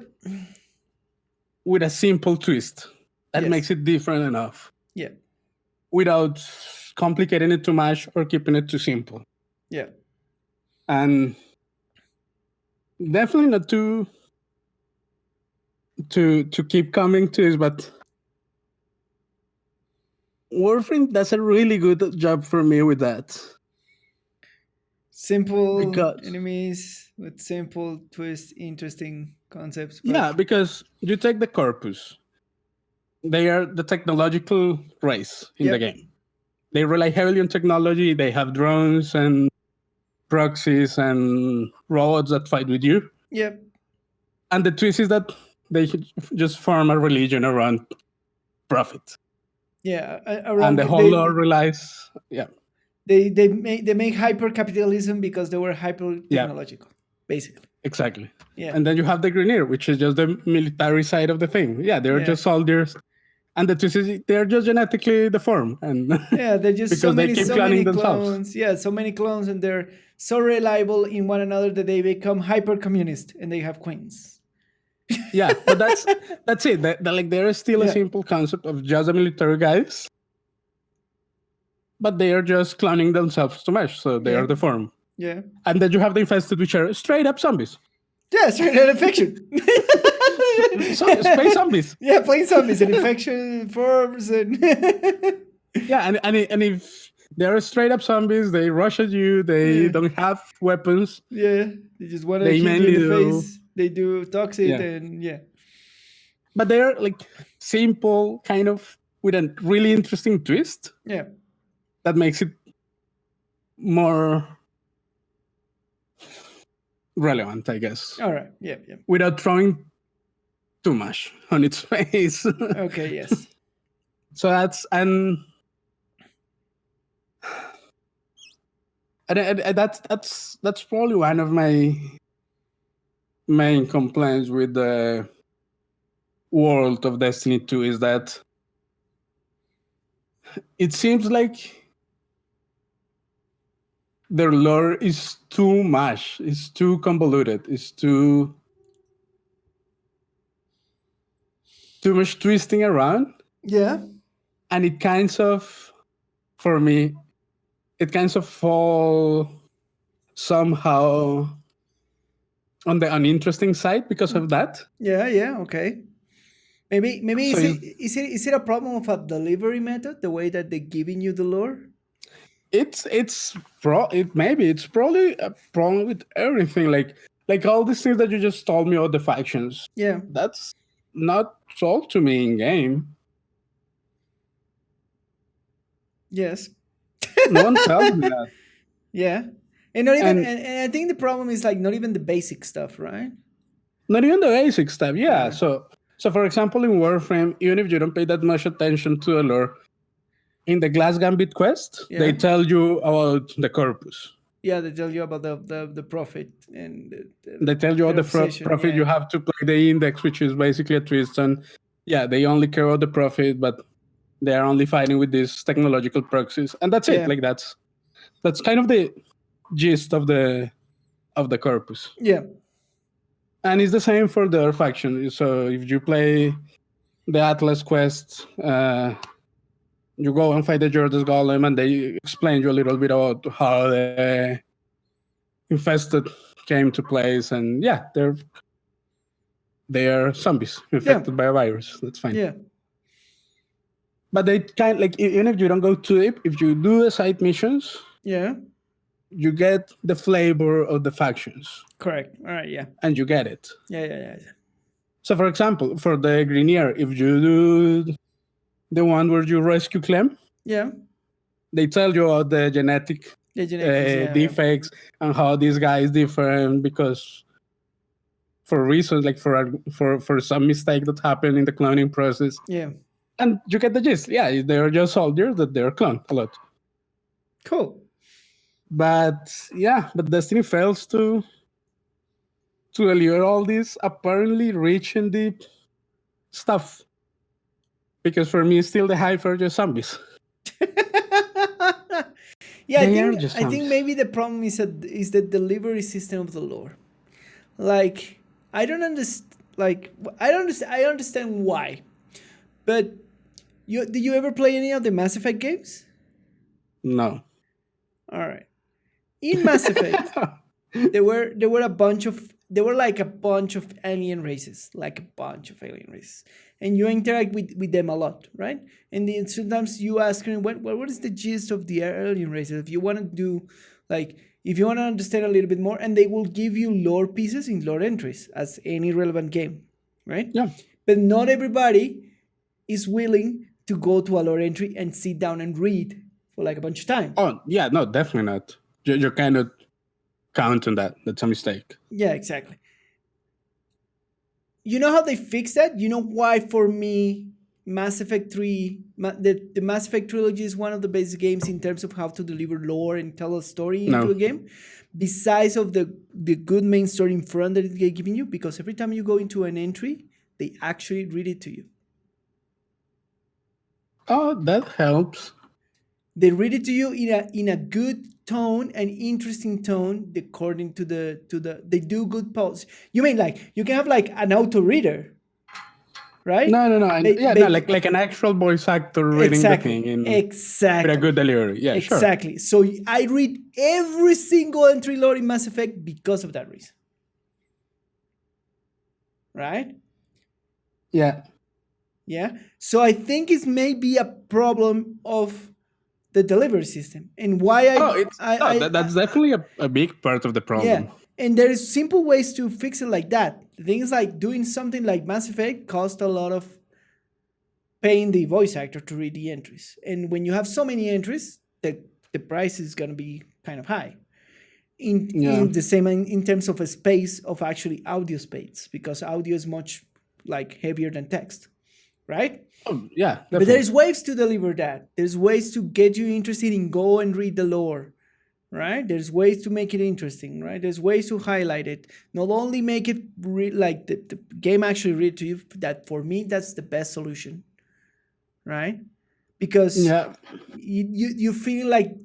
with a simple twist that Yes. makes it different enough Yeah. without complicating it too much or keeping it too simple. Yeah. And definitely not to keep coming to this, but Warframe does a really good job for me with that. Simple Because- enemies with simple twist, interesting concepts. Yeah, because you take the Corpus. They are the technological race in the Yep. game. They rely heavily on technology. They have drones and proxies and robots that fight with you. Yep. And the twist is that they should just form a religion around profit. Yeah. And the whole law relies, They make hyper capitalism because they were hyper technological, basically. exactly. Yeah. And then you have the Grenier, which is just the military side of the thing. Yeah, they're Yeah. just soldiers. And the twist is they're just genetically deformed. And Yeah, they're just so because they many, keep so cloning many themselves. clones. Yeah, so many clones, and they're so reliable in one another that they become hyper communist, and they have queens. Yeah, but that's it. Like there is still a Yeah. simple concept of just the military guys, but they are just cloning themselves too much, so they Yeah. are deformed. Yeah. And then you have the infested, which are straight up zombies. Yeah, straight out infection. Space zombies. Yeah, plain zombies and infection forms and Yeah, and if they're straight up zombies, they rush at you. They Yeah. don't have weapons. yeah, they just want to They hit you mainly in the do- face. They do toxic Yeah. and yeah. But they're like simple, kind of with a really interesting twist Yeah. that makes it more relevant, I guess, All right. Yeah. without throwing too much on its face. Okay. Yes. So and that's probably one of my main complaints with the world of Destiny 2 is that it seems like their lore is too much, it's too convoluted, it's too much twisting around, Yeah. and it kinds of, for me, it kinds of fall somehow on the uninteresting side because of that. Yeah. Yeah. Okay. Maybe So is it a problem of a delivery method, the way that they're giving you the lore? It's probably a problem with everything, like all these things that you just told me about the factions. Yeah. That's not sold to me in game. Yes. No one tells me that. Yeah. And not even And- and I think the problem is like not even the basic stuff, right? Not even the basic stuff. Yeah. Yeah. So So, for example, in Warframe, even if you don't pay that much attention to the lore, in the Glass Gambit quest, Yeah. they tell you about the corpus. Yeah, they tell you about the profit and They tell you all the obsession, profit. yeah. You have to play the index, which is basically a twist. And yeah, they only care about the profit, but they are only fighting with these technological proxies, and that's Yeah. it. Like that's kind of the gist of the corpus. Yeah. And it's the same for the other faction. So if you play the Atlas quest, you go and fight the Jordas Golem, and they explain you a little bit about how the infested came to place, and yeah, they are zombies infected by a virus. That's fine. Yeah. But they kind like, even if you don't go too deep, if you do the side missions, Yeah. you get the flavor of the factions. Correct. All right. Yeah. And you get it. Yeah. So, for example, for the Grenier, if you do the one where you rescue Clem, yeah, they tell you about the genetic defects and how this guy is different because for reasons like for some mistake that happened in the cloning process. Yeah. And you get the gist. Yeah, they're just soldiers that they're cloned a lot. Cool. But Destiny fails to allure all this apparently rich and deep stuff. Because for me, still the hype are just zombies. Yeah, I think maybe the problem is the delivery system of the lore. Like, I don't understand. Like, I understand why, but did you ever play any of the Mass Effect games? No. All right. In Mass Effect, there were a bunch of alien races, and you interact with them a lot, right? And then sometimes you ask them, what is the gist of the alien races? If you want to do, like, if you want to understand a little bit more, and they will give you lore pieces in lore entries as any relevant game, right? Yeah. But not everybody is willing to go to a lore entry and sit down and read for like a bunch of time. Oh, yeah, no, definitely not. You cannot count on that. That's a mistake. Yeah, exactly. You know how they fix that? You know why, for me, Mass Effect 3, the Mass Effect trilogy is one of the best games in terms of how to deliver lore and tell a story into a game? Besides of the good main story in front that it's giving you, because every time you go into an entry, they actually read it to you. Oh, that helps. They read it to you in a good tone, an interesting tone, according to they do good pause. You mean like you can have like an auto reader, right? No. Like an actual voice actor reading the thing with a good delivery. Yeah, exactly. Sure. So I read every single entry lore in Mass Effect because of that reason, right? Yeah. Yeah. So I think it's maybe a problem of the delivery system, and why that's definitely a big part of the problem. Yeah, and there is simple ways to fix it like that. Things like doing something like Mass Effect cost a lot of paying the voice actor to read the entries, and when you have so many entries, the price is going to be kind of high. In the same in terms of a space of actually audio space, because audio is much like heavier than text, right? Oh, yeah, definitely. But there's ways to deliver that. There's ways to get you interested in go and read the lore, right? There's ways to make it interesting, right? There's ways to highlight it. Not only make it like the game actually read to you. That for me, that's the best solution, right? Because you feel like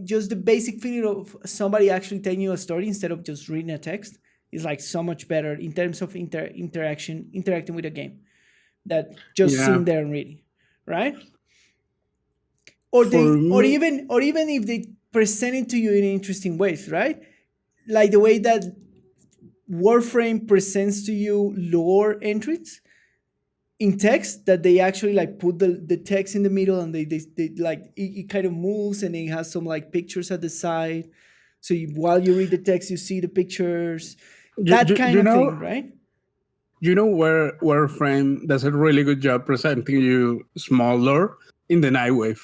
just the basic feeling of somebody actually telling you a story instead of just reading a text is like so much better in terms of interacting with a game. That just sitting there and reading, right? Or even if they present it to you in interesting ways, right? Like the way that Warframe presents to you lore entries in text, that they actually like put the text in the middle, and they like it kind of moves, and it has some like pictures at the side. So while you read the text, you see the pictures. That kind of thing, right? You know where Warframe does a really good job presenting you small lore in the Nightwave.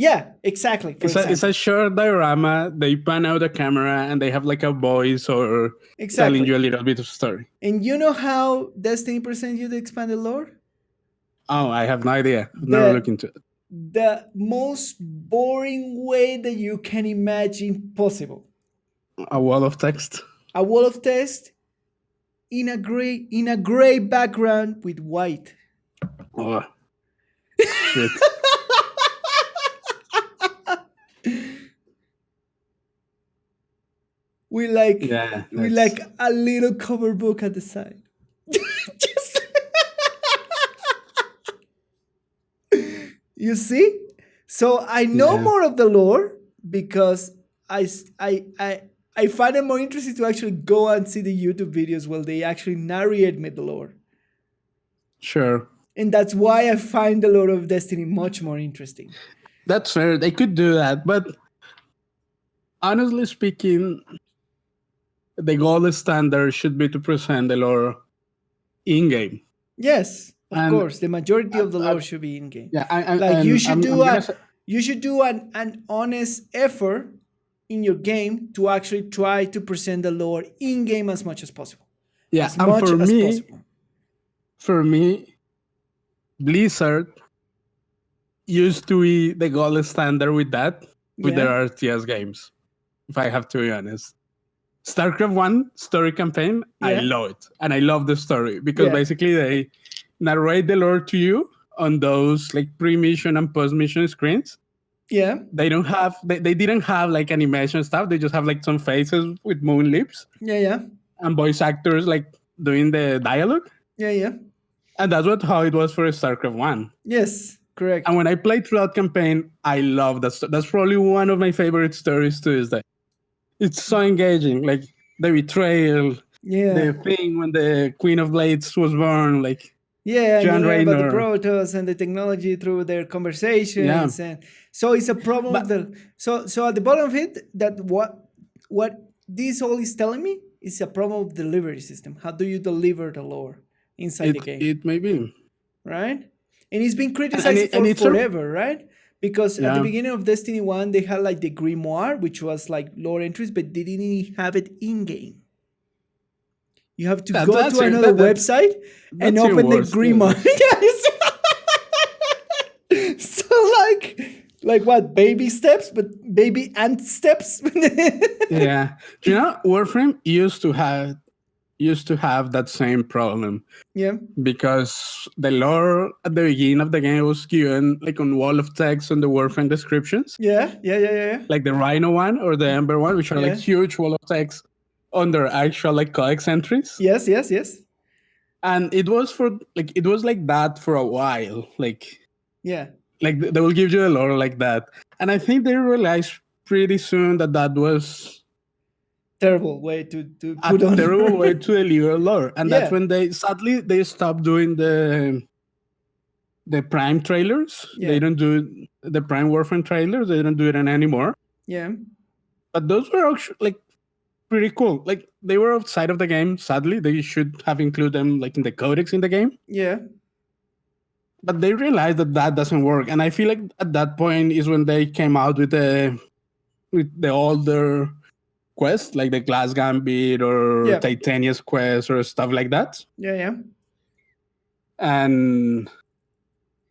Yeah, exactly. For It's a example, short diorama. They pan out the camera and they have like a voice or telling exactly. you a little bit of story. And you know how Destiny presents you the expanded lore? Oh, I have no idea. I've never looked The into it. the most boring way that you can imagine possible. A wall of text. A wall of text in a gray background with white. Oh, shit. with like Yeah, with like a little cover book at the side. Just- you see? So I know yeah, more of the lore because I s- I find it more interesting to actually go and see the YouTube videos where they actually narrate me the lore. sure. And that's why I find the lore of Destiny much more interesting. That's fair. They could do that, but honestly speaking, the gold standard should be to present the lore in game. Yes, of And course, the majority of the I, lore should be in game. yeah, Like and I'm gonna say, you should do an honest effort in your game to actually try to present the lore in game as much as possible. yeah, As and much as possible. for me, Blizzard used to be the gold standard with that, with Yeah. their RTS games. If I have to be honest, StarCraft One story campaign, I Yeah. love it, and I love the story because Yeah. basically they narrate the lore to you on those like pre-mission and post-mission screens. Yeah. They didn't have like animation stuff. They just have like some faces with moon lips Yeah. Yeah. and voice actors like doing the dialogue. Yeah. Yeah. And that's what how it was for StarCraft One. Yes. Correct. And when I played through that campaign, I love that. That's probably one of my favorite stories to this day. It's so engaging, like the betrayal, Yeah. the thing when the Queen of Blades was born, like Yeah, and you John learn about the Raynor. protoss and the technology through their Yeah, conversations, and so it's a problem of but the so at the bottom of it that what this all is telling me is a problem of delivery system. How do you deliver the lore inside the game, it may be, right? And it's been and criticized for it's a forever, right? Because at the yeah. beginning of Destiny 1, they had like the grimoire, which was like lore entries, but they didn't have it in game. You have to go to another website and that's even open the worse. grimoire. Yes. So like what? Baby steps, but baby ant steps. Yeah, you know, Warframe used to have that same problem Yeah. because the lore at the beginning of the game was given like on wall of text on the Warframe descriptions, Yeah. Yeah. Yeah. Yeah. like the Rhino one or the Ember one, which are like Yeah. huge wall of text on their actual like codex entries. Yes. Yes. Yes. And it was like that for a while, Yeah. like they will give you a lore like that, and I think they realized pretty soon that that was Terrible way to a put on. terrible way to deliver lore, and that's Yeah. when they sadly they stopped doing the Prime trailers. Yeah. They don't do the Prime Warframe trailers. They don't do it anymore. Yeah. But those were actually like pretty cool. Like they were outside of the game. Sadly, they should have included them like in the codex in the game. Yeah. But they realized that that doesn't work, and I feel like at that point is when they came out with the older quest, like the Glass Gambit or Yeah. Titania's quest or stuff like that. Yeah. Yeah. And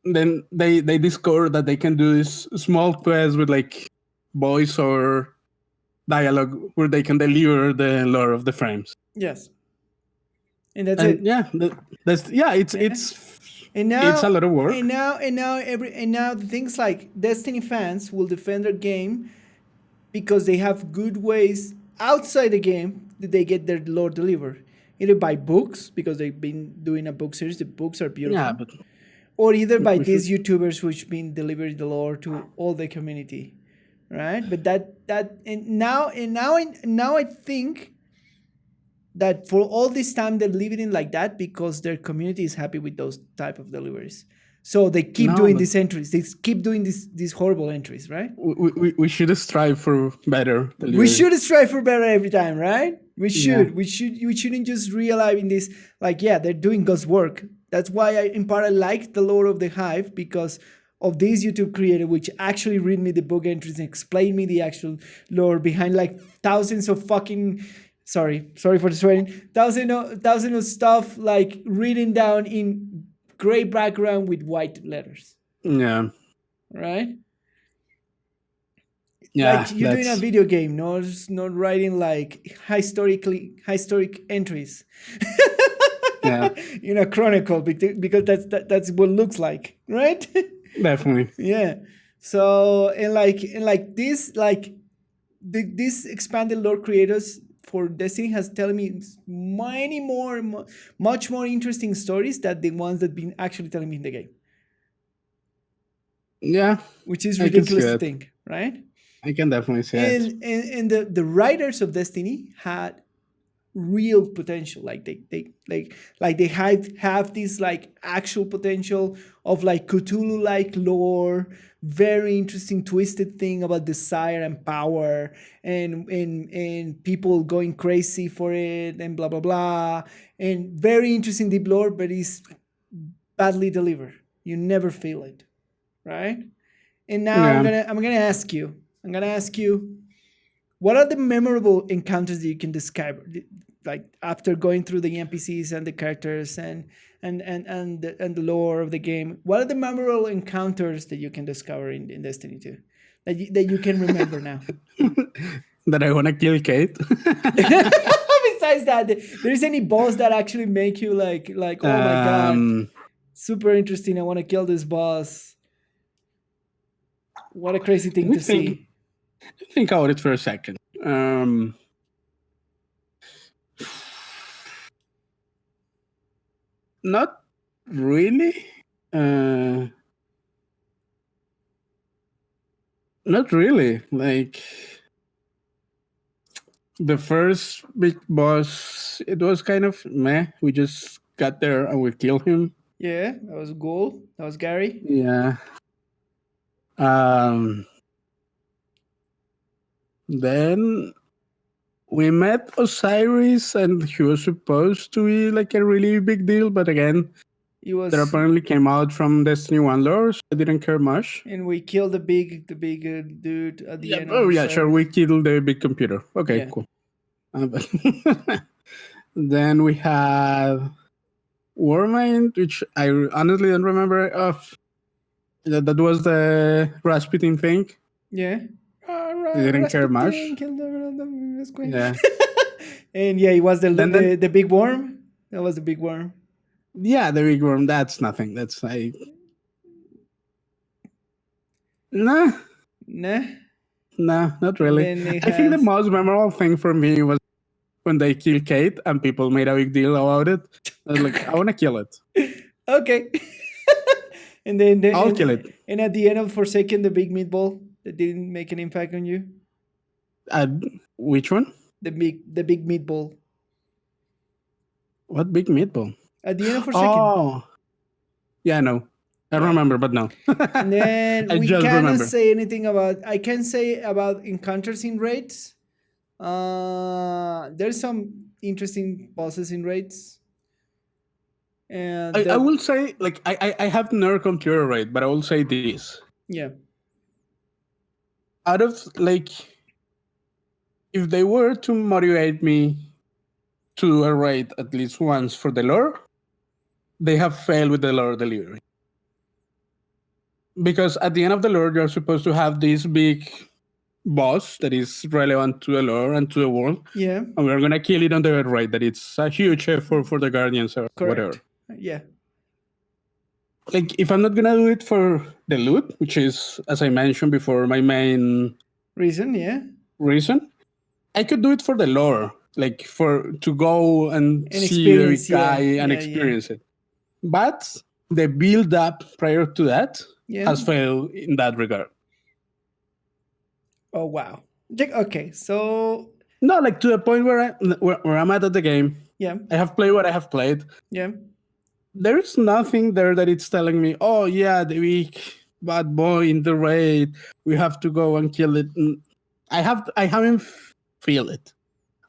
then they discovered that they can do this small quest with like voice or dialogue where they can deliver the lore of the frames. Yes. And that's And it. yeah, that's yeah, it's And now it's a lot of work. And now the things like Destiny fans will defend their game because they have good ways outside the game that they get their lore delivered. Either by books, because they've been doing a book series, the books are beautiful. Yeah, but Or either by we these YouTubers which been delivering the lore to all the community. Right? But now I think that for all this time they're living it like that because their community is happy with those type of deliveries. So they keep doing these entries. They keep doing these horrible entries, right? we should strive for better delivery. We should strive for better every time, right? We should. Yeah. We shouldn't just realize in this like, yeah, they're doing God's work. That's why in part I like the lore of the Hive because of this YouTube creator, which actually read me the book entries and explain me the actual lore behind like thousands of fucking, sorry for the swearing, thousand of stuff like written down in gray background with white letters, Yeah. right? Yeah. Like you're doing a video game, not writing like historic entries Yeah. in a chronicle, because that's what it looks like, right? Definitely. Yeah. So and like this this expanded lore creators for Destiny has telling me many more, much more interesting stories than the ones that been actually telling me in the game, Yeah. which is I can see ridiculous to that. think, right? I can definitely see it. And the writers of Destiny had real potential, like they have this like actual potential of like Cthulhu like lore, very interesting twisted thing about desire and power, and people going crazy for it, and blah blah blah, and very interesting deep lore, but it's badly delivered. You never feel it, right? And now Yeah. I'm gonna ask you, what are the memorable encounters that you can describe, like after going through the NPCs and the characters and the lore of the game? What are the memorable encounters that you can discover in Destiny 2 that you can remember now? That I want to kill Kate. Besides that, there's any boss that actually make you like oh my god, super interesting, I want to kill this boss? What a crazy thing Let me to see. think about it for a second. Not really. Not really. Like the first big boss, it was kind of meh. We just got there and we killed him. Yeah, that was Ghoul. That was Gary. Yeah. Then we met Osiris, and he was supposed to be like a really big deal, but again, It was, that apparently came out from Destiny 1 lore, so I didn't care much. and we killed the big dude at the end. Oh, yeah, sure, we killed the big computer. Okay, Yeah. cool. Then we had Warmind, which I honestly don't remember of. That was the Rasputin thing. Yeah. I didn't care much. Yeah. And yeah, it was Then- the big worm. That was the big worm. Yeah, the big worm. That's nothing. That's like, nah, Nah. not really. And then it I think the has- most memorable thing for me was when they killed Kate and people made a big deal about it. I was like, I want to kill it. Okay. and then I'll kill it. And at the end of Forsaken, the big meatball that didn't make an impact on you. Which one? The big meatball What big meatball? at the end of Forsaken. Oh, yeah, no. I remember, but no. And then I we just cannot remember. say anything about. I can say about encounters in raids. There's some interesting bosses in raids. And I will say, like, I have never computer right, but I will say this. yeah, Out of, like, if they were to motivate me to do a raid at least once for the lore, they have failed with the lore delivery. Because at the end of the lore, you're supposed to have this big boss that is relevant to the lore and to the world. yeah, And we're going to kill it on the raid, that it's a huge effort for the Guardians or correct. whatever. Yeah, Like, if I'm not going to do it for the loot, which is, as I mentioned before, my main reason. Yeah, reason, I could do it for the lore, like to go and And see the big experience, yeah, guy and yeah, experience it. But the build up prior to that yeah. has failed in that regard. Oh wow. Okay, so No, like to the point where I'm at the game. yeah, I have played what I have played. yeah. There is nothing there that it's telling me, oh yeah, the big bad boy in the raid, we have to go and kill it. I haven't feel it.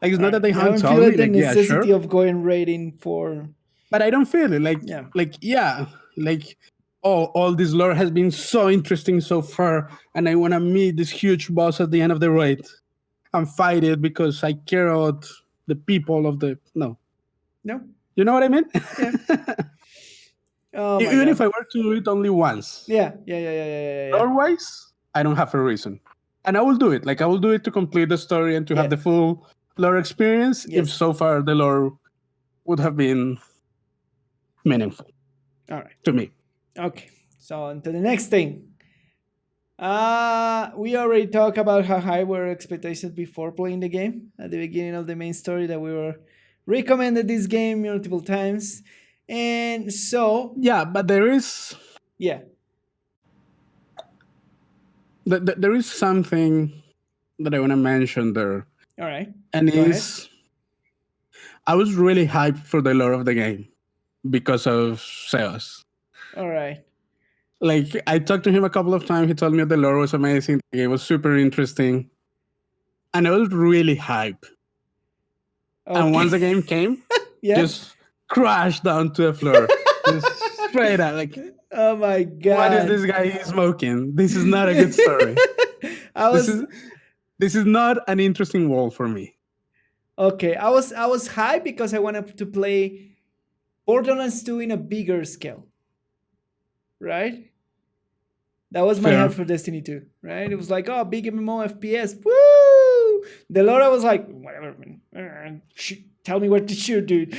Like, it's not that they I haven't don't told feel me, the like, yeah, necessity sure. of going raiding for. But I don't feel it. Like, Yeah. like, yeah, like all this lore has been so interesting so far, and I want to meet this huge boss at the end of the raid and fight it because I care about the people of the no. No. You know what I mean? Yeah. Oh my Even if god. I were to do it only once, Yeah. Yeah. Yeah. Yeah. Yeah. Yeah. Yeah. lore-wise, I don't have a reason, and I will do it. Like I will do it to complete the story and to have Yeah. the full lore experience. If Yes. so far the lore would have been meaningful All right. to me. Okay. So on to the next thing. We already talked about how high were expectations before playing the game at the beginning of the main story, that we were recommended this game multiple times. And so, Yeah, but there is yeah. there is something that I want to mention there, All right. and Go ahead. is I was really hyped for the lore of the game because of Seos. All right. Like I talked to him a couple of times. He told me the lore was amazing. The game was super interesting, and I was really hyped. Okay. And once the game came, yeah. just crashed down to the floor, just straight up. Like, Oh my god. what is this guy smoking? This is not a good story. This is not an interesting world for me. Okay. I was hyped because I wanted to play Borderlands 2 in a bigger scale. Right? That was my Fair. hype for Destiny 2, right? It was like, oh, big MMO FPS, woo! The Lord, I was like, whatever, man. Tell me what to shoot, dude.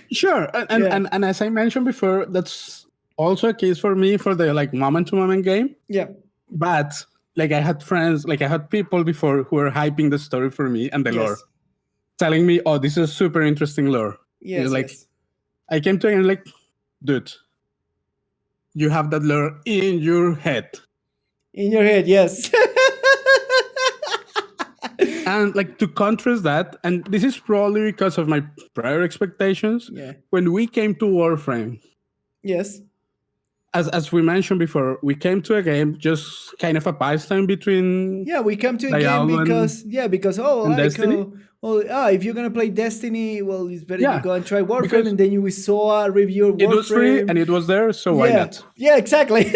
Sure, and as I mentioned before, that's also a case for me for the like moment-to-moment game. Yeah. But like I had friends, like I had people before who were hyping the story for me and the lore, telling me, "Oh, this is super interesting lore." Yes. Like I came to it and like, dude, you have that lore in your head. In your head, yes. And like to contrast that, and this is probably because of my prior expectations. Yeah. When we came to Warframe, Yes. as we mentioned before, we came to a game just kind of a pastime between. Yeah, we come to a game Diablo because and Destiny? If you're gonna play Destiny, well, it's better Yeah, you go and try Warframe, because and then we saw a review of Warframe. It was free and it was there, so why not? Yeah, exactly.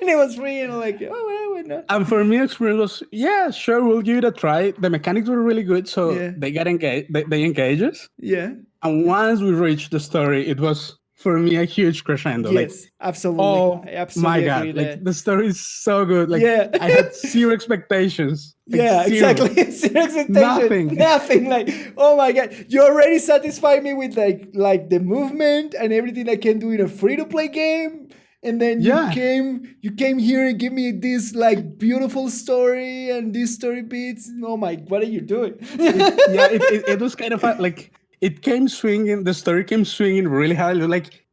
And it was free, and I'm like, oh well, why not? And for me, experience was, yeah, sure, we'll give it a try. The mechanics were really good, so they got engaged. They engage us. Yeah. And once we reached the story, it was for me a huge crescendo. Yes, like, absolutely. oh I absolutely my agree god, there. like the story is so good. Like I had zero expectations. Like, yeah, zero. exactly. Zero expectation. Nothing. Like, oh my god, you already satisfied me with like the movement and everything I can do in a free to play game. And then you came here and give me this like beautiful story and these story beats. Oh my, what are you doing? It was kind of like it came swinging. The story came swinging really hard. Like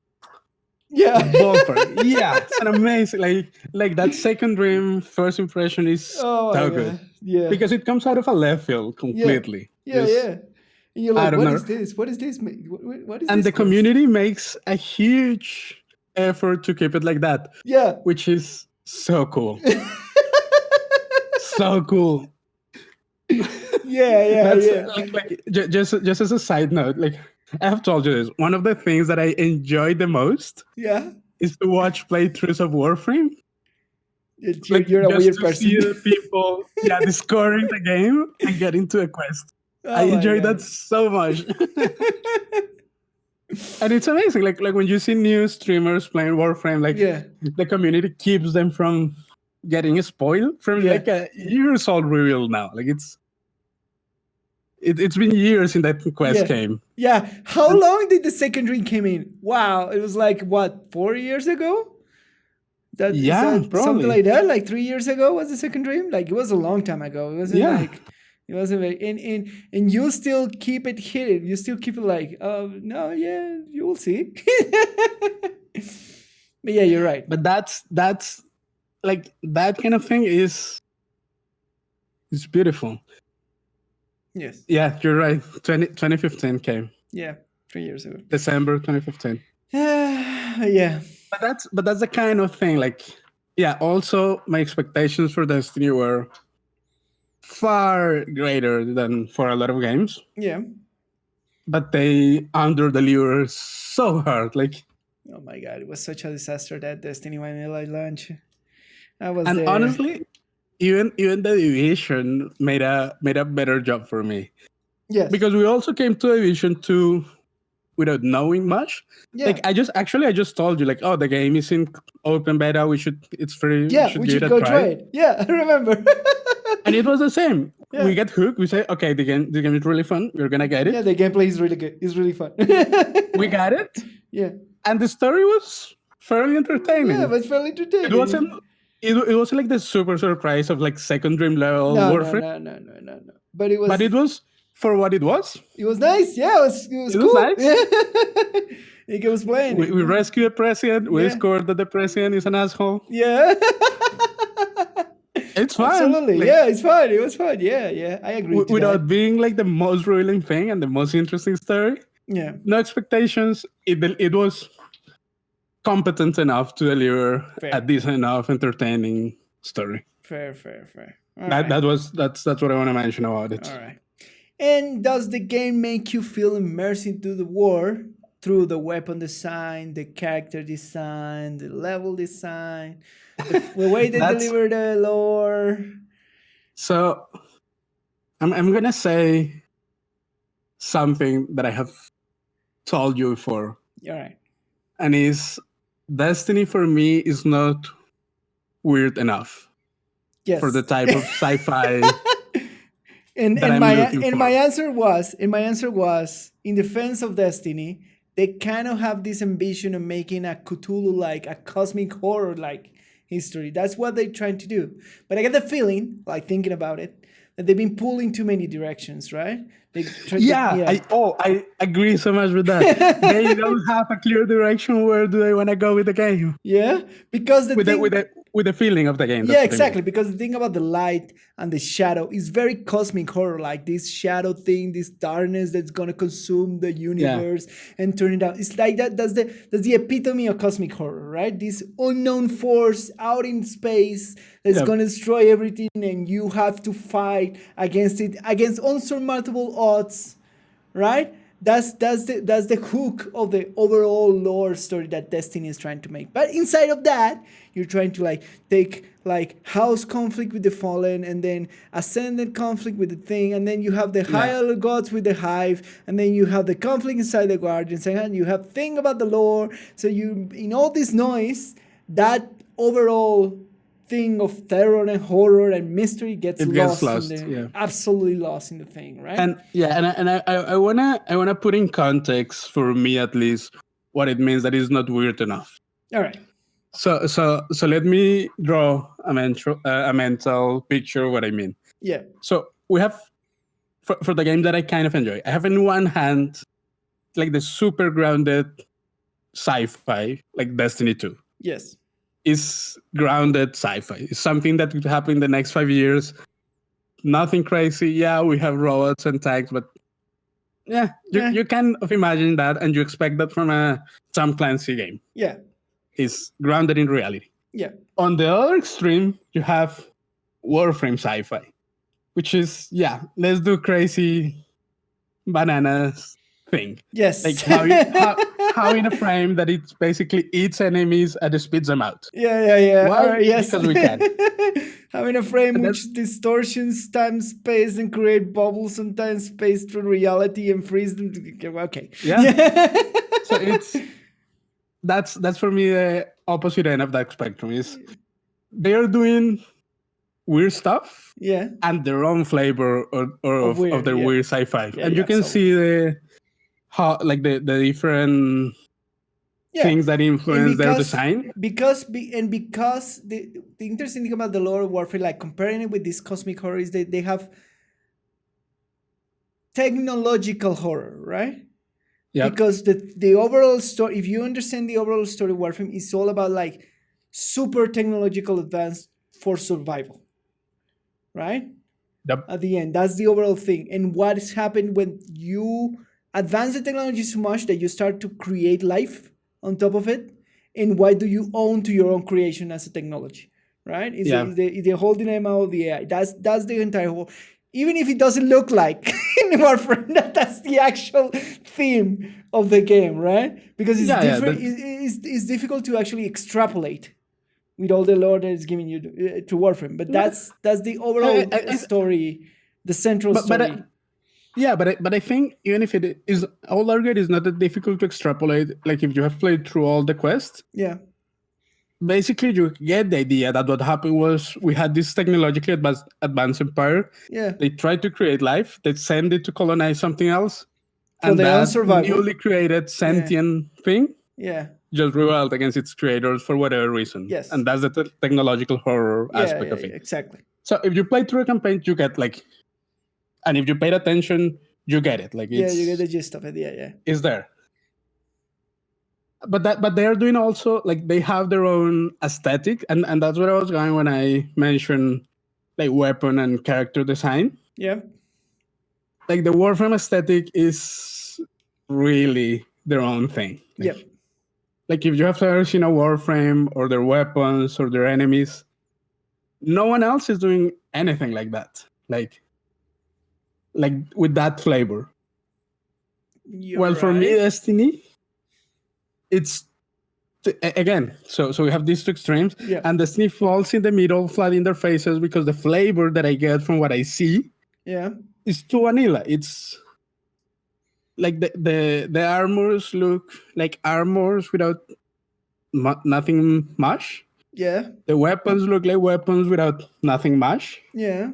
ballpark. Yeah, it's an amazing like that second dream first impression is so good. Yeah, because it comes out of a left field completely. Yeah. And you're like, what is this? What is this? What is and this? The community makes a huge effort to keep it like that. Yeah, which is so cool. So cool. Yeah. Like, just as a side note, like I have told you this, one of the things that I enjoy the most is to watch playthroughs of Warframe. You're a weird person. See the people discovering the game and get into a quest. I enjoy that so much. And it's amazing. Like when you see new streamers playing Warframe, like the community keeps them from getting spoiled from like a years old reveal now. Like it's been years since that quest came. Yeah. How long did the second dream came in? Wow. It was like what, 4 years ago? Probably something like that. Like 3 years ago was the second dream. Like it was a long time ago. It wasn't like it wasn't very and you still keep it hidden. You still keep it like, no, you will see. But yeah, you're right. But that's like that kind of thing is beautiful. Yes. Yeah, you're right. 2015 came. Yeah, 3 years ago. December 2015. Yeah. But that's the kind of thing. Like, also my expectations for Destiny were far greater than for a lot of games. Yeah. But they under-deliver so hard. Like Oh my god, it was such a disaster that Destiny Vanilla launch. I was And there. honestly, even the division made a better job for me, Yes. because we also came to division 2 without knowing much. Yeah. Like I just told you, like, oh, the game is in open beta, it's free, we Yeah, should we give it should a go try. try it. Yeah, I remember. And it was the same. Yeah. We get hooked, we say, okay, the game is really fun, we're gonna get it. Yeah, the gameplay is really good. It's really fun. We got it, Yeah. and the story was fairly entertaining. Yeah, it was fairly entertaining. It wasn't like the super surprise of like second dream level No, no, Warframe, no, no, no, no, no. But it was. but it was, for what it was. It was nice. Yeah, it was It was cool. nice. Yeah. It was playing. We rescue a president. We Yeah. discovered that the president is an asshole. Yeah. It's fun. Absolutely. Like, Yeah, it's fun. It was fun. Yeah, yeah. I agree. To without that. being like the most revealing thing and the most interesting story. Yeah. No expectations. It was competent enough to deliver Fair. a decent enough entertaining story. Fair. All right. That's what I want to mention about it. All right. And does the game make you feel immersed into the war through the weapon design, the character design, the level design, the way they deliver the lore? So I'm gonna say something that I have told you before. All right. And is Destiny for me is not weird enough Yes. for the type of sci-fi. And that I'm my looking and for. my answer was in defense of Destiny, they kind of have this ambition of making a Cthulhu like a cosmic horror like history. That's what they're trying to do. But I get the feeling, like thinking about it, that they've been pulling too many directions, right? I agree so much with that. They don't have a clear direction. Where do they want to go with the game? Yeah, because With the feeling of the game. Yeah, exactly. Because the thing about the light and the shadow is very cosmic horror, like this shadow thing, this darkness that's gonna consume the universe and turn it out. It's like that. That's the epitome of cosmic horror, right? This unknown force out in space that's gonna destroy everything, and you have to fight against it, against unsurmountable odds, right? That's the hook of the overall lore story that Destiny is trying to make. But inside of that, you're trying to like take like house conflict with the fallen, and then ascended conflict with the thing, and then you have the higher gods with the hive, and then you have the conflict inside the guardians, and you have thing about the lore. So you, in all this noise, that overall thing of terror and horror and mystery gets lost absolutely lost in the thing, right? And I wanna put in context, for me at least, what it means that it's not weird enough. All right. So let me draw a mental picture of what I mean. Yeah. So we have for the game that I kind of enjoy. I have in one hand like the super grounded sci-fi, like Destiny 2. Yes. Is grounded sci-fi. It's something that could happen in the next 5 years. Nothing crazy. Yeah, we have robots and tanks, but you kind of imagine that, and you expect that from a Tom Clancy game. Yeah. It's grounded in reality. Yeah. On the other extreme, you have Warframe sci-fi, which is let's do crazy bananas thing. Yes. Like how in a frame that it basically eats enemies and it spits them out. Yeah. Why? Yes. Because we can. Having a frame which distortions time space and create bubbles and time space through reality and freeze them. Okay. Yeah. So that's for me the opposite end of that spectrum. Is they are doing weird stuff. Yeah. And their own flavor of their weird sci-fi. And you can see the different things that influence their design. Because the interesting thing about the lore of Warfare, like comparing it with this cosmic horror, is that they have technological horror, right? Yeah. Because the overall story, if you understand the overall story of Warfare, is all about like super technological advance for survival, right? Yep. At the end, that's the overall thing. And what has happened when you advance the technology so much that you start to create life on top of it, and why do you own to your own creation as a technology, right? It's the whole dilemma of the AI. That's the entire whole. even if it doesn't look like in Warframe, that's the actual theme of the game, right? Because it's Yeah, different. It's difficult to actually extrapolate with all the lore that is giving you to Warframe. But that's the overall story, the central story. But I think even if it is all argued, is not that difficult to extrapolate. Like if you have played through all the quests, Yeah. basically you get the idea that what happened was we had this technologically advanced empire. Yeah. They tried to create life. They sent it to colonize something else, For and their own that survival. newly created sentient thing Yeah. just rebelled against its creators for whatever reason. Yes. And that's the technological horror aspect of it. Exactly. So if you play through a campaign, you get like, and if you paid attention, you get it. Like it's, you get the gist of it. Yeah. It's there. But they're doing also like they have their own aesthetic, and that's where I was going when I mentioned like weapon and character design. Yeah. Like the Warframe aesthetic is really their own thing. Yeah. Like if you have ever seen a Warframe or their weapons or their enemies, no one else is doing anything like that. Like with that flavor. For me, Destiny, it's again. So we have these two extremes, and Destiny falls in the middle, flat in their faces, because the flavor that I get from what I see, is too vanilla. It's like the armors look like armors without nothing much. Yeah. The weapons look like weapons without nothing much. Yeah.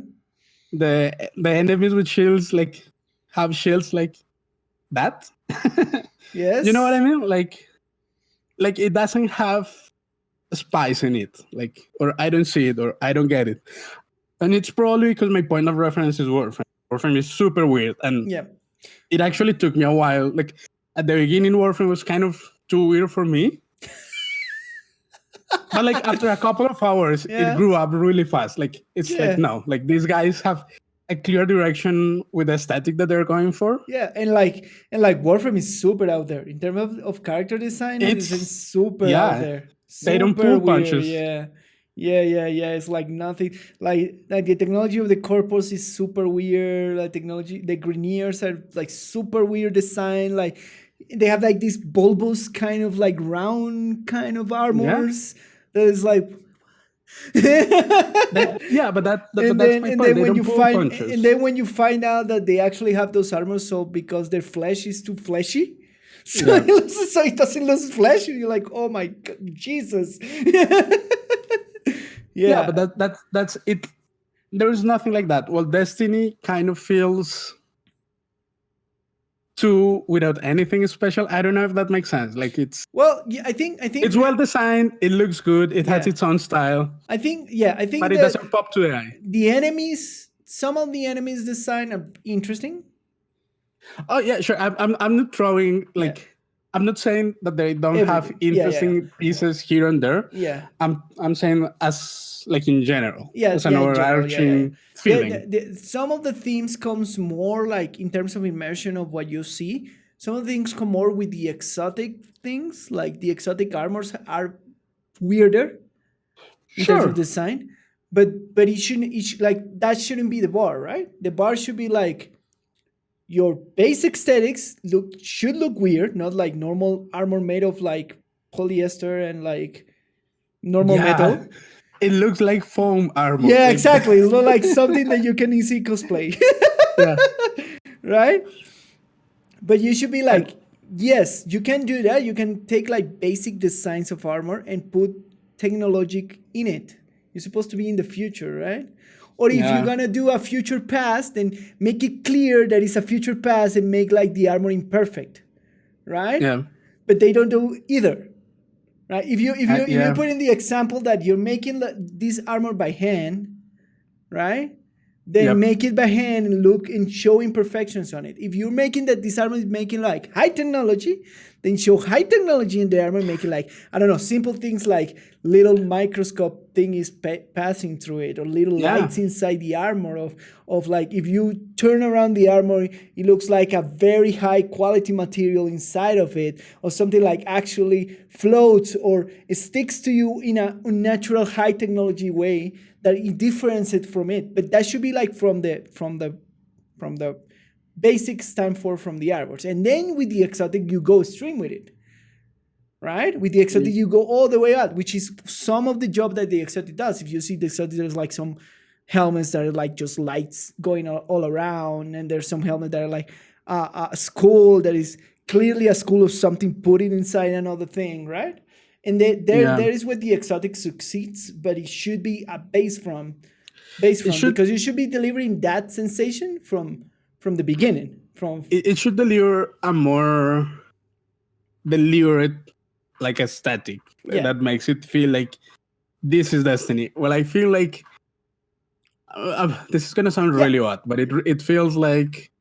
The enemies with shields have shields like that. Yes. You know what I mean? Like it doesn't have spice in it. Like, or I don't see it, or I don't get it. And it's probably because my point of reference is Warframe. Warframe is super weird, and it actually took me a while. Like at the beginning, Warframe was kind of too weird for me. But like after a couple of hours, it grew up really fast. Like it's like no, like these guys have a clear direction with the aesthetic that they're going for. Yeah, and like Warframe is super out there in terms of character design. It's super out there. Super they don't pull punches. Yeah. It's like nothing. Like the technology of the corpus is super weird. Like technology, the Grineers are like super weird design. Like they have like this bulbous kind of like round kind of armors that is like. But that's my point. And then when you find out that they actually have those armors, so because their flesh is too fleshy, so it doesn't lose flesh, you're like, oh my God, Jesus. But that's it. There is nothing like that. Well, Destiny kind of feels too without anything special. I don't know if that makes sense. Like it's I think it's well designed. It looks good. It has its own style. I think but it doesn't pop to the eye. The enemies, some of the enemies design are interesting. Oh yeah, sure. I'm not throwing like. I'm not saying that they don't have interesting pieces here and there. Yeah. I'm saying as like in general. Yeah. As an overarching feeling. Some of the themes comes more like in terms of immersion of what you see. Some of the things come more with the exotic things, like the exotic armors are weirder in terms of design. But it shouldn't that shouldn't be the bar, right? The bar should be like your basic aesthetics should look weird, not like normal armor made of like polyester and like normal metal. It looks like foam armor. Yeah, exactly. It's not like something that you can easily cosplay. Right? But you should be like, yes, you can do that. You can take like basic designs of armor and put technology in it. You're supposed to be in the future, right? Or if you're going to do a future past, then make it clear that it's a future past and make like the armor imperfect, right? Yeah. But they don't do either, right? If you put in the example that you're making this armor by hand, right? Then make it by hand and look and show imperfections on it. If you're making that this armor is making like high technology, then show high technology in the armor, make it like, I don't know, simple things like little microscope thing is passing through it, or little Yeah. lights inside the armor of like, if you turn around the armor, it looks like a very high quality material inside of it, or something like actually floats or sticks to you in a unnatural high technology way that it differentiates from it. But that should be like from the basic standpoint from the artworks. And then with the exotic, you go stream with it. Right? With the exotic, you go all the way out, which is some of the job that the exotic does. If you see the exotic, there's like some helmets that are like just lights going all around, and there's some helmets that are like a skull that is clearly a skull of something put it inside another thing, right? And there is where the exotic succeeds, but it should be a base from because you should be delivering that sensation from the beginning. It should deliver a more deliberate, like, aesthetic that makes it feel like this is Destiny. Well, I feel like this is gonna sound really odd, but it feels like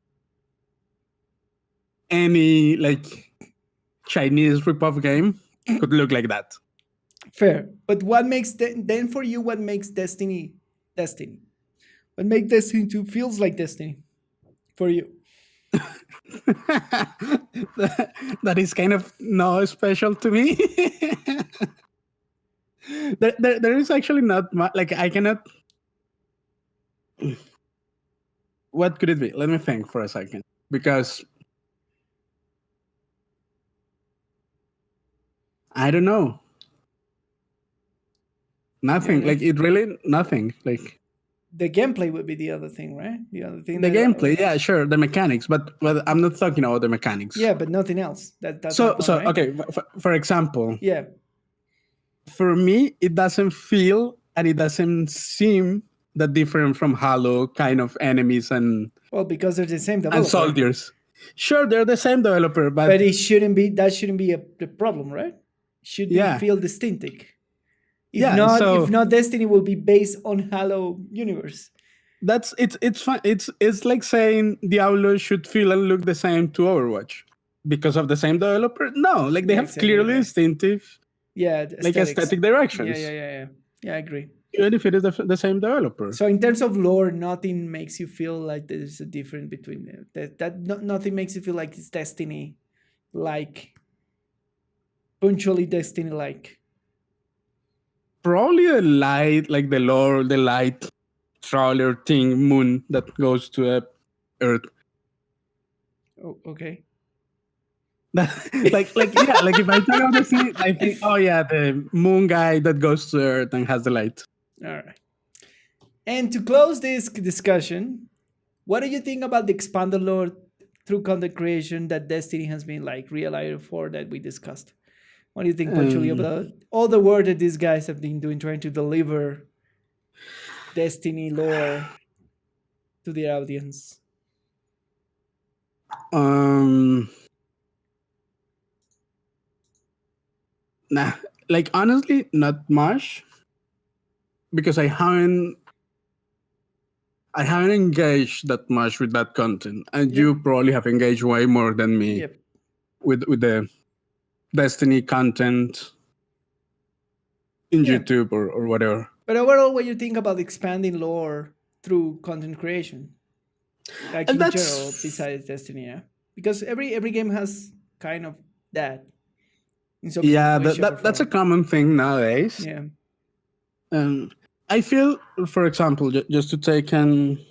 any like Chinese rip-off game could look like that. Fair, but what makes then for you? What makes Destiny Destiny? What makes Destiny 2 feels like Destiny for you? That is kind of no special to me. there is actually not much. Like, I cannot. What could it be? Let me think for a second, because I don't know. Nothing. Like, it really nothing. Like, the gameplay would be the other thing, right? The other thing. The gameplay, yeah, sure, the mechanics, but I'm not talking about the mechanics. Yeah, but nothing else. That's so point, right? Okay. For example, yeah, for me, it doesn't feel and it doesn't seem that different from Halo kind of enemies and because they're the same developer. And soldiers. Sure, they're the same developer, but it shouldn't be. That shouldn't be the problem, right? Should feel distinctive. If not, Destiny will be based on Halo universe. It's fun. It's like saying Diablo should feel and look the same to Overwatch because of the same developer. No, like they have clearly distinctive, aesthetic directions. Yeah. I agree. Even if it is the same developer. So in terms of lore, nothing makes you feel like there's a difference between nothing makes you feel like it's Destiny, like punctually Destiny, like. Probably a light, like the lore, the light trawler thing, moon that goes to Earth. Oh, okay. like if I turn on the scene, I think, oh yeah, the moon guy that goes to Earth and has the light. All right. And to close this discussion, what do you think about the expanded lore through content creation that Destiny has been like realized for that we discussed? What do you think, Panchuli, about all the work that these guys have been doing trying to deliver Destiny lore to the audience? Nah, like honestly, not much, because I haven't engaged that much with that content, and you probably have engaged way more than me with the Destiny content in YouTube or whatever. But overall, what you think about expanding lore through content creation, like in general, besides Destiny, because every game has kind of that. That's a common thing nowadays. Yeah. I feel, for example, just to take another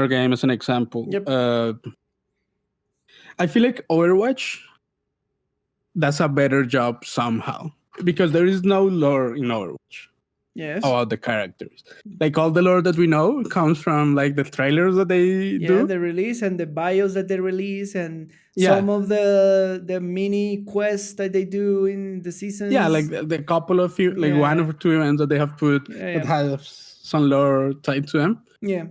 game as an example, I feel like Overwatch does a better job somehow, because there is no lore in Overwatch about the characters. Like, all the lore that we know comes from like the trailers that they do. The release and the bios that they release, and some of the mini quests that they do in the seasons. Yeah, like the couple of one or two events that they have put that have some lore tied to them. Yeah.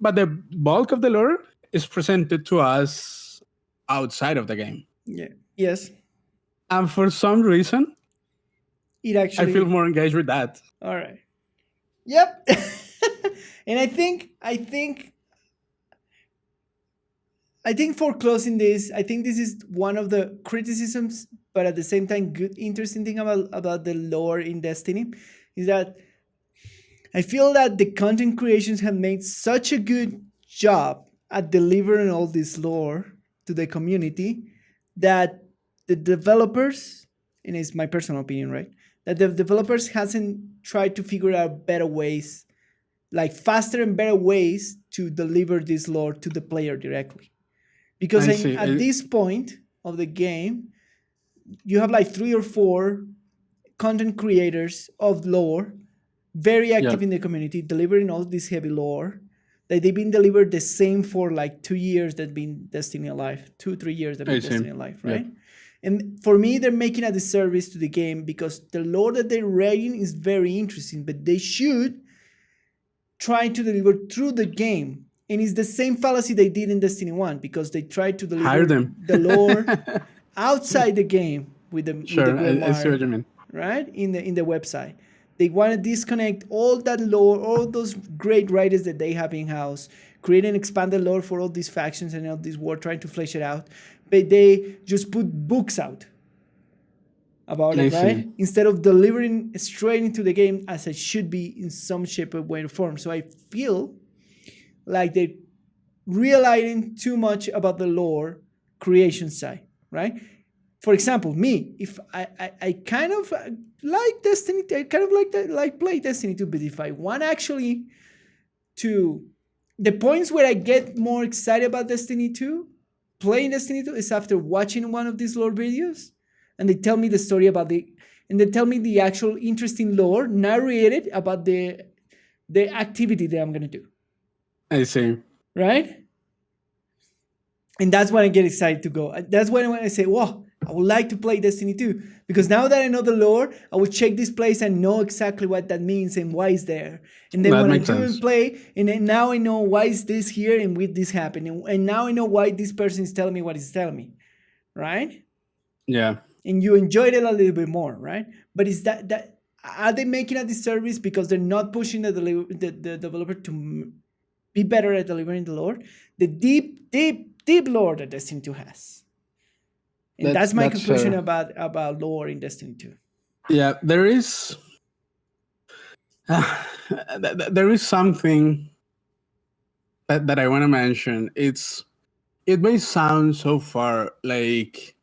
But the bulk of the lore is presented to us outside of the game. Yeah. Yes. And for some reason, I feel more engaged with that. All right. Yep. And I think I think for closing this, I think this is one of the criticisms, but at the same time, good, interesting thing about the lore in Destiny is that I feel that the content creations have made such a good job at delivering all this lore to the community that the developers, and it's my personal opinion, right? That the developers hasn't tried to figure out better ways, like faster and better ways to deliver this lore to the player directly. Because I see. at this point of the game, you have like 3 or 4 content creators of lore very active Yeah, in the community, delivering all this heavy lore. That they've been delivered the same for like 2 years that been Destiny alive, 2 3 years that I been see. Destiny alive, Yeah, right? And for me, they're making a disservice to the game because the lore that they're writing is very interesting, but they should try to deliver through the game. And it's the same fallacy they did in Destiny 1 because they tried to hire deliver them. the lore outside the game with the Sure, I see what Grimoire, you mean. right? In the website. They want to disconnect all that lore, all those great writers that they have in house, create an expanded lore for all these factions and all this war, trying to flesh it out. But they just put books out about I it, see. right? Instead of delivering straight into the game as it should be in some shape or way or form. So I feel like they're realizing too much about the lore creation side, right? For example, me, if I kind of like Destiny, I kind of like play Destiny 2, but if I want actually to, the points where I get more excited about Destiny 2, playing Destiny 2 is after watching one of these lore videos, and they tell me the story about and they tell me the actual interesting lore narrated about the activity that I'm gonna do, I see. right? And that's when I get excited to go. That's when I say, "Wow, I would like to play Destiny 2." Because now that I know the lore, I will check this place and know exactly what that means and why it's there. And then That when I makes do and sense. play, and then now I know why is this here and with this happening. And now I know why this person is telling me what he's telling me, right? Yeah, And you enjoyed it a little bit more, right? But is that are they making a disservice because they're not pushing the developer to be better at delivering the lore, the deep lore that Destiny 2 has? And that's my that's conclusion about lore in Destiny 2. yeah. There is there is something that I want to mention. It may sound so far like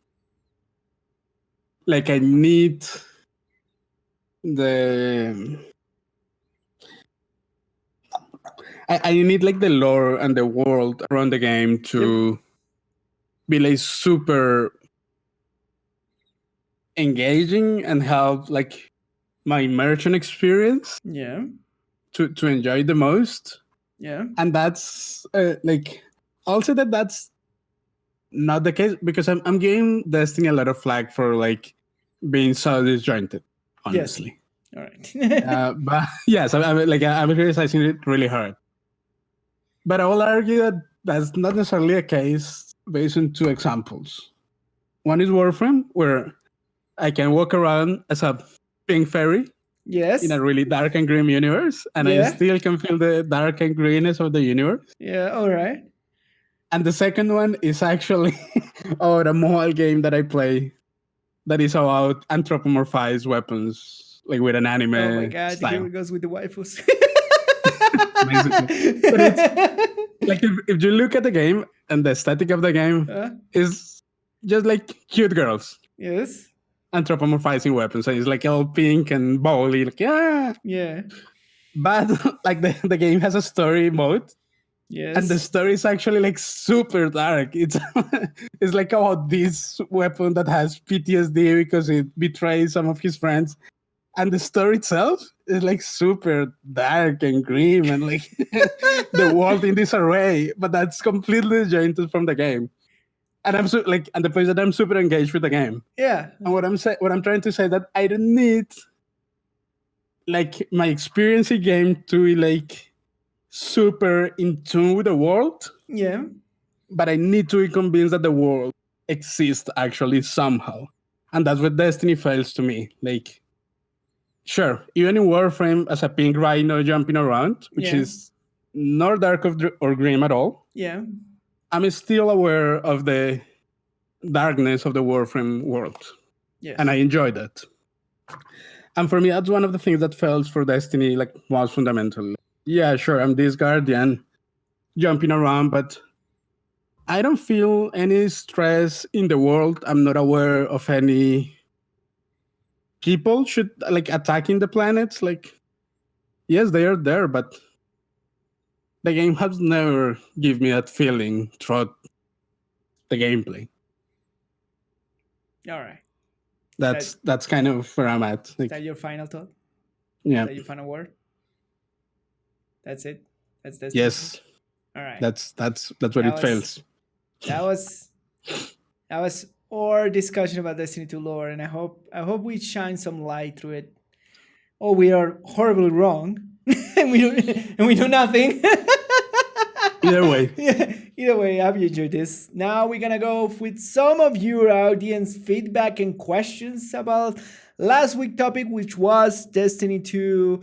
I need the I need like the lore and the world around the game Yep. to be like super engaging and help like my immersion experience Yeah. to enjoy the most. Yeah. And that's like I'll say that that's not the case because I'm giving Destiny a lot of flack for like being so disjointed, Yes. honestly. All right. But yes, I'm criticizing it really hard. But I will argue that that's not necessarily a case based on 2 examples. One is Warframe, where I can walk around as a pink fairy in a Yes. really dark and grim universe, and I Yeah. still can feel the dark and greenness of the universe. Yeah. All right. And the second one is actually a mobile game that I play that is about anthropomorphized weapons, like with an Oh my anime God! Here style, it goes with the waifus. basically. But it's like if you look at the game and the aesthetic of the game is just like cute girls Yes. anthropomorphizing weapons. So it's like all pink and bowly, like yeah. Yeah. But like the game has a story mode, and the Yes. story is actually like super dark. It's like about this weapon that has PTSD because it betrays some of his friends, and the story itself is like super dark and grim and like the world in disarray. But that's completely disjointed from the game. And I'm and the point that I'm super engaged with the game. Yeah. And what I'm trying to say that I don't need like my experience in game to be like super in tune with the world, Yeah. but I need to be convinced that the world exists actually somehow. And that's what Destiny fails to me. Like, sure, even in Warframe as a pink rhino jumping around, which Yeah. is not dark or grim at all, Yeah. I'm still aware of the darkness of the Warframe world, Yes. and I enjoy that. And for me, that's one of the things that fails for Destiny, like most fundamental. Yeah, sure, I'm this guardian jumping around, but I don't feel any stress in the world. I'm not aware of any people should like attacking the planets. Like, yes, they are there, but the game has never give me that feeling throughout the gameplay. All right. That's kind of where I'm at. Is Like, that your final thought? yeah. Is that your final word? That's it. That's Destiny. Yes. All right. That's where it fails. That was our discussion about Destiny 2 lore, and I hope we shine some light through it. Or we are horribly wrong, and we do nothing. Either way. Either way, I hope you enjoyed this. Now we're gonna go with some of your audience feedback and questions about last week's topic, which was Destiny 2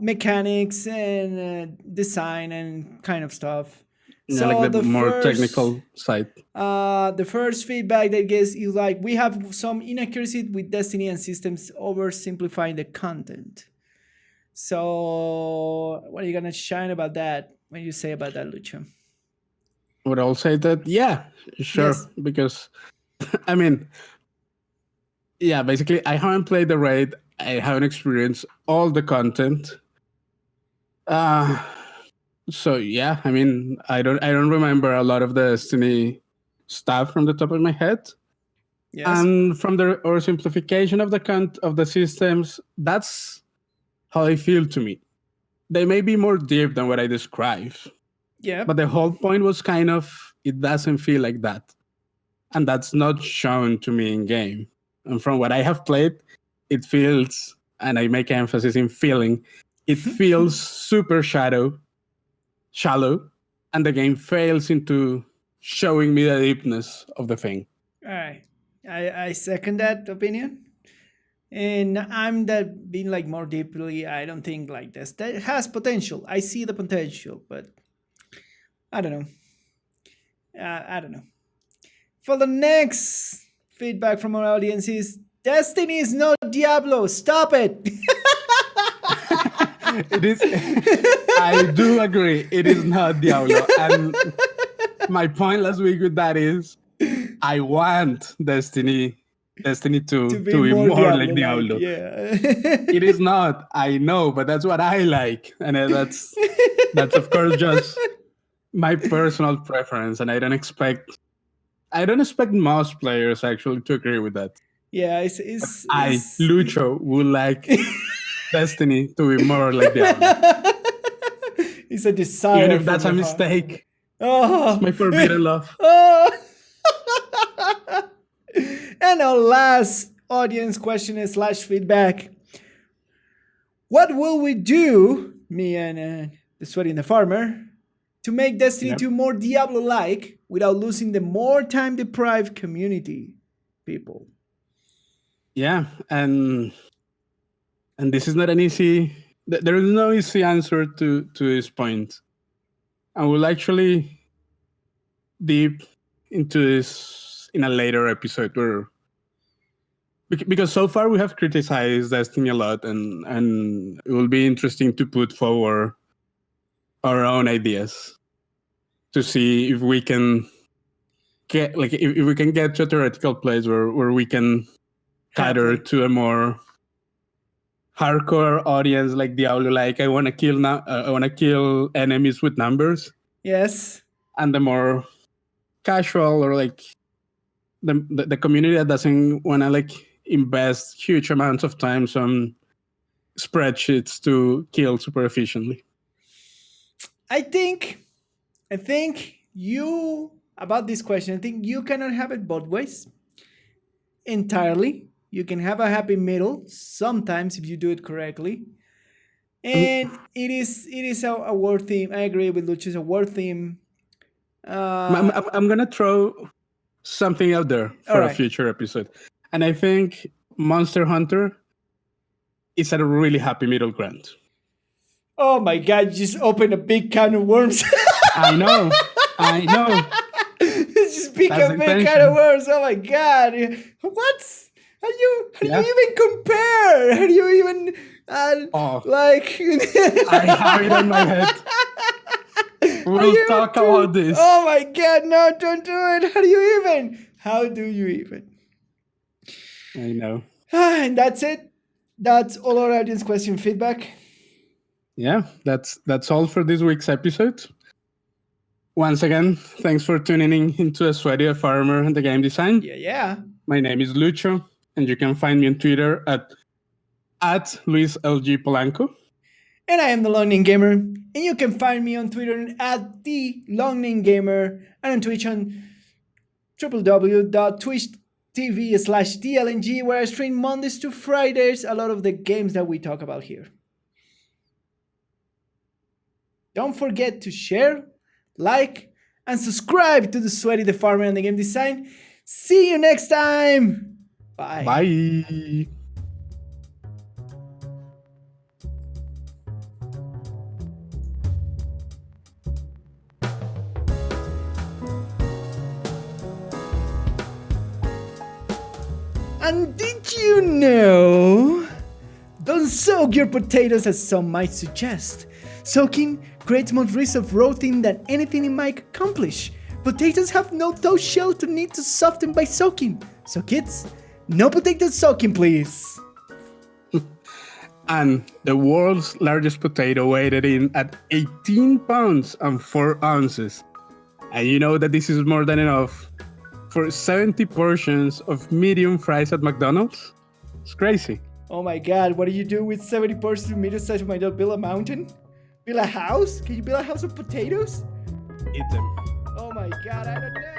mechanics and design and kind of stuff. Yeah, So like the more first, technical side. The first feedback that gets is like we have some inaccuracy with Destiny and systems oversimplifying the content. So what are you gonna shine about that? What do you say about that, Lucho? Would I'll say that yeah, sure. Yes. Because I mean, yeah, basically I haven't played the raid. I haven't experienced all the content. So yeah, I mean, I don't remember a lot of the Destiny stuff from the top of my head. Yes. And from the oversimplification of the systems, that's how they feel to me. They may be more deep than what I describe. Yeah. But the whole point was kind of, it doesn't feel like that. And that's not shown to me in game. And from what I have played, it feels, and I make emphasis in feeling, it feels super shallow, and the game fails into showing me the deepness of the thing. All right. I second that opinion. And I'm that being like more deeply, I don't think like this. That has potential. I see the potential, but I don't know. I don't know. For the next feedback from our audience is Destiny is not Diablo. Stop it. It is. I do agree. It is not Diablo. And my point last week with that is, I want Destiny 2 to be more like Diablo. Yeah. It is not. I know, but that's what I like, and that's of course just my personal preference, and I don't expect most players actually to agree with that. Yeah, it's Lucho, would like Destiny to be more like Diablo. It's a desire. Even if that's a mistake. Oh. It's my forbidden love. Oh. And our last audience question / feedback. What will we do, me and the Sweaty and the Farmer, to make Destiny 2 more Diablo-like without losing the more time-deprived community people? Yeah, and this is not an easy. There is no easy answer to this point. And we'll actually deep into this in a later episode where, because so far we have criticized Destiny a lot, and it will be interesting to put forward our own ideas to see if we can get if we can get to a theoretical place where we can cater to a more hardcore audience like Diablo. Like I want to kill enemies with numbers. Yes. And the more casual, or like the community that doesn't want to like invest huge amounts of time on spreadsheets to kill super efficiently. I think you, about this question, I think you cannot have it both ways entirely. You can have a happy middle sometimes if you do it correctly. And it is a war theme. I agree with Lucho. It's a war theme. I'm gonna throw something out there for a future episode, and I think Monster Hunter is at a really happy middle ground. Oh my god! You just opened a big can of worms. I know. I know. It's just become That's the kind intention. of worse. Oh my god! What? How do you Yeah. even compare? How do you even Oh. like? I have it on my head. We'll you talk do- about this. Oh my god! No, don't do it. How do you even? How do you even? I know. And that's it. That's all our audience question feedback. Yeah, that's all for this week's episode. Once again, thanks for tuning in into A Sweaty a Farmer and the Game Design. Yeah. My name is Lucho, and you can find me on Twitter at LuisLG Polanco. And I am the Long Name Gamer, and you can find me on Twitter at the Long Name Gamer and on Twitch on www.twitch.tv/TLNG, where I stream Mondays to Fridays a lot of the games that we talk about here. Don't forget to share, like, and subscribe to the Sweaty the Farmer and the Game Design. See you next time. Bye. Bye. And did you know? Don't soak your potatoes as some might suggest. Soaking creates more risk of rotting than anything it might accomplish. Potatoes have no tough shell to need to soften by soaking. So kids, no potato soaking please. And the world's largest potato weighed in at 18 pounds and 4 ounces. And you know that this is more than enough for 70 portions of medium fries at McDonald's? It's crazy. Oh my god, what do you do with 70 portions of medium size? Might not build a mountain? Build a house? Can you build a house of potatoes? Eat them. Oh my god, I don't know.